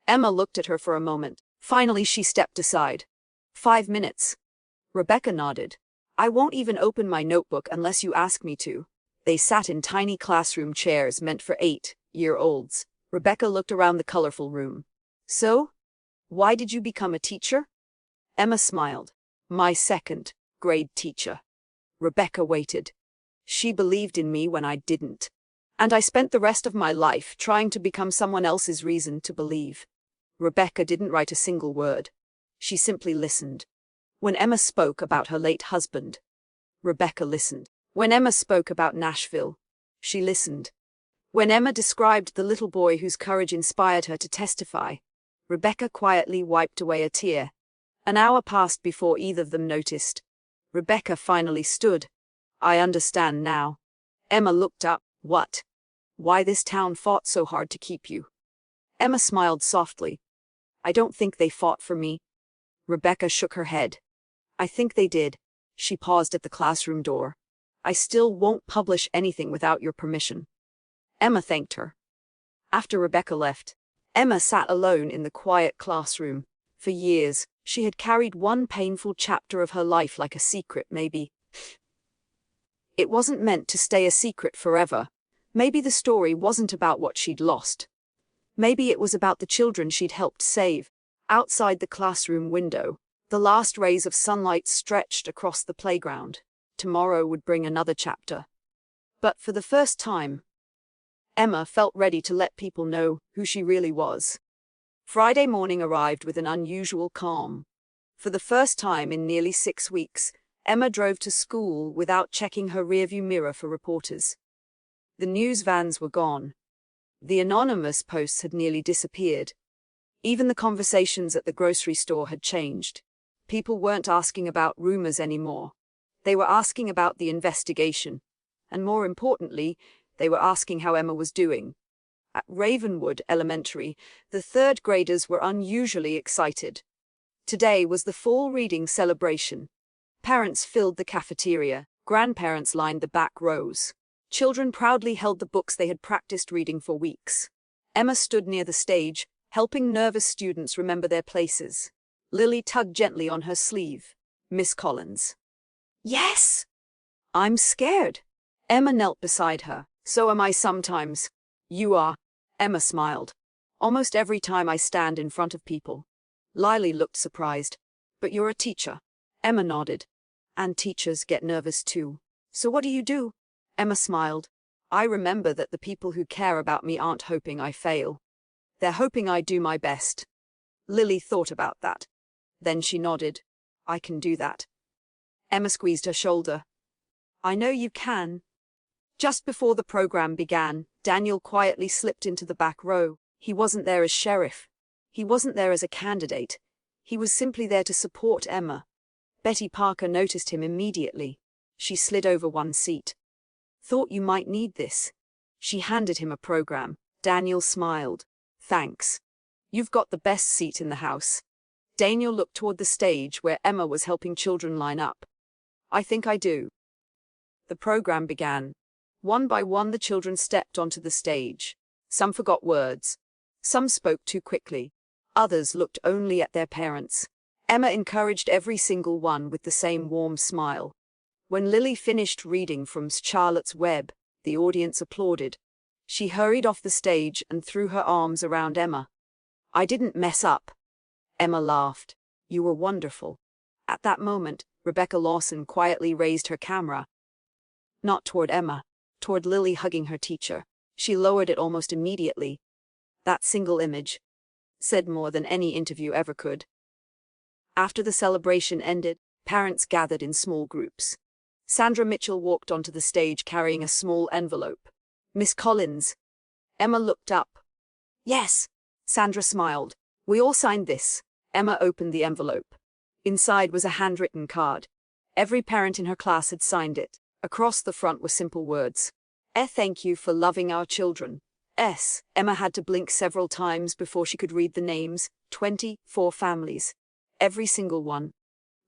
Emma looked at her for a moment. Finally she stepped aside. 5 minutes. Rebecca nodded. I won't even open my notebook unless you ask me to. They sat in tiny classroom chairs meant for 8-year-olds. Rebecca looked around the colorful room. So? Why did you become a teacher? Emma smiled. My second-grade teacher. Rebecca waited. She believed in me when I didn't. And I spent the rest of my life trying to become someone else's reason to believe. Rebecca didn't write a single word. She simply listened. When Emma spoke about her late husband, Rebecca listened. When Emma spoke about Nashville, she listened. When Emma described the little boy whose courage inspired her to testify, Rebecca quietly wiped away a tear. An hour passed before either of them noticed. Rebecca finally stood. I understand now. Emma looked up. What? Why this town fought so hard to keep you? Emma smiled softly. I don't think they fought for me. Rebecca shook her head. I think they did. She paused at the classroom door. I still won't publish anything without your permission. Emma thanked her. After Rebecca left, Emma sat alone in the quiet classroom. For years, she had carried one painful chapter of her life like a secret, maybe. It wasn't meant to stay a secret forever. Maybe the story wasn't about what she'd lost. Maybe it was about the children she'd helped save. Outside the classroom window, the last rays of sunlight stretched across the playground. Tomorrow would bring another chapter. But for the first time, Emma felt ready to let people know who she really was. Friday morning arrived with an unusual calm. For the first time in nearly 6 weeks, Emma drove to school without checking her rearview mirror for reporters. The news vans were gone. The anonymous posts had nearly disappeared. Even the conversations at the grocery store had changed. People weren't asking about rumors anymore. They were asking about the investigation. And more importantly, they were asking how Emma was doing. At Ravenwood Elementary, the third graders were unusually excited. Today was the fall reading celebration. Parents filled the cafeteria. Grandparents lined the back rows. Children proudly held the books they had practiced reading for weeks. Emma stood near the stage, helping nervous students remember their places. Lily tugged gently on her sleeve. Miss Collins. Yes! I'm scared. Emma knelt beside her. So am I sometimes. You are. Emma smiled. Almost every time I stand in front of people. Lily looked surprised. But you're a teacher. Emma nodded. And teachers get nervous too. So what do you do? Emma smiled. I remember that the people who care about me aren't hoping I fail. They're hoping I do my best. Lily thought about that. Then she nodded. I can do that. Emma squeezed her shoulder. I know you can. Just before the program began, Daniel quietly slipped into the back row. He wasn't there as sheriff. He wasn't there as a candidate. He was simply there to support Emma. Betty Parker noticed him immediately. She slid over one seat. Thought you might need this. She handed him a program. Daniel smiled. Thanks. You've got the best seat in the house. Daniel looked toward the stage where Emma was helping children line up. I think I do. The program began. One by one the children stepped onto the stage. Some forgot words. Some spoke too quickly. Others looked only at their parents. Emma encouraged every single one with the same warm smile. When Lily finished reading from Charlotte's Web, the audience applauded. She hurried off the stage and threw her arms around Emma. I didn't mess up. Emma laughed. You were wonderful. At that moment, Rebecca Lawson quietly raised her camera. Not toward Emma, toward Lily hugging her teacher. She lowered it almost immediately. That single image said more than any interview ever could. After the celebration ended, parents gathered in small groups. Sandra Mitchell walked onto the stage carrying a small envelope. Miss Collins. Emma looked up. Yes. Sandra smiled. We all signed this. Emma opened the envelope. Inside was a handwritten card. Every parent in her class had signed it. Across the front were simple words. Thank you for loving our children. S. Emma had to blink several times before she could read the names. 24 families. Every single one.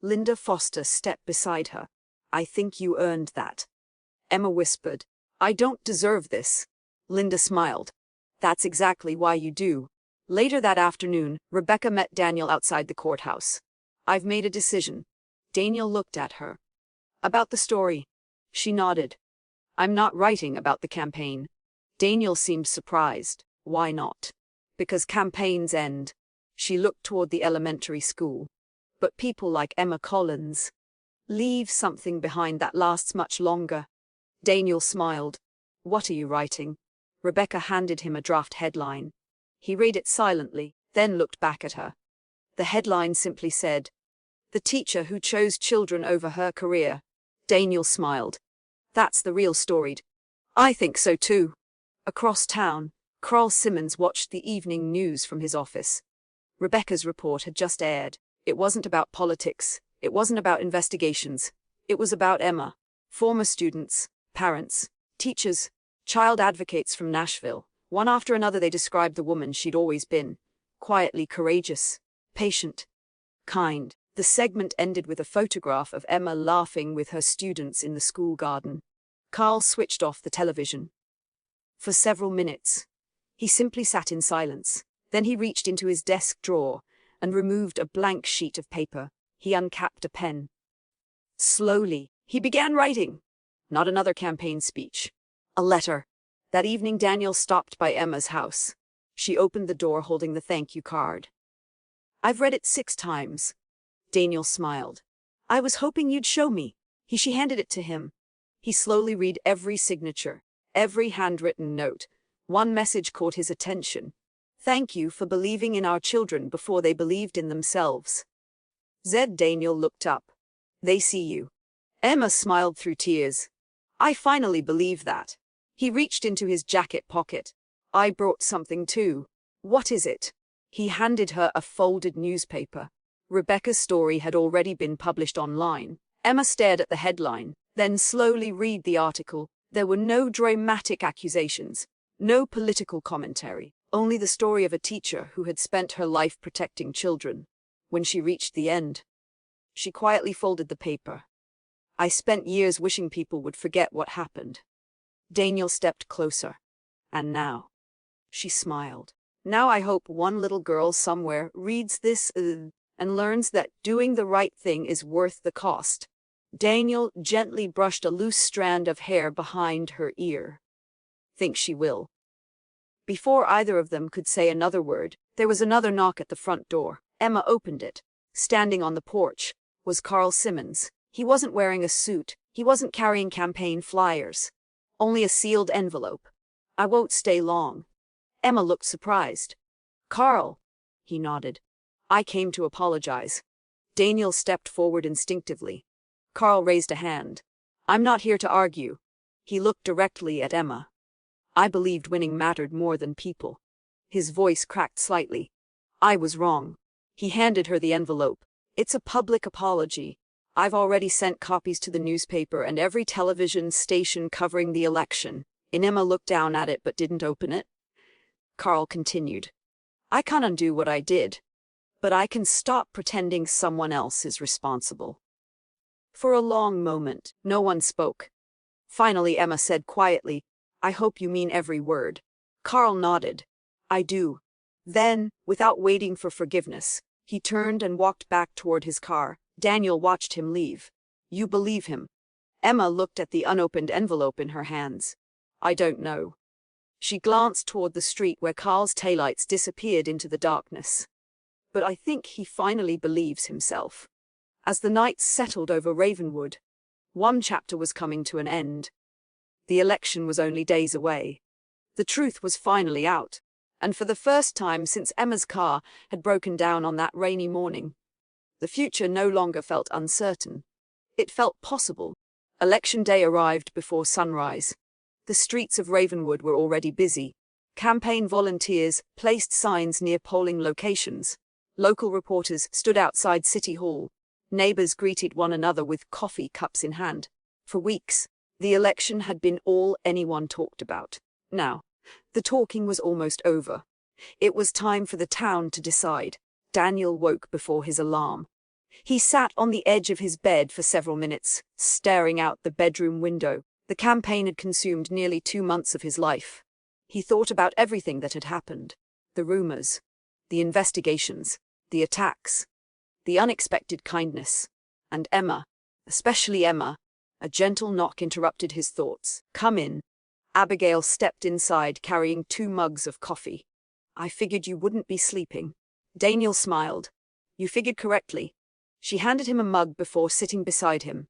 Linda Foster stepped beside her. I think you earned that. Emma whispered. I don't deserve this. Linda smiled. That's exactly why you do. Later that afternoon, Rebecca met Daniel outside the courthouse. I've made a decision. Daniel looked at her. About the story. She nodded. I'm not writing about the campaign. Daniel seemed surprised. Why not? Because campaigns end. She looked toward the elementary school. But people like Emma Collins leave something behind that lasts much longer. Daniel smiled. What are you writing? Rebecca handed him a draft headline. He read it silently, then looked back at her. The headline simply said, The Teacher Who Chose Children Over Her Career. Daniel smiled. That's the real story. I think so too. Across town, Carl Simmons watched the evening news from his office. Rebecca's report had just aired. It wasn't about politics. It wasn't about investigations. It was about Emma. Former students, parents, teachers, child advocates from Nashville. One after another they described the woman she'd always been. Quietly courageous, patient, kind. The segment ended with a photograph of Emma laughing with her students in the school garden. Carl switched off the television. For several minutes, he simply sat in silence. Then he reached into his desk drawer and removed a blank sheet of paper. He uncapped a pen. Slowly, he began writing. Not another campaign speech. A letter. That evening Daniel stopped by Emma's house. She opened the door holding the thank you card. I've read it 6 times. Daniel smiled. I was hoping you'd show me. She handed it to him. He slowly read every signature, every handwritten note. One message caught his attention. Thank you for believing in our children before they believed in themselves. Daniel looked up. They see you. Emma smiled through tears. I finally believe that. He reached into his jacket pocket. I brought something too. What is it? He handed her a folded newspaper. Rebecca's story had already been published online. Emma stared at the headline, then slowly read the article. There were no dramatic accusations, no political commentary, only the story of a teacher who had spent her life protecting children. When she reached the end, she quietly folded the paper. I spent years wishing people would forget what happened. Daniel stepped closer. And now? She smiled. Now I hope one little girl somewhere reads this and learns that doing the right thing is worth the cost. Daniel gently brushed a loose strand of hair behind her ear. Think she will. Before either of them could say another word, there was another knock at the front door. Emma opened it. Standing on the porch was Carl Simmons. He wasn't wearing a suit. He wasn't carrying campaign flyers. Only a sealed envelope. I won't stay long. Emma looked surprised. Carl. He nodded. I came to apologize. Daniel stepped forward instinctively. Carl raised a hand. I'm not here to argue. He looked directly at Emma. I believed winning mattered more than people. His voice cracked slightly. I was wrong. He handed her the envelope. It's a public apology. I've already sent copies to the newspaper and every television station covering the election. Emma looked down at it but didn't open it. Carl continued. I can't undo what I did, but I can stop pretending someone else is responsible. For a long moment, no one spoke. Finally, Emma said quietly, I hope you mean every word. Carl nodded. I do. Then, without waiting for forgiveness, he turned and walked back toward his car. Daniel watched him leave. You believe him? Emma looked at the unopened envelope in her hands. I don't know. She glanced toward the street where Carl's taillights disappeared into the darkness. But I think he finally believes himself. As the night settled over Ravenwood, one chapter was coming to an end. The election was only days away. The truth was finally out, and for the first time since Emma's car had broken down on that rainy morning, the future no longer felt uncertain. It felt possible. Election day arrived before sunrise. The streets of Ravenwood were already busy. Campaign volunteers placed signs near polling locations. Local reporters stood outside City Hall. Neighbors greeted one another with coffee cups in hand. For weeks, the election had been all anyone talked about. Now, the talking was almost over. It was time for the town to decide. Daniel woke before his alarm. He sat on the edge of his bed for several minutes, staring out the bedroom window. The campaign had consumed nearly 2 months of his life. He thought about everything that had happened. The rumors, the investigations, the attacks, the unexpected kindness. And Emma, especially Emma. A gentle knock interrupted his thoughts. Come in. Abigail stepped inside carrying 2 mugs of coffee. I figured you wouldn't be sleeping. Daniel smiled. You figured correctly. She handed him a mug before sitting beside him.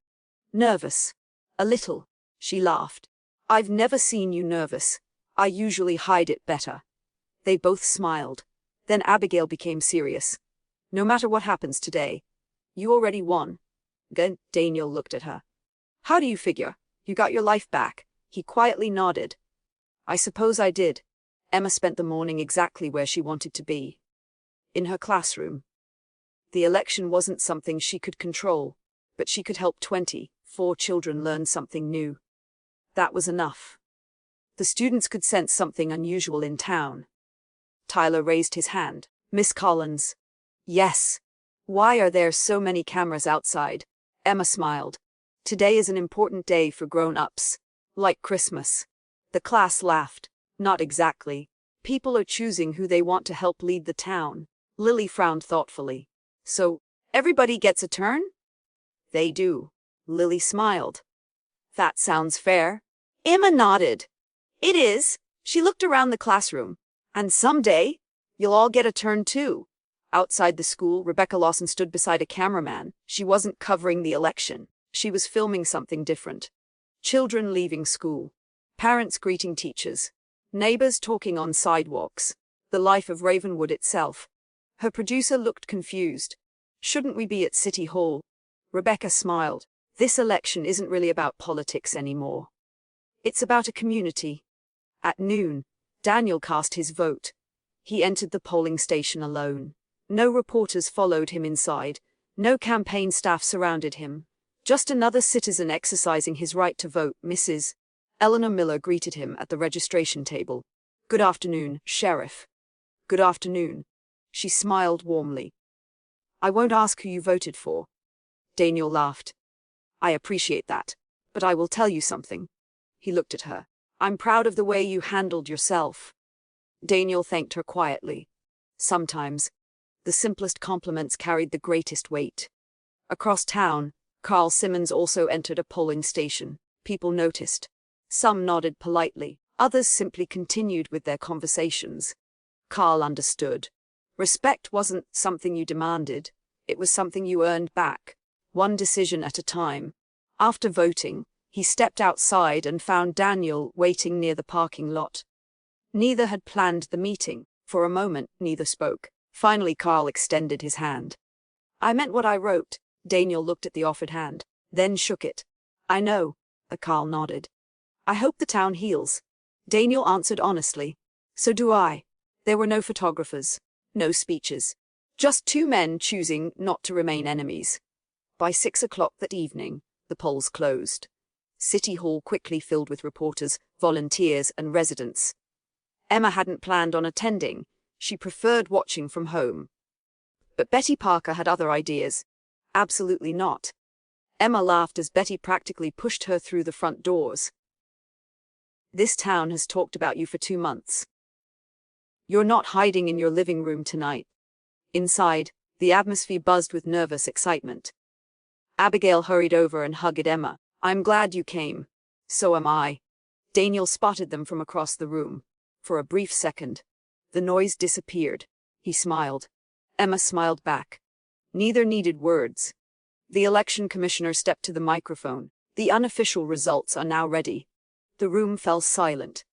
Nervous. A little. She laughed. I've never seen you nervous. I usually hide it better. They both smiled. Then Abigail became serious. No matter what happens today, you already won. Daniel looked at her. How do you figure? You got your life back. He quietly nodded. I suppose I did. Emma spent the morning exactly where she wanted to be. In her classroom. The election wasn't something she could control, but she could help 24 children learn something new. That was enough. The students could sense something unusual in town. Tyler raised his hand. Miss Collins. Yes. Why are there so many cameras outside? Emma smiled. Today is an important day for grown-ups. Like Christmas. The class laughed. Not exactly. People are choosing who they want to help lead the town. Lily frowned thoughtfully. So, everybody gets a turn? They do. Lily smiled. That sounds fair. Emma nodded. It is. She looked around the classroom. And someday, you'll all get a turn too. Outside the school, Rebecca Lawson stood beside a cameraman. She wasn't covering the election. She was filming something different. Children leaving school. Parents greeting teachers. Neighbors talking on sidewalks. The life of Ravenwood itself. Her producer looked confused. Shouldn't we be at City Hall? Rebecca smiled. This election isn't really about politics anymore. It's about a community. At noon, Daniel cast his vote. He entered the polling station alone. No reporters followed him inside. No campaign staff surrounded him. Just another citizen exercising his right to vote. Mrs. Eleanor Miller greeted him at the registration table. Good afternoon, Sheriff. Good afternoon. She smiled warmly. I won't ask who you voted for. Daniel laughed. I appreciate that, but I will tell you something. He looked at her. I'm proud of the way you handled yourself. Daniel thanked her quietly. Sometimes, the simplest compliments carried the greatest weight. Across town, Carl Simmons also entered a polling station. People noticed. Some nodded politely. Others simply continued with their conversations. Carl understood. Respect wasn't something you demanded. It was something you earned back. One decision at a time. After voting, he stepped outside and found Daniel waiting near the parking lot. Neither had planned the meeting. For a moment, neither spoke. Finally, Carl extended his hand. I meant what I wrote. Daniel looked at the offered hand, then shook it. I know. Carl nodded. I hope the town heals. Daniel answered honestly. So do I. There were no photographers, no speeches. Just 2 men choosing not to remain enemies. By 6 o'clock that evening, the polls closed. City Hall quickly filled with reporters, volunteers, and residents. Emma hadn't planned on attending. She preferred watching from home. But Betty Parker had other ideas. Absolutely not. Emma laughed as Betty practically pushed her through the front doors. This town has talked about you for 2 months. You're not hiding in your living room tonight. Inside, the atmosphere buzzed with nervous excitement. Abigail hurried over and hugged Emma. I'm glad you came. So am I. Daniel spotted them from across the room. For a brief second, the noise disappeared. He smiled. Emma smiled back. Neither needed words. The election commissioner stepped to the microphone. The unofficial results are now ready. The room fell silent.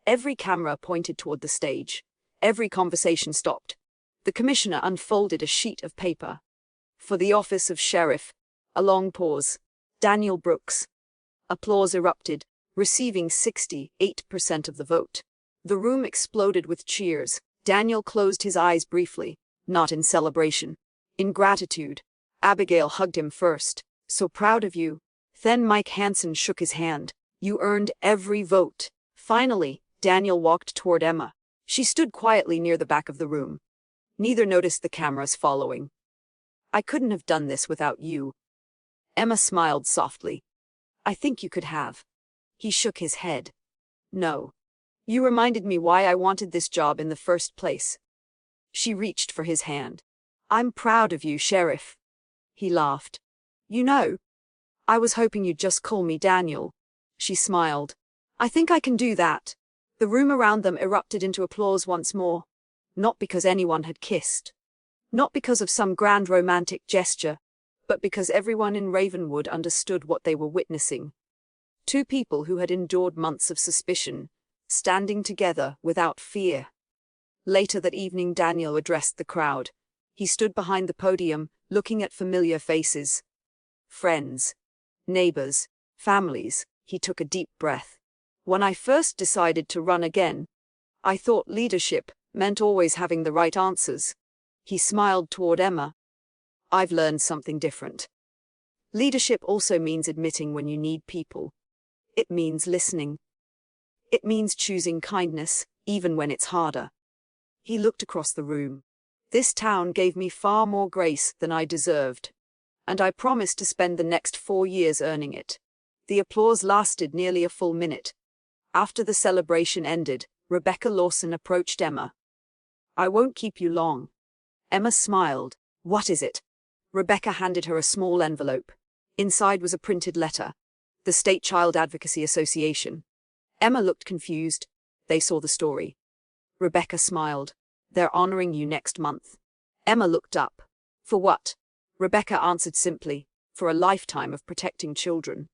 Every camera pointed toward the stage. Every conversation stopped. The commissioner unfolded a sheet of paper. For the office of sheriff. A long pause. Daniel Brooks. Applause erupted, receiving 68% of the vote. The room exploded with cheers. Daniel closed his eyes briefly, not in celebration. In gratitude. Abigail hugged him first. So proud of you. Then Mike Hansen shook his hand. You earned every vote. Finally, Daniel walked toward Emma. She stood quietly near the back of the room. Neither noticed the cameras following. I couldn't have done this without you. Emma smiled softly. I think you could have. He shook his head. No. You reminded me why I wanted this job in the first place. She reached for his hand. I'm proud of you, Sheriff. He laughed. You know, I was hoping you'd just call me Daniel. She smiled. I think I can do that. The room around them erupted into applause once more. Not because anyone had kissed. Not because of some grand romantic gesture. But because everyone in Ravenwood understood what they were witnessing. 2 people who had endured months of suspicion, standing together without fear. Later that evening, Daniel addressed the crowd. He stood behind the podium, looking at familiar faces. Friends, neighbors, families. He took a deep breath. When I first decided to run again, I thought leadership meant always having the right answers. He smiled toward Emma. I've learned something different. Leadership also means admitting when you need people. It means listening. It means choosing kindness, even when it's harder. He looked across the room. This town gave me far more grace than I deserved. And I promised to spend the next 4 years earning it. The applause lasted nearly a full minute. After the celebration ended, Rebecca Lawson approached Emma. I won't keep you long. Emma smiled. What is it? Rebecca handed her a small envelope. Inside was a printed letter. The State Child Advocacy Association. Emma looked confused. They saw the story. Rebecca smiled. They're honoring you next month. Emma looked up. For what? Rebecca answered simply. For a lifetime of protecting children.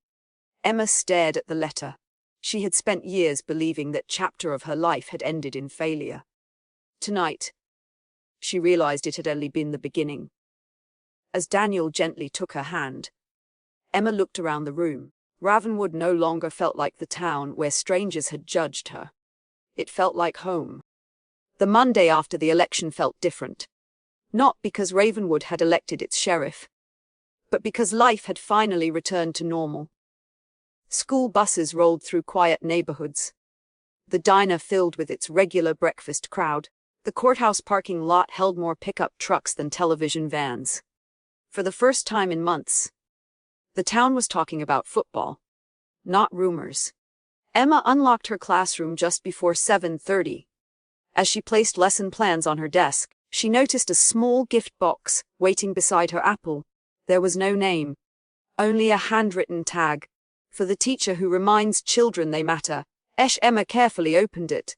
Emma stared at the letter. She had spent years believing that chapter of her life had ended in failure. Tonight, she realized it had only been the beginning. As Daniel gently took her hand, Emma looked around the room. Ravenwood no longer felt like the town where strangers had judged her. It felt like home. The Monday after the election felt different. Not because Ravenwood had elected its sheriff, but because life had finally returned to normal. School buses rolled through quiet neighborhoods. The diner filled with its regular breakfast crowd. The courthouse parking lot held more pickup trucks than television vans. For the first time in months, the town was talking about football, not rumors. Emma unlocked her classroom just before 7:30. As she placed lesson plans on her desk, she noticed a small gift box waiting beside her apple. There was no name, only a handwritten tag. For the teacher who reminds children they matter. Emma carefully opened it.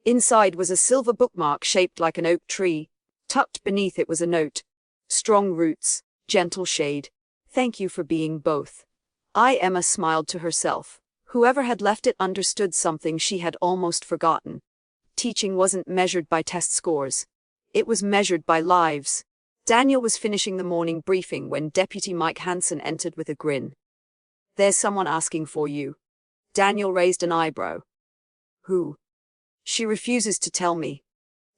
Inside was a silver bookmark shaped like an oak tree. Tucked beneath it was a note. Strong roots, gentle shade. Thank you for being both. Emma smiled to herself. Whoever had left it understood something she had almost forgotten. Teaching wasn't measured by test scores. It was measured by lives. Daniel was finishing the morning briefing when Deputy Mike Hansen entered with a grin. There's someone asking for you. Daniel raised an eyebrow. Who? She refuses to tell me.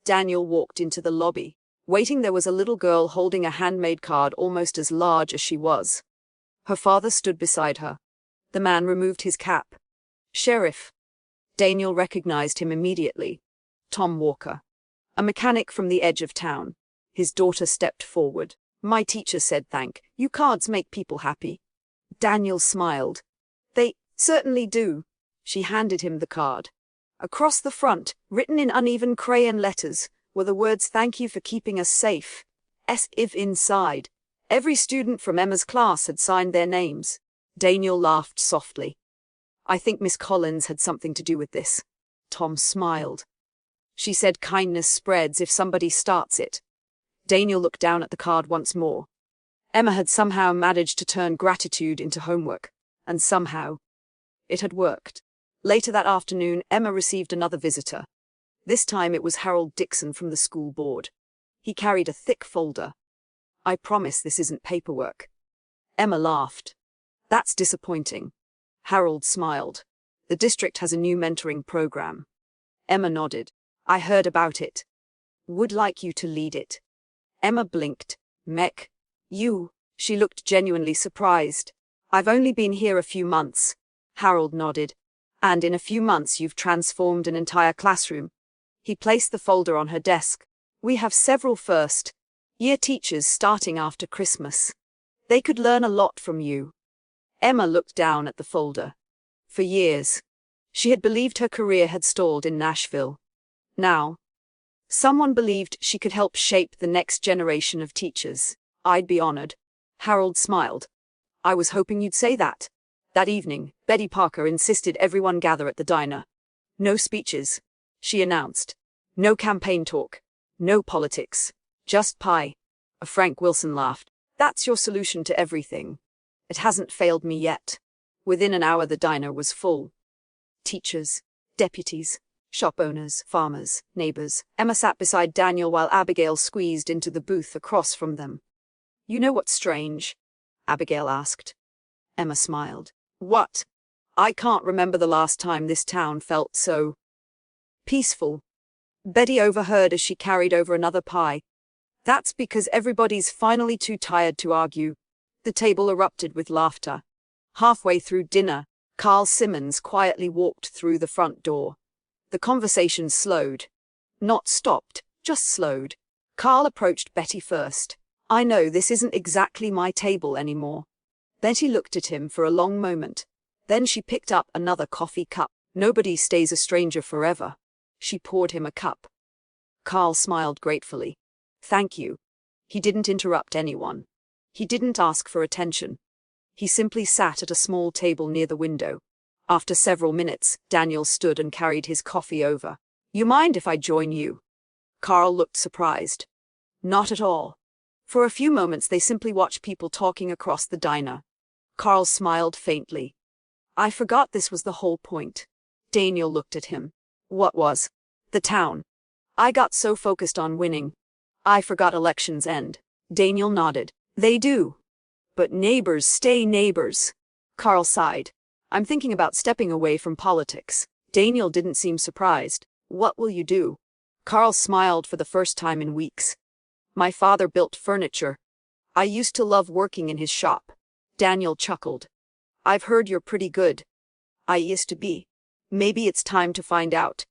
Daniel walked into the lobby. Waiting there was a little girl holding a handmade card almost as large as she was. Her father stood beside her. The man removed his cap. Sheriff. Daniel recognized him immediately. Tom Walker. A mechanic from the edge of town. His daughter stepped forward. My teacher said thank you cards make people happy. Daniel smiled. They certainly do. She handed him the card. Across the front, written in uneven crayon letters, were the words thank you for keeping us safe. If inside. Every student from Emma's class had signed their names. Daniel laughed softly. I think Miss Collins had something to do with this. Tom smiled. She said kindness spreads if somebody starts it. Daniel looked down at the card once more. Emma had somehow managed to turn gratitude into homework. And somehow, it had worked. Later that afternoon, Emma received another visitor. This time it was Harold Dixon from the school board. He carried a thick folder. I promise this isn't paperwork. Emma laughed. That's disappointing. Harold smiled. The district has a new mentoring program. Emma nodded. I heard about it. Would like you to lead it. Emma blinked. Mech. You. She looked genuinely surprised. I've only been here a few months. Harold nodded. And in a few months you've transformed an entire classroom. He placed the folder on her desk. We have several first-year teachers starting after Christmas. They could learn a lot from you. Emma looked down at the folder. For years, she had believed her career had stalled in Nashville. Now, someone believed she could help shape the next generation of teachers. I'd be honored. Harold smiled. I was hoping you'd say that. That evening, Betty Parker insisted everyone gather at the diner. No speeches, she announced. No campaign talk. No politics. Just pie. Frank Wilson laughed. That's your solution to everything. It hasn't failed me yet. Within an hour the diner was full. Teachers, deputies, shop owners, farmers, neighbors. Emma sat beside Daniel while Abigail squeezed into the booth across from them. You know what's strange? Abigail asked. Emma smiled. What? I can't remember the last time this town felt so peaceful. Betty overheard as she carried over another pie. That's because everybody's finally too tired to argue. The table erupted with laughter. Halfway through dinner, Carl Simmons quietly walked through the front door. The conversation slowed. Not stopped, just slowed. Carl approached Betty first. I know this isn't exactly my table anymore. Betty looked at him for a long moment. Then she picked up another coffee cup. Nobody stays a stranger forever. She poured him a cup. Carl smiled gratefully. Thank you. He didn't interrupt anyone. He didn't ask for attention. He simply sat at a small table near the window. After several minutes, Daniel stood and carried his coffee over. You mind if I join you? Carl looked surprised. Not at all. For a few moments they simply watched people talking across the diner. Carl smiled faintly. I forgot this was the whole point. Daniel looked at him. What was? The town. I got so focused on winning. I forgot elections end. Daniel nodded. They do. But neighbors stay neighbors. Carl sighed. I'm thinking about stepping away from politics. Daniel didn't seem surprised. What will you do? Carl smiled for the first time in weeks. My father built furniture. I used to love working in his shop. Daniel chuckled. I've heard you're pretty good. I used to be. Maybe it's time to find out.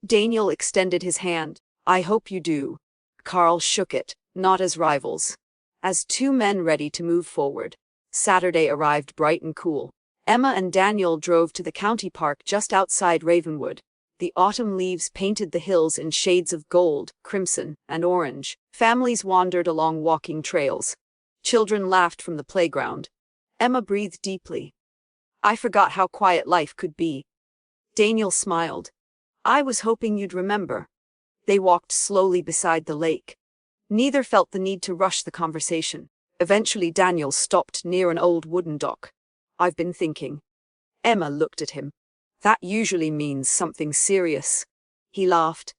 Daniel extended his hand. I hope you do. Carl shook it, not as rivals. As two men ready to move forward. Saturday arrived bright and cool. Emma and Daniel drove to the county park just outside Ravenwood. The autumn leaves painted the hills in shades of gold, crimson, and orange. Families wandered along walking trails. Children laughed from the playground. Emma breathed deeply. I forgot how quiet life could be. Daniel smiled. I was hoping you'd remember. They walked slowly beside the lake. Neither felt the need to rush the conversation. Eventually Daniel stopped near an old wooden dock. I've been thinking. Emma looked at him. That usually means something serious. He laughed.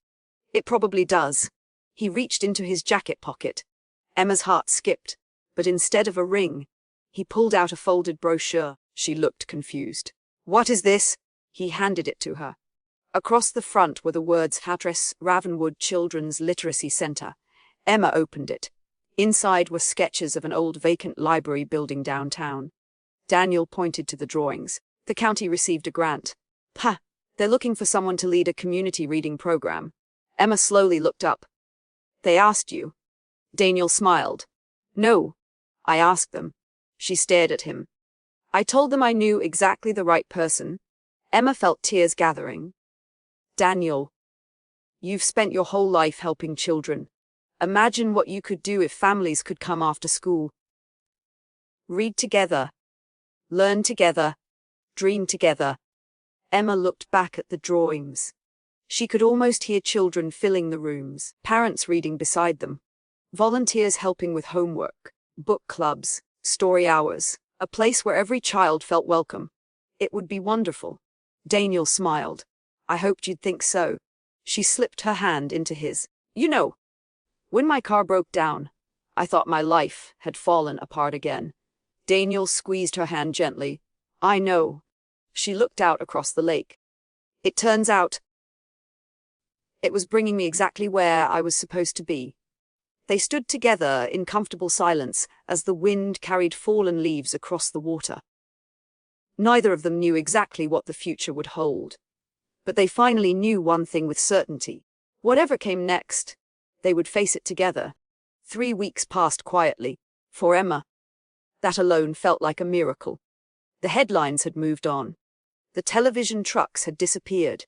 It probably does. He reached into his jacket pocket. Emma's heart skipped, but instead of a ring, he pulled out a folded brochure. She looked confused. What is this? He handed it to her. Across the front were the words Address Ravenwood Children's Literacy Center. Emma opened it. Inside were sketches of an old vacant library building downtown. Daniel pointed to the drawings. The county received a grant. Pah! They're looking for someone to lead a community reading program. Emma slowly looked up. They asked you? Daniel smiled. No. I asked them. She stared at him. I told them I knew exactly the right person. Emma felt tears gathering. Daniel, you've spent your whole life helping children. Imagine what you could do if families could come after school. Read together. Learn together. Dream together. Emma looked back at the drawings. She could almost hear children filling the rooms, parents reading beside them, volunteers helping with homework, book clubs, story hours, a place where every child felt welcome. It would be wonderful. Daniel smiled. I hoped you'd think so. She slipped her hand into his. You know, when my car broke down, I thought my life had fallen apart again. Daniel squeezed her hand gently. I know. She looked out across the lake. It turns out, it was bringing me exactly where I was supposed to be. They stood together in comfortable silence as the wind carried fallen leaves across the water. Neither of them knew exactly what the future would hold. But they finally knew one thing with certainty. Whatever came next, they would face it together. 3 weeks passed quietly. For Emma, that alone felt like a miracle. The headlines had moved on. The television trucks had disappeared.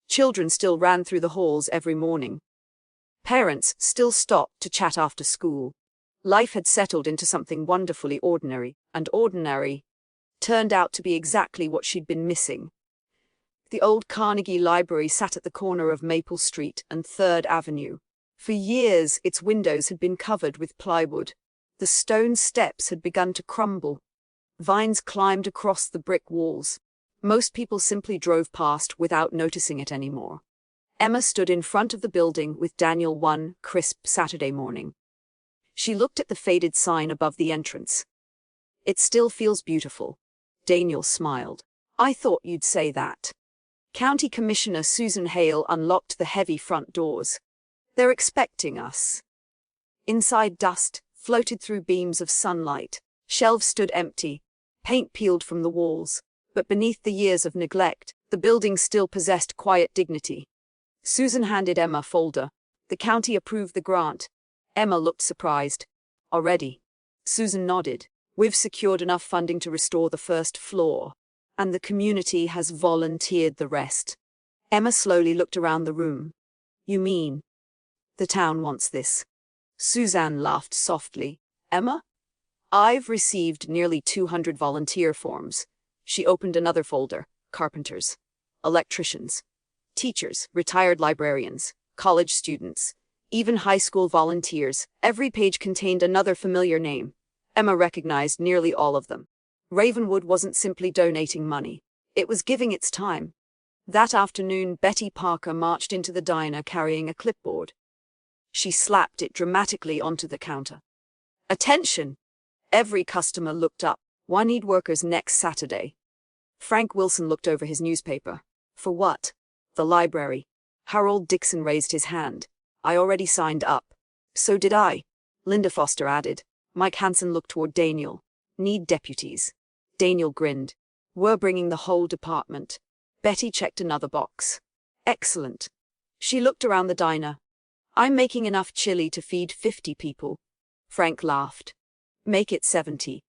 Children still ran through the halls every morning. Parents still stopped to chat after school. Life had settled into something wonderfully ordinary, and ordinary turned out to be exactly what she'd been missing. The old Carnegie Library sat at the corner of Maple Street and 3rd Avenue. For years, its windows had been covered with plywood. The stone steps had begun to crumble. Vines climbed across the brick walls. Most people simply drove past without noticing it anymore. Emma stood in front of the building with Daniel one crisp Saturday morning. She looked at the faded sign above the entrance. It still feels beautiful. Daniel smiled. I thought you'd say that. County Commissioner Susan Hale unlocked the heavy front doors. They're expecting us. Inside, dust floated through beams of sunlight. Shelves stood empty, paint peeled from the walls. But beneath the years of neglect, the building still possessed quiet dignity. Susan handed Emma a folder. The county approved the grant. Emma looked surprised. Already? Susan nodded. We've secured enough funding to restore the first floor, and the community has volunteered the rest. Emma slowly looked around the room. You mean the town wants this? Suzanne laughed softly. Emma? I've received nearly 200 volunteer forms. She opened another folder. Carpenters, electricians, teachers, retired librarians, college students, even high school volunteers. Every page contained another familiar name. Emma recognized nearly all of them. Ravenwood wasn't simply donating money. It was giving its time. That afternoon, Betty Parker marched into the diner carrying a clipboard. She slapped it dramatically onto the counter. Attention! Every customer looked up. I need workers next Saturday. Frank Wilson looked over his newspaper. For what? The library. Harold Dixon raised his hand. I already signed up. So did I. Linda Foster added. Mike Hansen looked toward Daniel. Need deputies. Daniel grinned. We're bringing the whole department. Betty checked another box. Excellent. She looked around the diner. I'm making enough chili to feed 50 people. Frank laughed. Make it 70.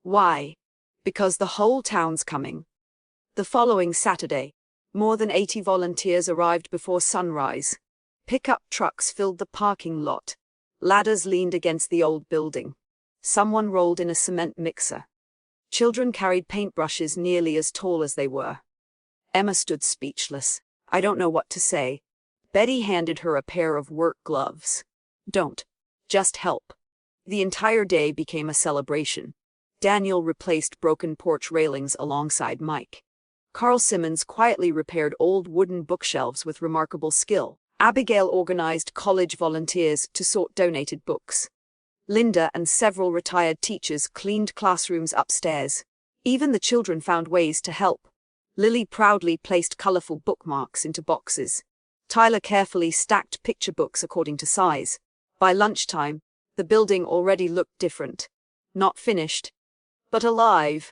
Why? Because the whole town's coming. The following Saturday, more than 80 volunteers arrived before sunrise. Pickup trucks filled the parking lot. Ladders leaned against the old building. Someone rolled in a cement mixer. Children carried paintbrushes nearly as tall as they were. Emma stood speechless. I don't know what to say. Betty handed her a pair of work gloves. Don't. Just help. The entire day became a celebration. Daniel replaced broken porch railings alongside Mike. Carl Simmons quietly repaired old wooden bookshelves with remarkable skill. Abigail organized college volunteers to sort donated books. Linda and several retired teachers cleaned classrooms upstairs. Even the children found ways to help. Lily proudly placed colorful bookmarks into boxes. Tyler carefully stacked picture books according to size. By lunchtime, the building already looked different. Not finished, but alive.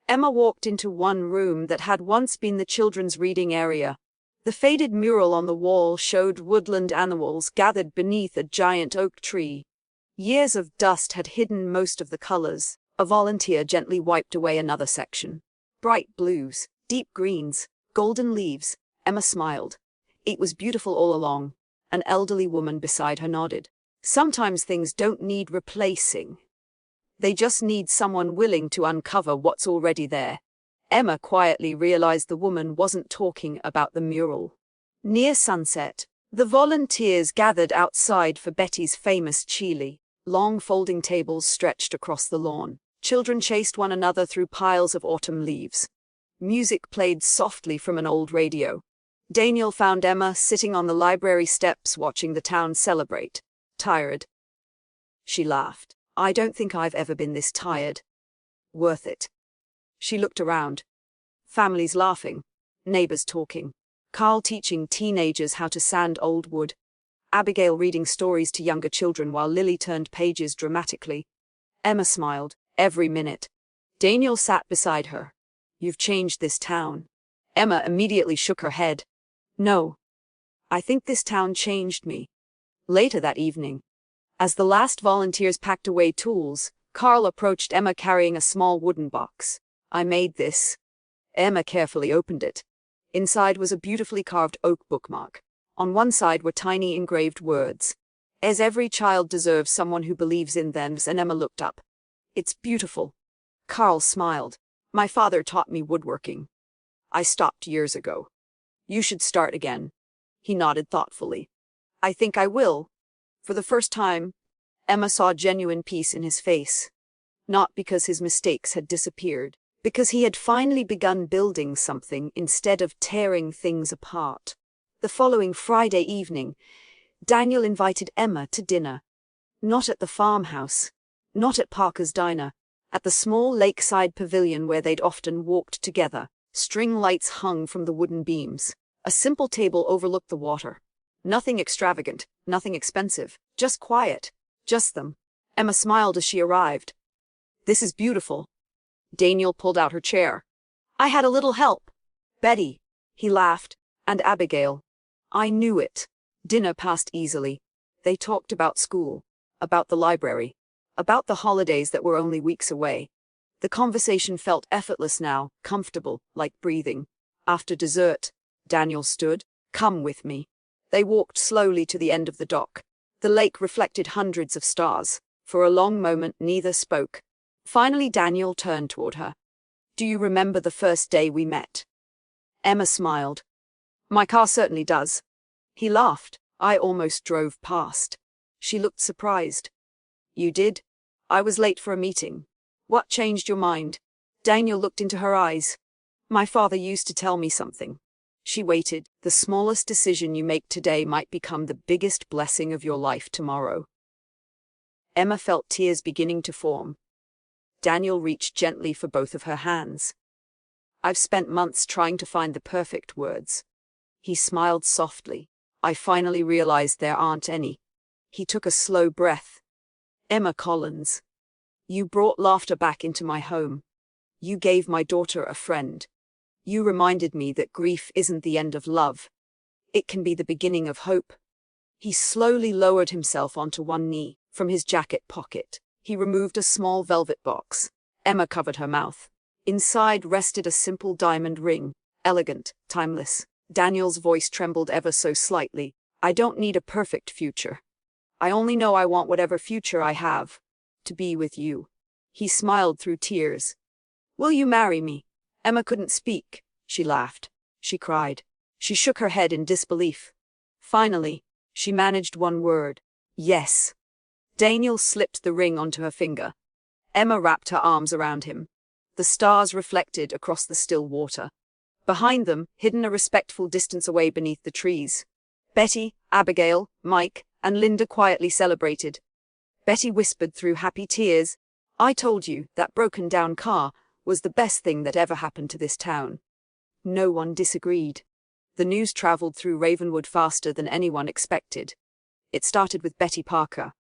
Emma walked into one room that had once been the children's reading area. The faded mural on the wall showed woodland animals gathered beneath a giant oak tree. Years of dust had hidden most of the colors. A volunteer gently wiped away another section. Bright blues, deep greens, golden leaves. Emma smiled. It was beautiful all along. An elderly woman beside her nodded. Sometimes things don't need replacing. They just need someone willing to uncover what's already there. Emma quietly realized the woman wasn't talking about the mural. Near sunset, the volunteers gathered outside for Betty's famous chili. Long folding tables stretched across the lawn. Children chased one another through piles of autumn leaves. Music played softly from an old radio. Daniel found Emma sitting on the library steps watching the town celebrate. Tired. She laughed. I don't think I've ever been this tired. Worth it. She looked around. Families laughing. Neighbors talking. Carl teaching teenagers how to sand old wood. Abigail reading stories to younger children while Lily turned pages dramatically. Emma smiled. Every minute. Daniel sat beside her. You've changed this town. Emma immediately shook her head. No. I think this town changed me. Later that evening, as the last volunteers packed away tools, Carl approached Emma carrying a small wooden box. I made this. Emma carefully opened it. Inside was a beautifully carved oak bookmark. On one side were tiny engraved words. As every child deserves someone who believes in them, and Emma looked up. It's beautiful. Carl smiled. My father taught me woodworking. I stopped years ago. You should start again. He nodded thoughtfully. I think I will. For the first time, Emma saw genuine peace in his face. Not because his mistakes had disappeared, because he had finally begun building something instead of tearing things apart. The following Friday evening, Daniel invited Emma to dinner. Not at the farmhouse, not at Parker's Diner, at the small lakeside pavilion where they'd often walked together. String lights hung from the wooden beams. A simple table overlooked the water. Nothing extravagant, nothing expensive, just quiet, just them. Emma smiled as she arrived. This is beautiful. Daniel pulled out her chair. I had a little help. Betty. He laughed. And Abigail. I knew it. Dinner passed easily. They talked about school, about the library, about the holidays that were only weeks away. The conversation felt effortless now, comfortable, like breathing. After dessert, Daniel stood. Come with me. They walked slowly to the end of the dock. The lake reflected hundreds of stars. For a long moment, neither spoke. Finally, Daniel turned toward her. Do you remember the first day we met? Emma smiled. My car certainly does. He laughed. I almost drove past. She looked surprised. You did? I was late for a meeting. What changed your mind? Daniel looked into her eyes. My father used to tell me something. She waited. The smallest decision you make today might become the biggest blessing of your life tomorrow. Emma felt tears beginning to form. Daniel reached gently for both of her hands. I've spent months trying to find the perfect words. He smiled softly. I finally realized there aren't any. He took a slow breath. Emma Collins. You brought laughter back into my home. You gave my daughter a friend. You reminded me that grief isn't the end of love. It can be the beginning of hope. He slowly lowered himself onto one knee. From his jacket pocket, he removed a small velvet box. Emma covered her mouth. Inside rested a simple diamond ring. Elegant, timeless. Daniel's voice trembled ever so slightly. I don't need a perfect future. I only know I want whatever future I have. To be with you. He smiled through tears. Will you marry me? Emma couldn't speak. She laughed. She cried. She shook her head in disbelief. Finally, she managed one word. Yes. Daniel slipped the ring onto her finger. Emma wrapped her arms around him. The stars reflected across the still water. Behind them, hidden a respectful distance away beneath the trees, Betty, Abigail, Mike, and Linda quietly celebrated. Betty whispered through happy tears, I told you that broken-down car was the best thing that ever happened to this town. No one disagreed. The news traveled through Ravenwood faster than anyone expected. It started with Betty Parker.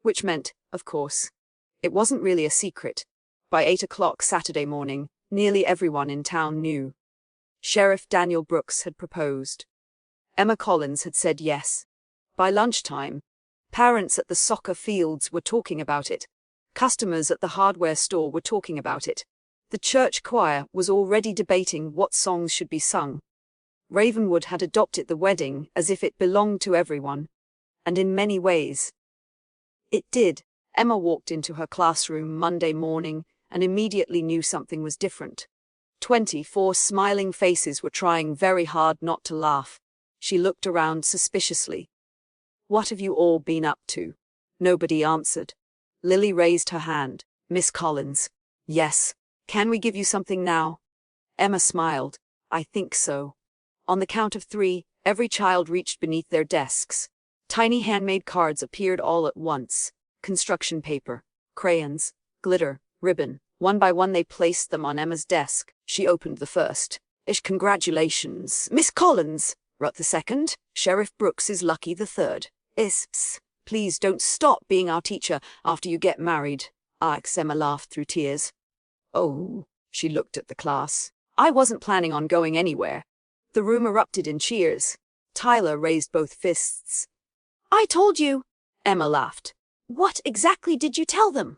Which meant, of course, it wasn't really a secret. By 8 o'clock Saturday morning, nearly everyone in town knew. Sheriff Daniel Brooks had proposed. Emma Collins had said yes. By lunchtime, parents at the soccer fields were talking about it. Customers at the hardware store were talking about it. The church choir was already debating what songs should be sung. Ravenwood had adopted the wedding as if it belonged to everyone. And in many ways, it did. Emma walked into her classroom Monday morning and immediately knew something was different. 24 smiling faces were trying very hard not to laugh. She looked around suspiciously. "What have you all been up to?" Nobody answered. Lily raised her hand. "Miss Collins." "Yes. Can we give you something now?" Emma smiled. "I think so." On the count of 3, every child reached beneath their desks. Tiny handmade cards appeared all at once. Construction paper, crayons, glitter, ribbon. One by one they placed them on Emma's desk. She opened the first. "Congratulations, Miss Collins," wrote the second. "Sheriff Brooks is lucky the third. Please don't stop being our teacher after you get married." Emma laughed through tears. "Oh," she looked at the class. "I wasn't planning on going anywhere." The room erupted in cheers. Tyler raised both fists. "I told you!" Emma laughed. "What exactly did you tell them?"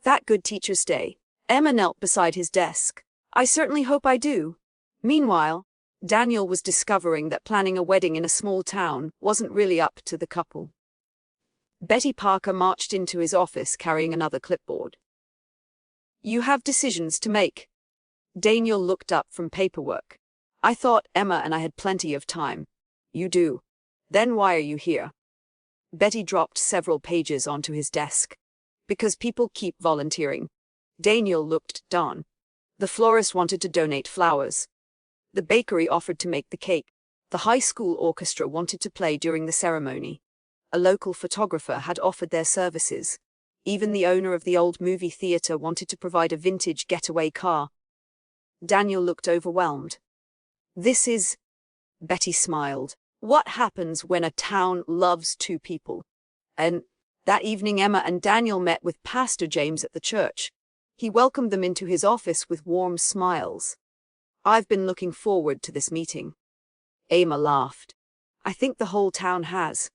"That good teachers stay." Emma knelt beside his desk. "I certainly hope I do." Meanwhile, Daniel was discovering that planning a wedding in a small town wasn't really up to the couple. Betty Parker marched into his office carrying another clipboard. "You have decisions to make." Daniel looked up from paperwork. "I thought Emma and I had plenty of time." "You do. Then why are you here?" Betty dropped several pages onto his desk. "Because people keep volunteering." Daniel looked down. The florist wanted to donate flowers. The bakery offered to make the cake. The high school orchestra wanted to play during the ceremony. A local photographer had offered their services. Even the owner of the old movie theater wanted to provide a vintage getaway car. Daniel looked overwhelmed. "This is..." Betty smiled. "What happens when a town loves two people?" And that evening Emma and Daniel met with Pastor James at the church. He welcomed them into his office with warm smiles. "I've been looking forward to this meeting." Emma laughed. "I think the whole town has."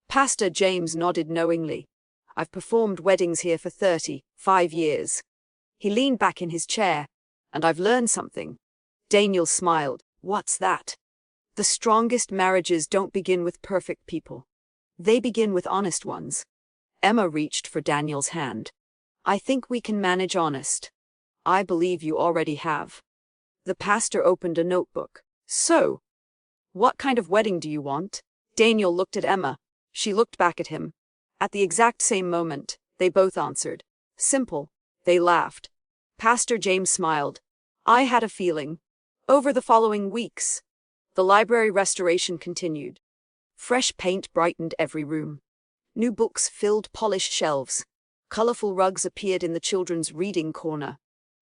Pastor James nodded knowingly. "I've performed weddings here for 35 years. He leaned back in his chair. "And I've learned something." Daniel smiled. "What's that?" "The strongest marriages don't begin with perfect people. They begin with honest ones." Emma reached for Daniel's hand. "I think we can manage honest." "I believe you already have." The pastor opened a notebook. "So, what kind of wedding do you want?" Daniel looked at Emma. She looked back at him. At the exact same moment, they both answered. "Simple." They laughed. Pastor James smiled. "I had a feeling." Over the following weeks, the library restoration continued. Fresh paint brightened every room. New books filled polished shelves. Colorful rugs appeared in the children's reading corner.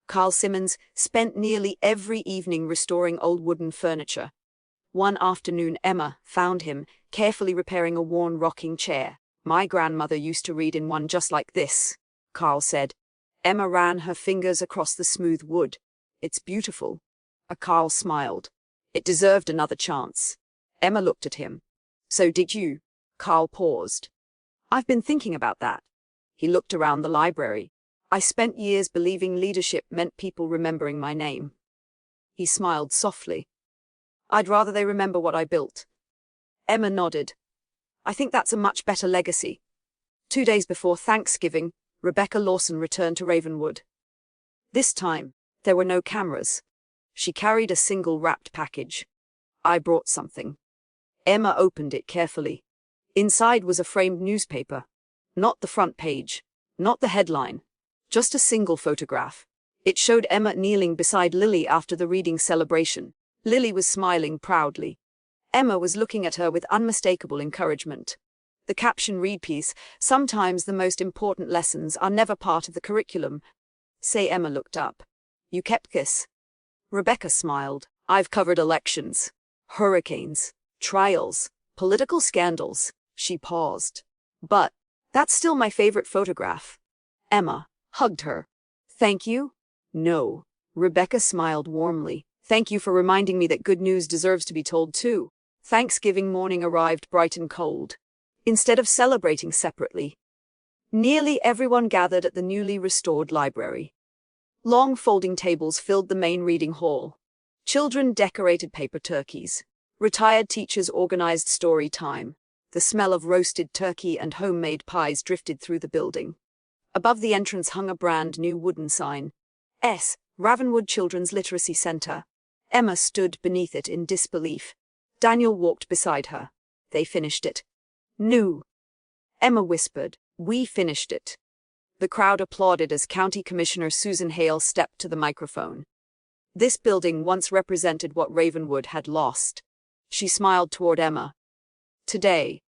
Carl Simmons spent nearly every evening restoring old wooden furniture. One afternoon Emma found him carefully repairing a worn rocking chair. "My grandmother used to read in one just like this," Carl said. Emma ran her fingers across the smooth wood. "It's beautiful." Carl smiled. "It deserved another chance." Emma looked at him. "So did you?" Carl paused. "I've been thinking about that." He looked around the library. "I spent years believing leadership meant people remembering my name." He smiled softly. "I'd rather they remember what I built." Emma nodded. "I think that's a much better legacy." 2 days before Thanksgiving, Rebecca Lawson returned to Ravenwood. This time, there were no cameras. She carried a single wrapped package. "I brought something." Emma opened it carefully. Inside was a framed newspaper. Not the front page, not the headline, just a single photograph. It showed Emma kneeling beside Lily after the reading celebration. Lily was smiling proudly. Emma was looking at her with unmistakable encouragement. The caption read piece, "Sometimes the most important lessons are never part of the curriculum." Emma looked up. "You kept this?" Rebecca smiled. "I've covered elections, hurricanes, trials, political scandals." She paused. But that's still my favorite photograph. Emma hugged her. Thank you? No. Rebecca smiled warmly. Thank you for reminding me that good news deserves to be told too. Thanksgiving morning arrived bright and cold. Instead of celebrating separately, nearly everyone gathered at the newly restored library. Long folding tables filled the main reading hall. Children decorated paper turkeys. Retired teachers organized story time. The smell of roasted turkey and homemade pies drifted through the building. Above the entrance hung a brand new wooden sign. Ravenwood Children's Literacy Center. Emma stood beneath it in disbelief. Daniel walked beside her. They finished it. No. Emma whispered, we finished it. The crowd applauded as County Commissioner Susan Hale stepped to the microphone. This building once represented what Ravenwood had lost. She smiled toward Emma. Today,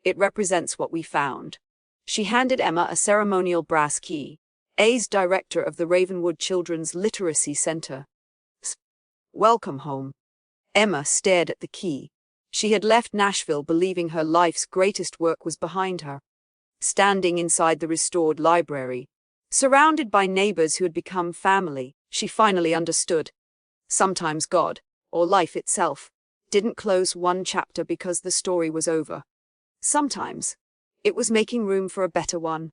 it represents what we found. She handed Emma a ceremonial brass key. A's director of the Ravenwood Children's Literacy Center. Welcome home. Emma stared at the key. She had left Nashville believing her life's greatest work was behind her. Standing inside the restored library, surrounded by neighbors who had become family, she finally understood. Sometimes God, or life itself, didn't close one chapter because the story was over. Sometimes, it was making room for a better one.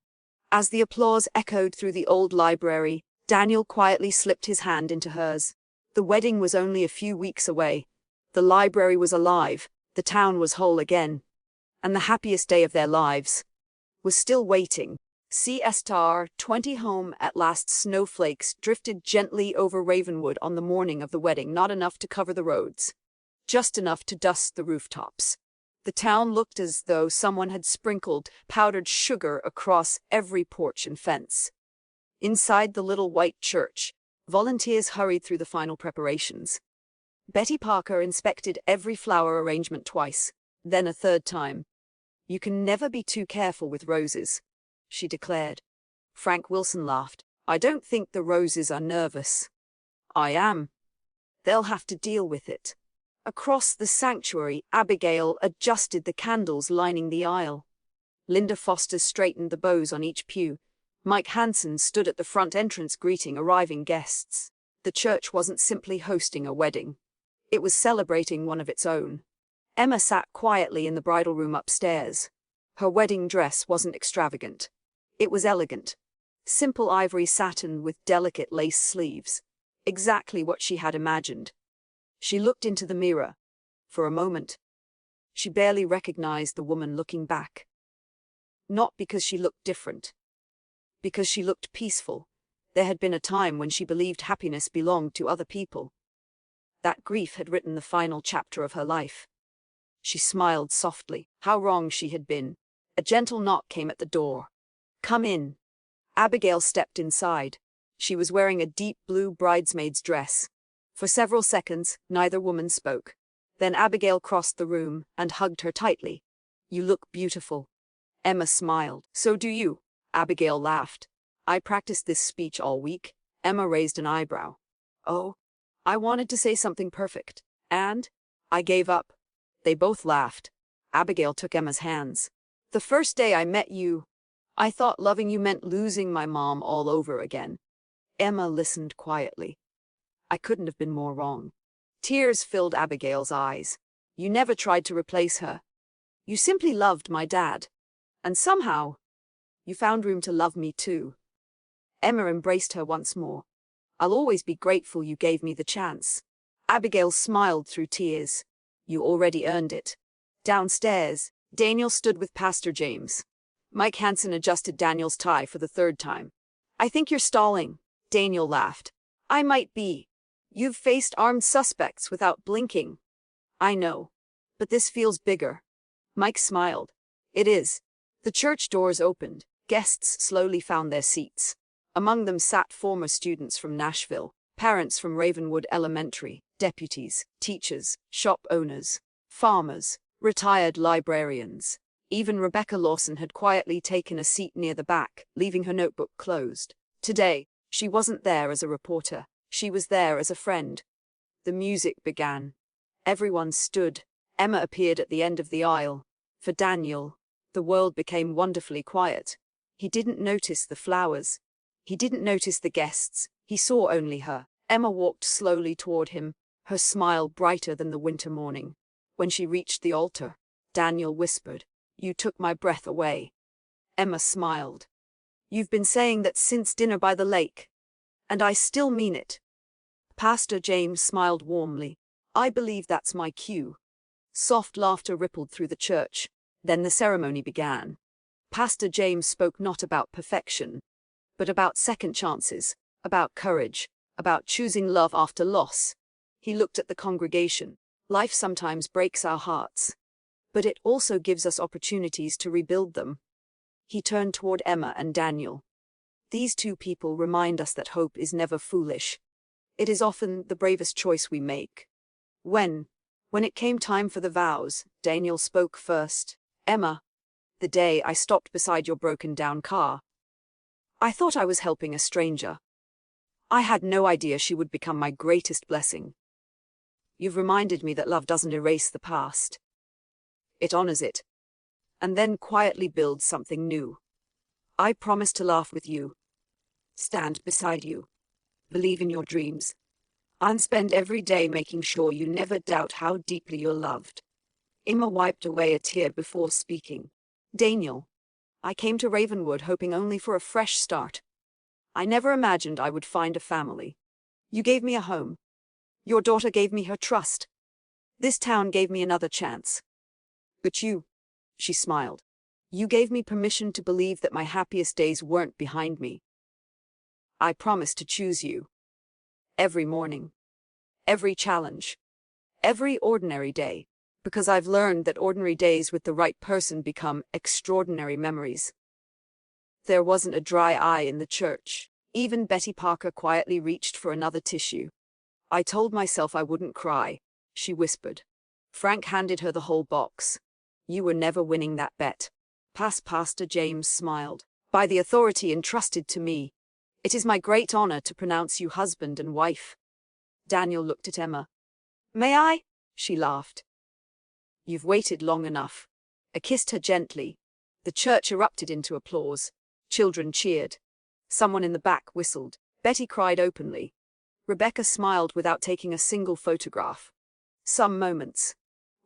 As the applause echoed through the old library, Daniel quietly slipped his hand into hers. The wedding was only a few weeks away. The library was alive, the town was whole again. And the happiest day of their lives was still waiting. C.S. 20 home at last. Snowflakes drifted gently over Ravenwood on the morning of the wedding, not enough to cover the roads, just enough to dust the rooftops. The town looked as though someone had sprinkled powdered sugar across every porch and fence. Inside the little white church, volunteers hurried through the final preparations. Betty Parker inspected every flower arrangement twice, then a third time. You can never be too careful with roses, she declared. Frank Wilson laughed. I don't think the roses are nervous. I am. They'll have to deal with it. Across the sanctuary, Abigail adjusted the candles lining the aisle. Linda Foster straightened the bows on each pew. Mike Hansen stood at the front entrance greeting arriving guests. The church wasn't simply hosting a wedding. It was celebrating one of its own. Emma sat quietly in the bridal room upstairs. Her wedding dress wasn't extravagant. It was elegant. Simple ivory satin with delicate lace sleeves. Exactly what she had imagined. She looked into the mirror. For a moment, she barely recognized the woman looking back. Not because she looked different. Because she looked peaceful. There had been a time when she believed happiness belonged to other people. That grief had written the final chapter of her life. She smiled softly. How wrong she had been. A gentle knock came at the door. Come in. Abigail stepped inside. She was wearing a deep blue bridesmaid's dress. For several seconds, neither woman spoke. Then Abigail crossed the room and hugged her tightly. You look beautiful. Emma smiled. So do you. Abigail laughed. I practiced this speech all week. Emma raised an eyebrow. Oh, I wanted to say something perfect. And I gave up. They both laughed. Abigail took Emma's hands. The first day I met you, I thought loving you meant losing my mom all over again. Emma listened quietly. I couldn't have been more wrong. Tears filled Abigail's eyes. You never tried to replace her. You simply loved my dad. And somehow, you found room to love me too. Emma embraced her once more. I'll always be grateful you gave me the chance. Abigail smiled through tears. You already earned it. Downstairs, Daniel stood with Pastor James. Mike Hansen adjusted Daniel's tie for the third time. I think you're stalling. Daniel laughed. I might be. You've faced armed suspects without blinking. I know. But this feels bigger. Mike smiled. It is. The church doors opened. Guests slowly found their seats. Among them sat former students from Nashville, parents from Ravenwood Elementary, deputies, teachers, shop owners, farmers, retired librarians. Even Rebecca Lawson had quietly taken a seat near the back, leaving her notebook closed. Today, she wasn't there as a reporter. She was there as a friend. The music began. Everyone stood. Emma appeared at the end of the aisle. For Daniel, the world became wonderfully quiet. He didn't notice the flowers. He didn't notice the guests. He saw only her. Emma walked slowly toward him, her smile brighter than the winter morning. When she reached the altar, Daniel whispered, "You took my breath away." Emma smiled. "You've been saying that since dinner by the lake. And I still mean it." Pastor James smiled warmly. "I believe that's my cue." Soft laughter rippled through the church. Then the ceremony began. Pastor James spoke not about perfection, but about second chances, about courage, about choosing love after loss. He looked at the congregation. Life sometimes breaks our hearts, but it also gives us opportunities to rebuild them. He turned toward Emma and Daniel. These two people remind us that hope is never foolish. It is often the bravest choice we make. When it came time for the vows, Daniel spoke first. "Emma, the day I stopped beside your broken-down car, I thought I was helping a stranger. I had no idea she would become my greatest blessing. You've reminded me that love doesn't erase the past. It honors it, and then quietly builds something new. I promise to laugh with you, stand beside you, believe in your dreams, and spend every day making sure you never doubt how deeply you're loved." Emma wiped away a tear before speaking. "Daniel, I came to Ravenwood hoping only for a fresh start. I never imagined I would find a family. You gave me a home. Your daughter gave me her trust. This town gave me another chance. But you," she smiled, "you gave me permission to believe that my happiest days weren't behind me. I promise to choose you. Every morning. Every challenge. Every ordinary day. Because I've learned that ordinary days with the right person become extraordinary memories." There wasn't a dry eye in the church. Even Betty Parker quietly reached for another tissue. "I told myself I wouldn't cry," she whispered. Frank handed her the whole box. "You were never winning that bet." Pastor James smiled. "By the authority entrusted to me, it is my great honor to pronounce you husband and wife." Daniel looked at Emma. "May I?" She laughed. "You've waited long enough." I kissed her gently. The church erupted into applause. Children cheered. Someone in the back whistled. Betty cried openly. Rebecca smiled without taking a single photograph. Some moments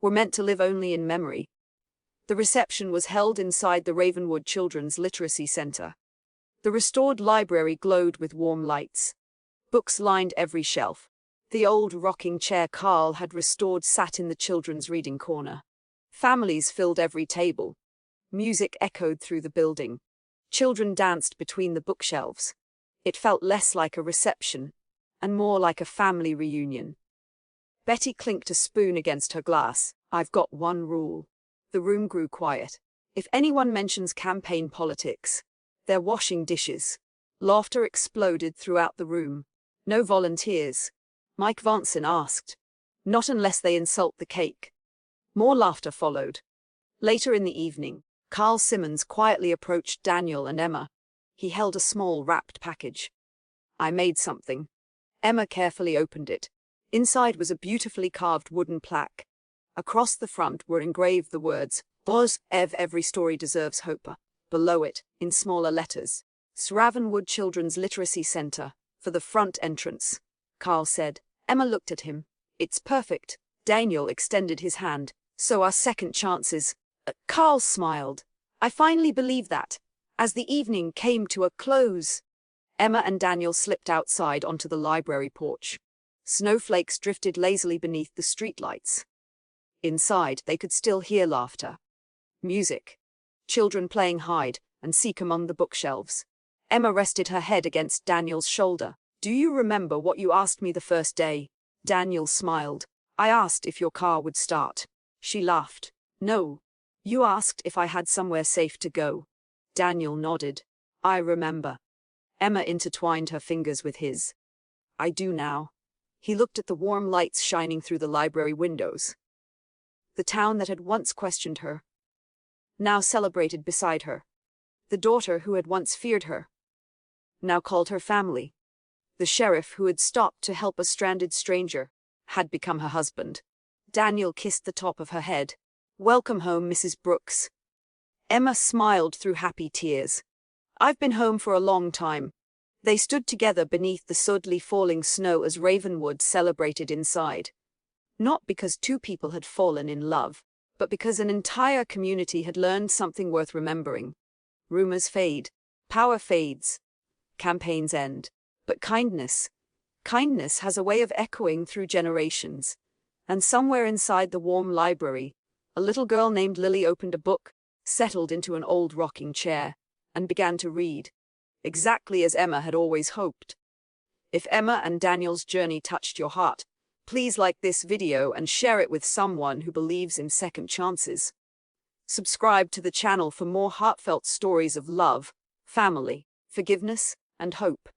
were meant to live only in memory. The reception was held inside the Ravenwood Children's Literacy Center. The restored library glowed with warm lights. Books lined every shelf. The old rocking chair Carl had restored sat in the children's reading corner. Families filled every table. Music echoed through the building. Children danced between the bookshelves. It felt less like a reception and more like a family reunion. Betty clinked a spoon against her glass. "I've got one rule." The room grew quiet. "If anyone mentions campaign politics, they're washing dishes." Laughter exploded throughout the room. "No volunteers?" Mike Vanson asked. "Not unless they insult the cake." More laughter followed. Later in the evening, Carl Simmons quietly approached Daniel and Emma. He held a small wrapped package. "I made something." Emma carefully opened it. Inside was a beautifully carved wooden plaque. Across the front were engraved the words, "Boz Ev, every story deserves hope." Below it, in smaller letters, Ravenwood Children's Literacy Center, for the front entrance. Carl said. Emma looked at him. "It's perfect." Daniel extended his hand. "So our second chances." Carl smiled. "I finally believe that." As the evening came to a close, Emma and Daniel slipped outside onto the library porch. Snowflakes drifted lazily beneath the streetlights. Inside, they could still hear laughter. Music. Children playing hide and seek among the bookshelves. Emma rested her head against Daniel's shoulder. "Do you remember what you asked me the first day?" Daniel smiled. "I asked if your car would start." She laughed. "No. You asked if I had somewhere safe to go." Daniel nodded. "I remember." Emma intertwined her fingers with his. "I do now." He looked at the warm lights shining through the library windows. The town that had once questioned her now celebrated beside her. The daughter who had once feared her now called her family. The sheriff who had stopped to help a stranded stranger had become her husband. Daniel kissed the top of her head. Welcome home, Mrs. Brooks. Emma smiled through happy tears. I've been home for a long time. They stood together beneath the suddenly falling snow as Ravenwood celebrated inside. Not because two people had fallen in love, but because an entire community had learned something worth remembering. Rumors fade, power fades, campaigns end. But kindness has a way of echoing through generations. And somewhere inside the warm library, a little girl named Lily opened a book, settled into an old rocking chair, and began to read, exactly as Emma had always hoped. If Emma and Daniel's journey touched your heart, please like this video and share it with someone who believes in second chances. Subscribe to the channel for more heartfelt stories of love, family, forgiveness, and hope.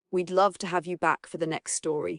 We'd love to have you back for the next story.